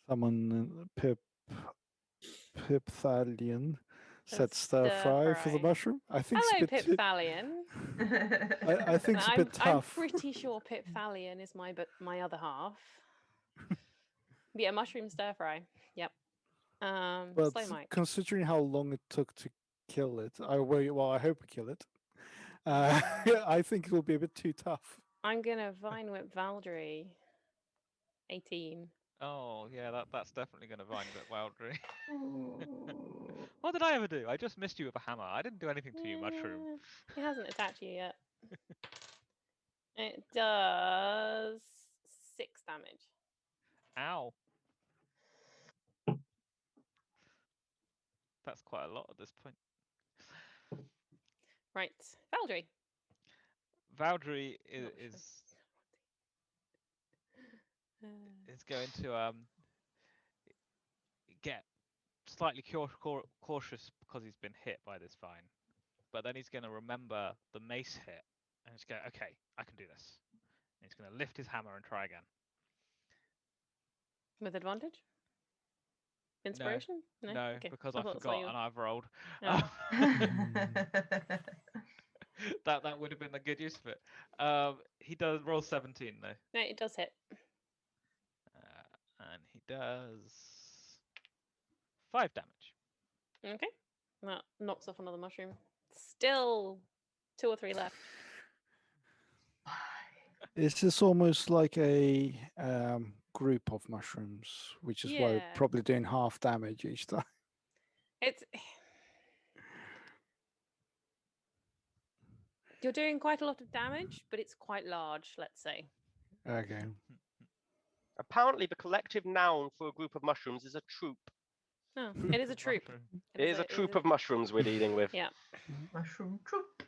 Someone Pipthalion said Stir stir fry for the fry. mushroom. I think Hello, it's a bit Pipthalion. I think it's a bit I'm tough. pretty sure Pipthalion is my other half. Yeah, mushroom stir fry. Yep. But Slow Mike. considering how long it took to kill it, I hope we kill it. I think it will be a bit too tough. I'm gonna vine whip Valdry. 18. Oh yeah, that's definitely going to vine whip Wildry. What did I ever do? I just missed you with a hammer. I didn't do anything to you, mushroom. It hasn't attacked you yet. It does 6 damage. Ow. That's quite a lot at this point. Right, Valdry. Valdry is going to get slightly cautious because he's been hit by this vine, but then he's going to remember the mace hit and he's going, okay, I can do this. And he's going to lift his hammer and try again. With advantage? Inspiration? No, Okay. because I I thought so, forgot you- and I've rolled. Oh. That would have been a good use of it. He does roll 17 though. No, it does hit. And he does 5 damage. Okay. That knocks off another mushroom. Still 2 or 3 left. Is this almost like a group of mushrooms, which is why we're Yeah. probably doing half damage each time? It's you're doing quite a lot of damage, but it's quite large, let's say. Okay. Apparently, the collective noun for a group of mushrooms is a troop. No, it is a troop. It is a troop of mushrooms we're dealing with. Yeah. Mushroom troop.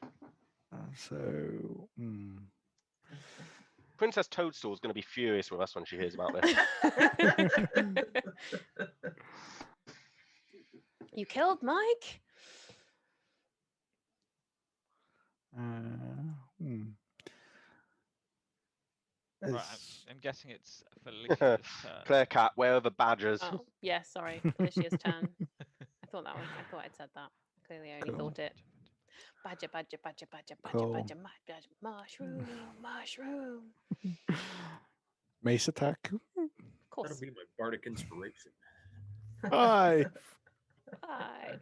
So, Princess Toadstool is going to be furious with us when she hears about this. You killed Mike? Right, Is- I'm guessing it's Felicia's turn. Claire Cat, where are the badgers? Oh, yeah, sorry. Felicia's turn. I thought I'd said that. Clearly I only Cool. thought it. Badger, badger, badger, badger, badger, Cool. badger, badger, mushroom, mushroom. Mace attack. Of course. That'll be my bardic inspiration. Hi.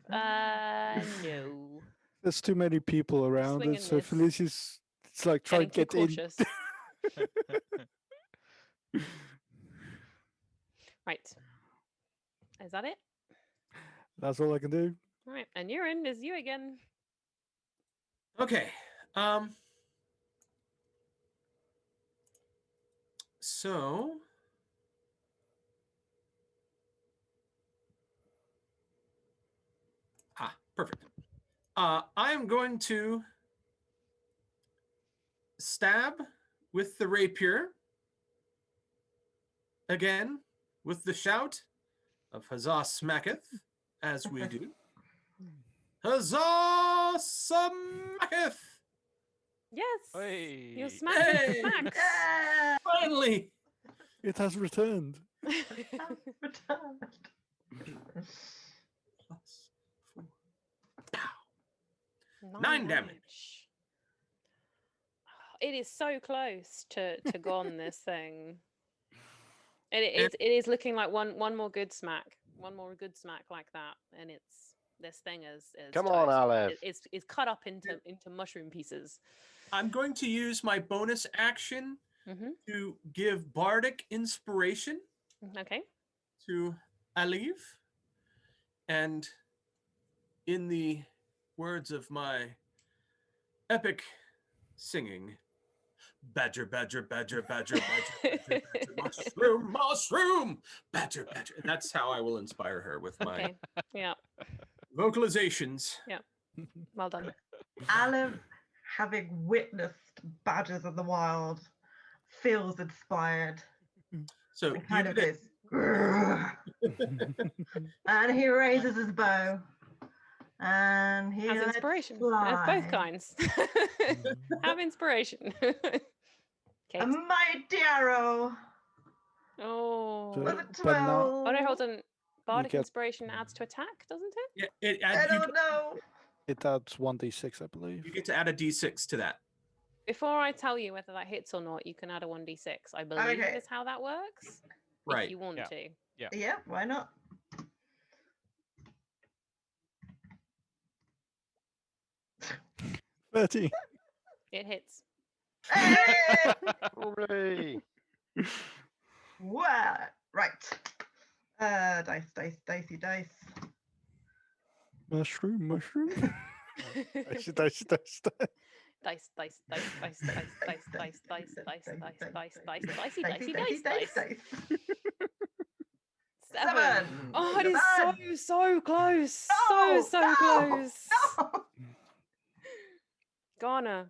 5. No. There's too many people around, swing and and so miss. Felicia's. It's like trying Getting to too get in. cautious. Right. Is that it? That's all I can do. All right. And urine is you again. Okay. So perfect. I am going to stab with the rapier again with the shout of Huzzah Smacketh, as we do. Huzzah Smacketh! Yes. Hey. You're smacking Hey! smacks. Yeah. Finally! It has returned. Returned. Plus 4. Pow. 9 damage. It is so close to gone, this thing. It is looking like one more good smack. One more good smack like that. And this thing is Come on, toast. Aleph. It's cut up into mushroom pieces. I'm going to use my bonus action Mm-hmm. to give bardic inspiration Okay. to Aliv. And in the words of my epic singing, badger, badger, badger, badger, badger, badger, badger, mushroom, mushroom, badger, badger. And that's how I will inspire her with my Okay. Yeah. vocalizations. Well done. Aleph, having witnessed badgers in the wild, feels inspired So and kind you of get goes, "Grrr." And he raises his bow and he Has lets inspiration. fly. Both kinds. Have inspiration. Kate. A mighty arrow Oh. So- with a but now- 12. Oh no, hold on. Bardic get- inspiration adds to attack, doesn't it? yeah, it I adds, don't know. It adds 1d6, I believe. you get to add a d6 to that. Before I tell you whether that hits or not, you can add a 1d6. I believe Okay. is how that works. Right. If you want Yeah. to. Yeah, why not? Thirty. It hits. Hey! Hooray. Well, right. Dicey dice. Mushroom, mushroom. Dice, dice, dice, dice. Dice, dice, dice, dice, dice, dice, dice, dice, dice, dice, dice, dicey, dicey, dice, dice. 7. Oh, it is so close. No, So no, close. No. Ghana.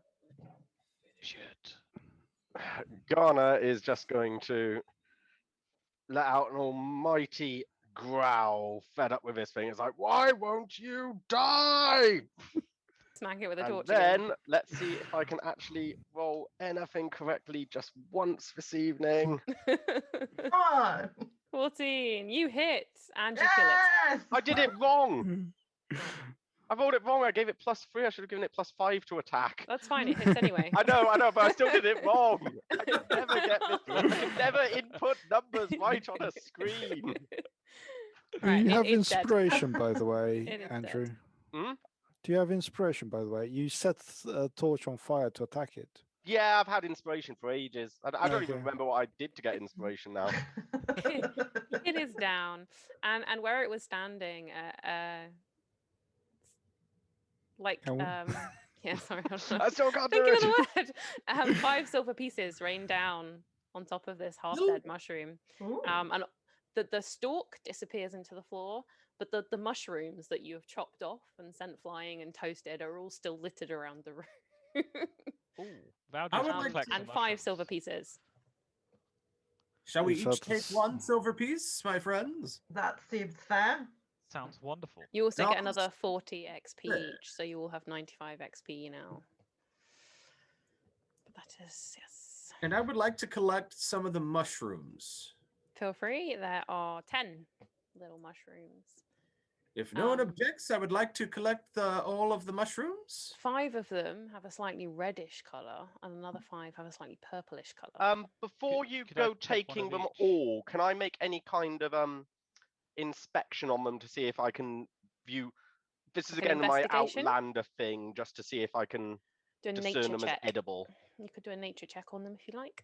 Shit. Ghana is just going to let out an almighty growl, fed up with this thing. It's like, why won't you die? Smack it with a And torch then again. let's see if I can actually roll anything correctly just once this evening. Come on. 14. You hit and you kill it. Yes. I did it wrong. I rolled it wrong. I gave it +3. I should have given it +5 to attack. That's fine. It hits anyway. I know, but I still did it wrong. I can never get this. I can never input numbers right on a screen. Do Right, you have it's dead. inspiration, by the way, It is dead. Andrew? Hmm? Do you have inspiration, by the way? You set a torch on fire to attack it. Yeah, I've had inspiration for ages. I don't even Okay. remember what I did to get inspiration now. It is down, and where it was standing, like And yeah, sorry, I don't know. I still can't do Thinking it. of the word. 5 silver pieces rain down on top of this Little- half-dead mushroom. Ooh. And the stalk disappears into the floor, but the mushrooms that you have chopped off and sent flying and toasted are all still littered around the room. Ooh, I Valdry's would gonna like collect to- some and 5 silver mushrooms. pieces. Shall we Is each that take s- one silver piece, my friends? That seems fair. Sounds wonderful. You also get Sounds another 40 XP fair. each, so you will have 95 XP now. But that is, yes. And I would like to collect some of the mushrooms. Feel free. There are 10 little mushrooms. If no one Um, objects, I would like to collect all of the mushrooms. 5 of them have a slightly reddish color, and another 5 have a slightly purplish color. Before Could- you could I go take one of taking them each? all, can I make any kind of inspection on them to see if I can view? This is Like an again my investigation? outlander thing, just to see if I can Do a discern nature them check. as edible. You could do a nature check on them if you like.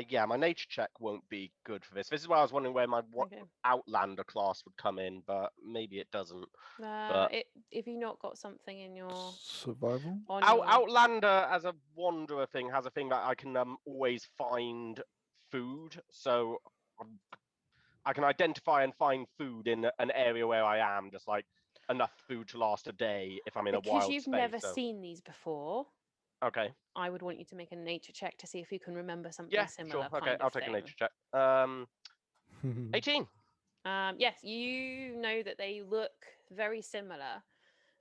Yeah, my nature check won't be good for this. This is why I was wondering where my Okay. outlander class would come in, but maybe it doesn't. But- If you not got something in your survival? on your Outlander as a wanderer thing has a thing that I can always find food, so I can identify and find food in an area where I am, just like enough food to last a day if I'm in a because wild you've space. never so- seen these before. Okay. I would want you to make a nature check to see if you can remember something Yeah, similar. sure. Okay, kind I'll of take a thing. nature check. 18. Yes, you know that they look very similar,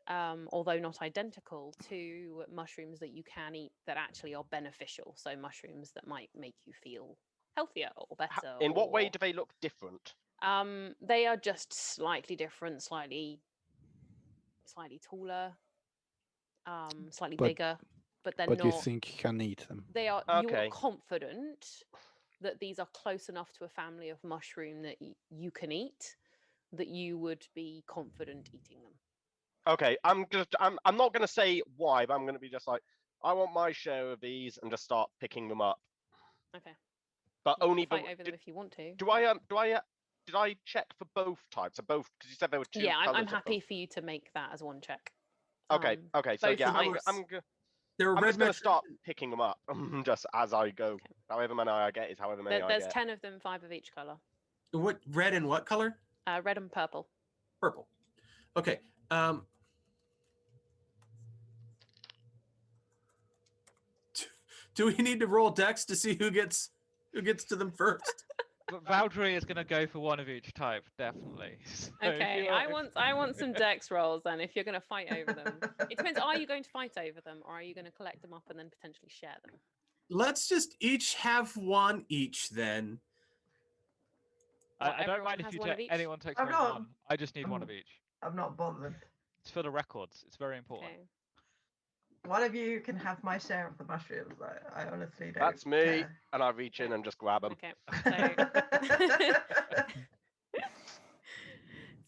although not identical, to mushrooms that you can eat that actually are beneficial. So mushrooms that might make you feel healthier or better. In what way or- do they look different? They are just slightly different, slightly taller, slightly But- bigger, but they're But you not. think you can eat them? They are. You're Okay. confident that these are close enough to a family of mushroom that you can eat, that you would be confident eating them. Okay, I'm not gonna say why, but I'm gonna be just like, I want my share of these and just start picking them up. Okay. But You can only fight the, over them if you want to. did I check for both types? Both, because you said there were two. Yeah, I'm colours of them. happy for you to make that as one check. Okay, okay, so both yeah, types. There are I'm red just gonna mushroom- start picking them up just as I go. Okay. However many I get is however many I There's get. 10 of them, 5 of each color. What red and what color? Red and purple. Purple. Okay. Do we need to roll dex to see who gets to them first? But Valdry is gonna go for one of each type, definitely. So if Okay, you're- if- I want some dex rolls then. If you're going to fight over them, it depends. Are you going to fight over them, or are you going to collect them up and then potentially share them? Let's just each have one each then. What, I don't everyone mind if has you one of take each? anyone takes I'm one. not- One. I just need one of I'm- each. I'm not bothered. It's for the records. It's very important. Okay. One of you can have my share of the mushrooms. I honestly don't. That's me, care. and I reach in and just grab them. Okay.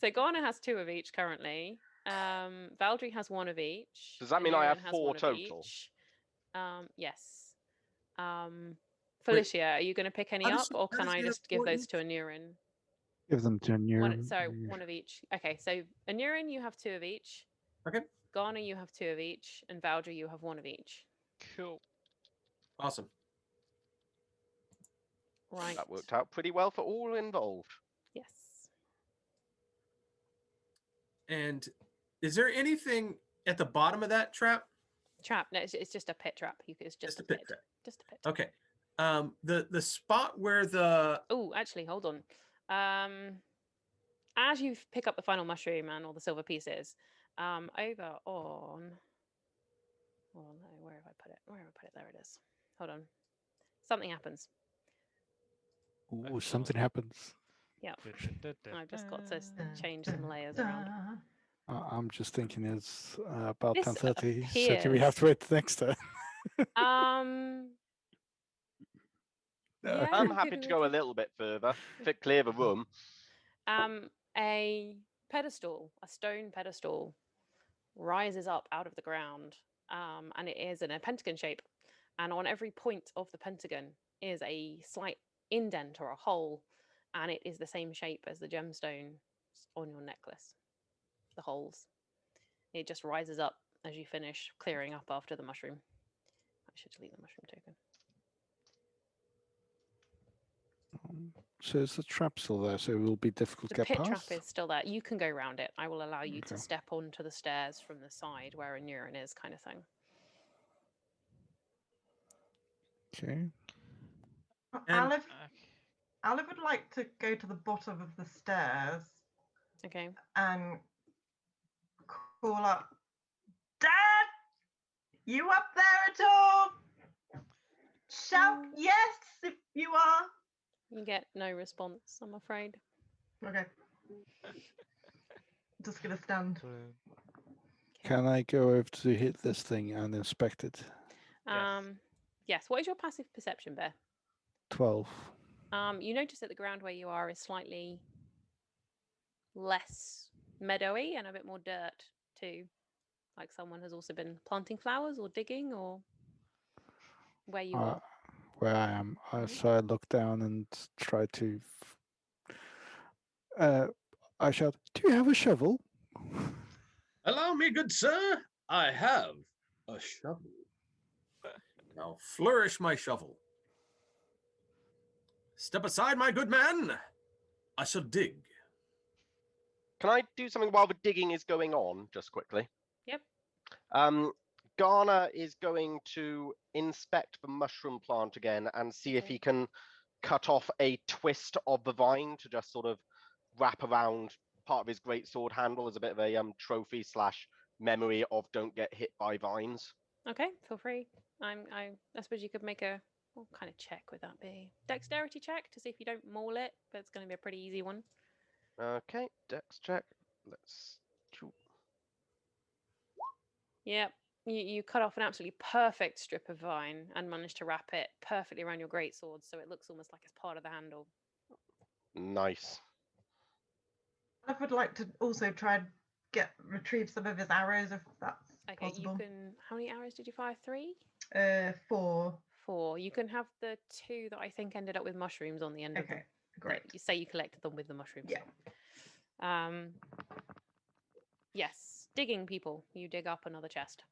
So Ghana has 2 of each currently. Valdry has 1 of each. Does that mean I have Aniran has 4 one of total? each. Yes. Felicia, are you going to pick any how does up, she- or how can does I she have just give 4 those each? to Aniran? Give them to Newman. One of each. Okay, so Aniran, you have 2 of each. Okay. Ghana, you have 2 of each, and Valdry, you have 1 of each. Cool. Awesome. Right. That worked out pretty well for all involved. Yes. And is there anything at the bottom of that trap? Trap. No, it's just a pit trap. It's just a pit. trap. Just a pit. Okay. The spot where the Oh, actually, hold on. As you pick up the final mushroom and all the silver pieces, over on. Oh no, where have I put it? Where have I put it? There it is. Hold on. Something happens. Ooh, something happens. Yeah, I've just got to change some layers around. I'm just thinking it's about This 10:30. So do we have to wait next time? Yeah, I'm we happy could to go a wait. little bit further, clear the room. A pedestal, a stone pedestal, rises up out of the ground, and it is in a pentagon shape. And on every point of the pentagon is a slight indent or a hole, and it is the same shape as the gemstone on your necklace. The holes. It just rises up as you finish clearing up after the mushroom. should delete the mushroom token. So is the trap still there? So it will be difficult The to get pit past? trap is still there. You can go around it. I will allow you to Okay. step onto the stairs from the side where a neuron is, kind of thing. Okay. And Olive would like to go to the bottom of the stairs Okay. and call up, Dad, you up there at all? Shout yes if you are. You get no response, I'm afraid. Okay. Just gonna stand. Can I go over to hit this thing and inspect it? Yes. What is your passive perception, Bear? 12. You notice that the ground where you are is slightly less meadowy and a bit more dirt too. Like someone has also been planting flowers or digging, or where you are. Where I am. So I look down and try to... I shout, do you have a shovel? allow me, good sir. I have a shovel. Now flourish my shovel. Step aside, my good man. I shall dig. Can I do something while the digging is going on, just quickly? Yep. Garner is going to inspect the mushroom plant again and see if he can cut off a twist of the vine to just sort of wrap around part of his greatsword handle as a bit of a trophy / memory of don't get hit by vines. Okay, feel free. I suppose you could make a... What kind of check would that be? Dexterity check to see if you don't maul it, but it's going to be a pretty easy one. Okay, dex check. Let's... Yep. You cut off an absolutely perfect strip of vine and manage to wrap it perfectly around your greatsword, so it looks almost like it's part of the handle. Nice. I would like to also try and retrieve some of his arrows if that's possible. You can... How many arrows did you fire? 3? 4. 4. You can have the 2 that I think ended up with mushrooms on the end of them. Okay, great. You say you collected them with the mushrooms. Yeah. Yes, digging people. You dig up another chest.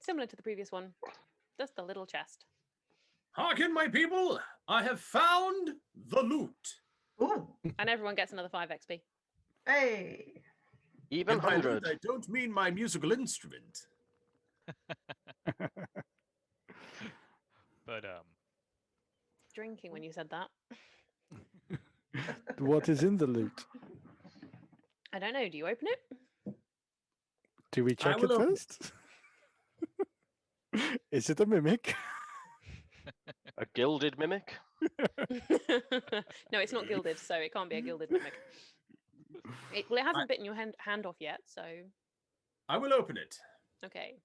Similar to the previous one, just a little chest. Hearken, my people. I have found the loot. Ooh. And everyone gets another 5 XP. Hey. Even And by loot, 100. I don't mean my musical instrument. But Drinking when you said that. What is in the loot? I don't know. Do you open it? Do we check it will open first? Is it a mimic? A gilded mimic? No, it's not gilded, so it can't be a gilded mimic. It hasn't bitten your hand off yet, so... I will open it. Okay.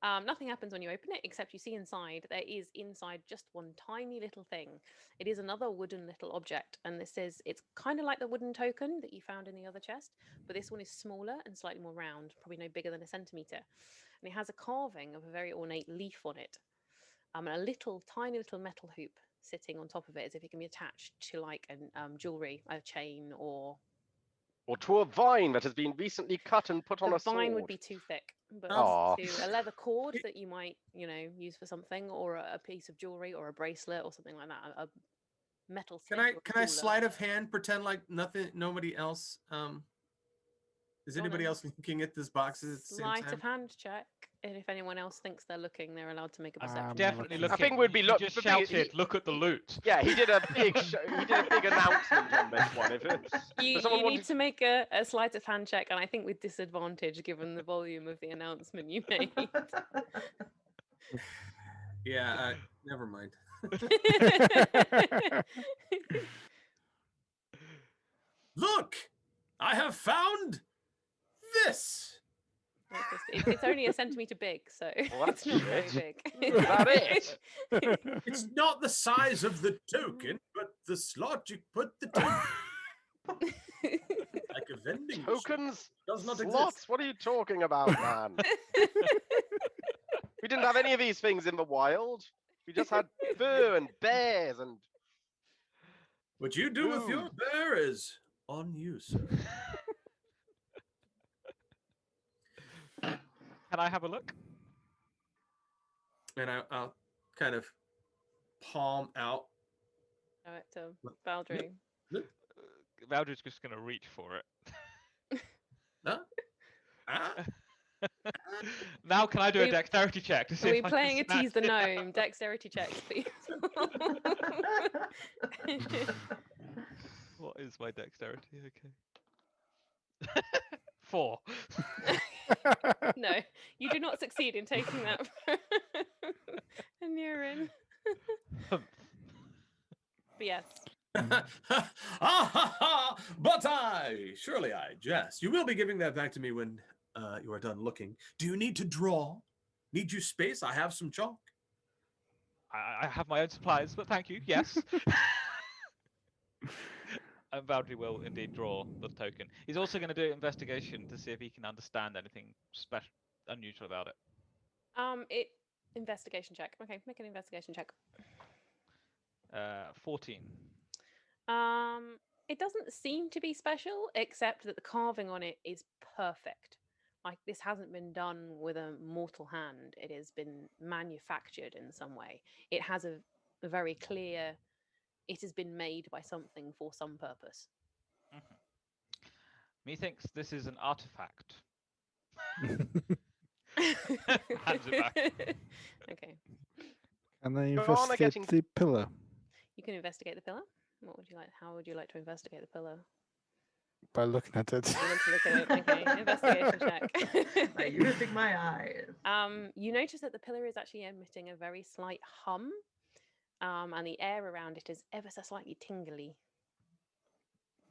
Nothing happens when you open it, except you see inside. There is inside just one tiny little thing. It is another wooden little object, and it's kind of like the wooden token that you found in the other chest, but this one is smaller and slightly more round, probably no bigger than a centimetre. And it has a carving of a very ornate leaf on it, and a tiny little metal hoop sitting on top of it, as if it can be attached to like jewelry, a chain, or to a vine that has been recently cut and put on a the vine sword. would be too thick, but Aw. to a leather cord that you might, use for something, or a piece of jewelry, or a bracelet, or something like that. A metal. Can I sleight of hand pretend like nobody else? Is anybody else looking at this box at the same time? Sleight of hand check, and if anyone else thinks they're looking, they're allowed to make a perception. definitely looking. looking. I think we'd be You look. just the thing is, shouted, "Look at the loot!" Yeah, he did a big announcement on this one. You need to make a sleight of hand check, and I think with disadvantage, given the volume of the announcement you made. Yeah, never mind. Look, I have found this. It's only a centimetre big, so Well, it's not very that's big. Is that it? It's not the size of the token, but the slot you put the token. Like a vending machine. Tokens? Does not Slots? exist. What are you talking about, man? We didn't have any of these things in the wild. We just had fur and bears and... What you do with your bear is on you, sir. Can I have a look? And I'll kind of palm out. Show it to Valdry. Valdry's just going to reach for it. Huh? Ah? Now can I do a dexterity check to see Are we if I playing a can tease the snatch it? gnome? Dexterity checks, please. What is my dexterity? Okay. 4. No, you do not succeed in taking that. And you're in. But yes. But surely I jest. You will be giving that back to me when you are done looking. Do you need to draw? Need you space? I have some chalk. I have my own supplies, but thank you. Yes. And Valdry will indeed draw the token. He's also going to do an investigation to see if he can understand anything special, unusual about it. Investigation check. Okay, make an investigation check. 14. It doesn't seem to be special, except that the carving on it is perfect. Like, this hasn't been done with a mortal hand. It has been manufactured in some way. It has a very clear, it has been made by something for some purpose. Methinks this is an artifact. Hands it back. Okay. Can I Garner investigate getting- the pillar You can investigate the pillar. What would you like? How would you like to investigate the pillar? by looking at it? You want to look at it? Okay, investigation check. By using my eyes. You notice that the pillar is actually emitting a very slight hum, and the air around it is ever so slightly tingly.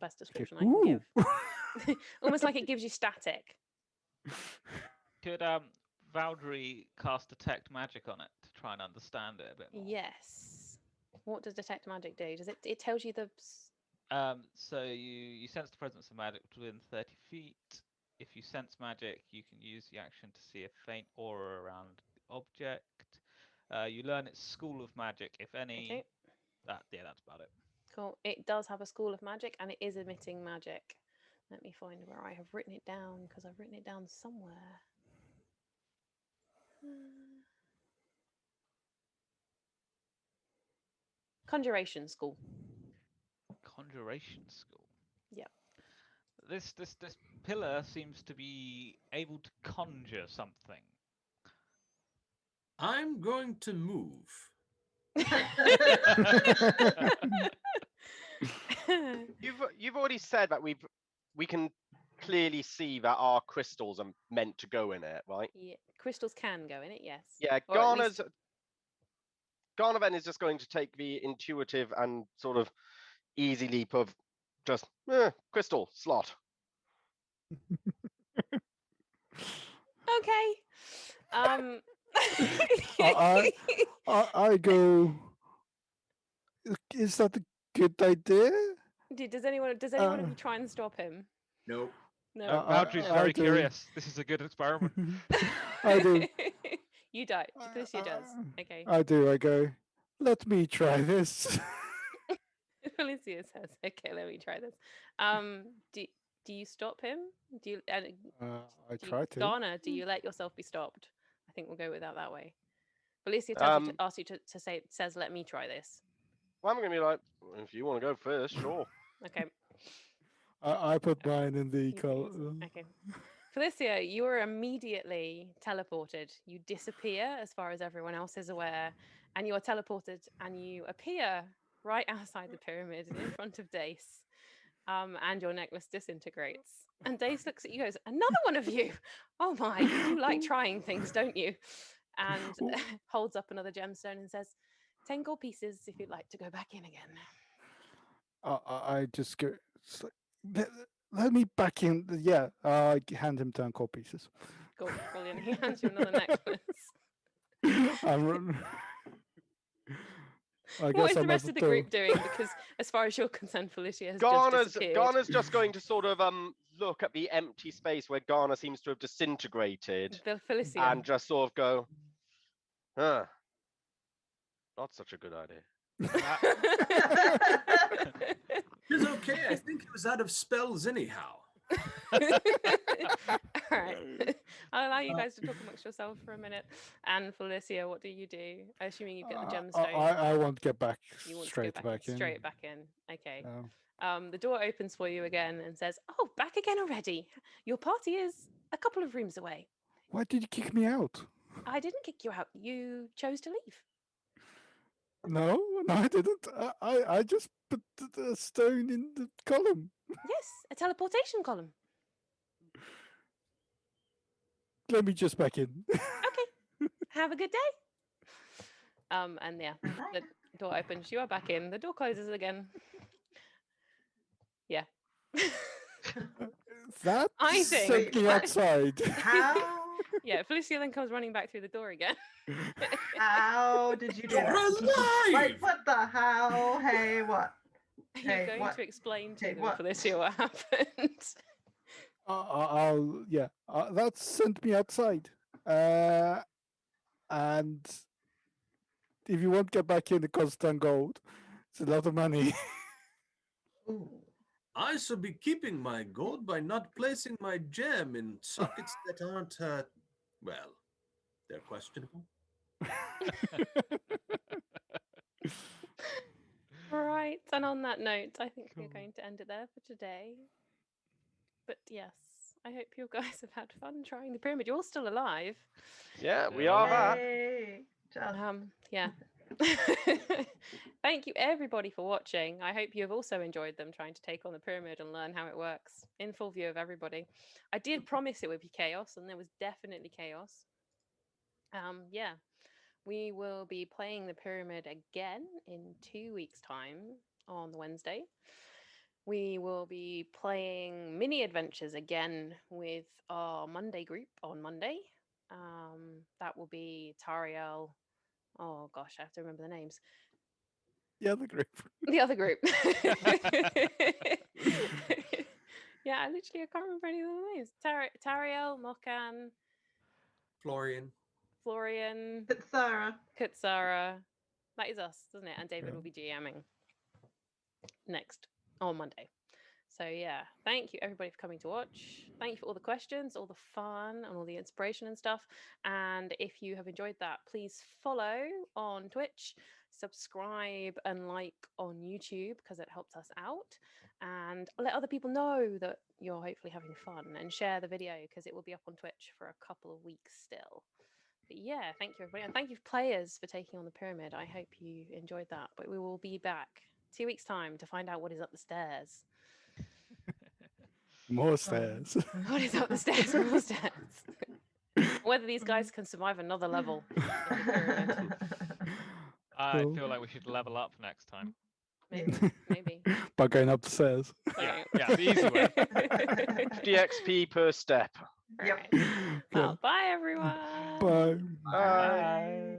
Best description I can give. Almost like it gives you static. Could Valdry cast detect magic on it to try and understand it a bit more? Yes. What does detect magic do? Does it tells you the So you sense the presence of magic within 30 feet. If you sense magic, you can use the action to see a faint aura around the object. You learn its school of magic, if any. Okay. That's about it. Cool. It does have a school of magic, and it is emitting magic. Let me find where I have written it down, because I've written it down somewhere. Conjuration school. Conjuration school. Yeah. This pillar seems to be able to conjure something. I'm going to move. You've already said that we can clearly see that our crystals are meant to go in it, right? Yeah, crystals can go in it, yes. Yeah, Or at least- Garner then is just going to take the intuitive and sort of easy leap of just crystal slot. Okay. I go. Is that a good idea? Does anyone of you try and stop him? Nope. No. Valdry's very curious. This is a good experiment. I do. You don't. Felicia does. Okay. I do. I go. Let me try this. Felicia says, "Okay, let me try this." Do you stop him? Do you? I try to. Garner, do you let yourself be stopped? I think we'll go with that way. Felicia asks you to say, says, "Let me try this." Well, I'm going to be like, if you want to go first, sure. Okay. I put mine in the color. Okay. Felicia, you are immediately teleported. You disappear as far as everyone else is aware, and you are teleported and you appear right outside the pyramid in front of Dace. And your necklace disintegrates. And Dace looks at you and goes, "Another one of you! Oh my, you do like trying things, don't you?" And holds up another gemstone and says, 10 gold pieces if you'd like to go back in again. I just go. Let me back in. Yeah, I hand him 10 gold pieces. Cool, brilliant. He hands you another necklace. What is the rest of the group doing? Because as far as you're concerned, Felicia has just disappeared. Garner's just going to sort of look at the empty space where Garner seems to have disintegrated Felicia. and just sort of go, not such a good idea. It's okay. I think he was out of spells anyhow. All right. I'll allow you guys to talk amongst yourselves for a minute. And Felicia, what do you do? Assuming you get the gemstone. I won't get back You want straight to go back in. straight back in. Okay. No. The door opens for you again and says, "Oh, back again already. Your party is a couple of rooms away." Why did you kick me out? I didn't kick you out. You chose to leave. No, I didn't. I just put the stone in the column. Yes, a teleportation column. Let me just back in. Okay. Have a good day. And yeah, the door opens. You are back in. The door closes again. Yeah. That I sent think- me outside. How? Yeah, Felicia then comes running back through the door again. How did you do You're that? alive! Like, what the hell? Hey, what? Are you Hey, going what? to explain to Hey, them, what? Felicia, what happened? That sent me outside. And if you won't get back in, it costs 10 gold. It's a lot of money. Ooh. I shall be keeping my gold by not placing my gem in sockets that aren't, well, they're questionable. Right, and on that note, I think we're Cool. going to end it there for today. But yes, I hope you guys have had fun trying the pyramid. You're all still alive. Yeah, we Yeah. are back. Yay. Just Yeah. Thank you everybody for watching. I hope you have also enjoyed them trying to take on the pyramid and learn how it works in full view of everybody. I did promise it would be chaos, and there was definitely chaos. Yeah. We will be playing the pyramid again in 2 weeks' time on Wednesday. We will be playing mini adventures again with our Monday group on Monday. That will be Tariel. Oh gosh, I have to remember the names. The other group. The other group. Yeah, I can't remember any of the names. Tariel, Mokan, Florian. Florian, it's Sarah. Kutsara. That is us, doesn't it? And David Yeah. will be GMing next on Monday. So yeah, thank you everybody for coming to watch. Thank you for all the questions, all the fun, and all the inspiration and stuff. And if you have enjoyed that, please follow on Twitch, subscribe and like on YouTube because it helps us out. And let other people know that you're hopefully having fun, and share the video because it will be up on Twitch for a couple of weeks still. But yeah, thank you everybody. And thank you players for taking on the pyramid. I hope you enjoyed that. But we will be back 2 weeks time to find out what is up the stairs. More stairs. What is up the stairs? More stairs. Whether these guys can survive another level of the pyramid. I Cool. feel like we should level up next time. Maybe. By going up the stairs. Yeah, yeah, the easy way. 50 XP per step. Yep. Alright. Well, bye everyone. Bye. Bye.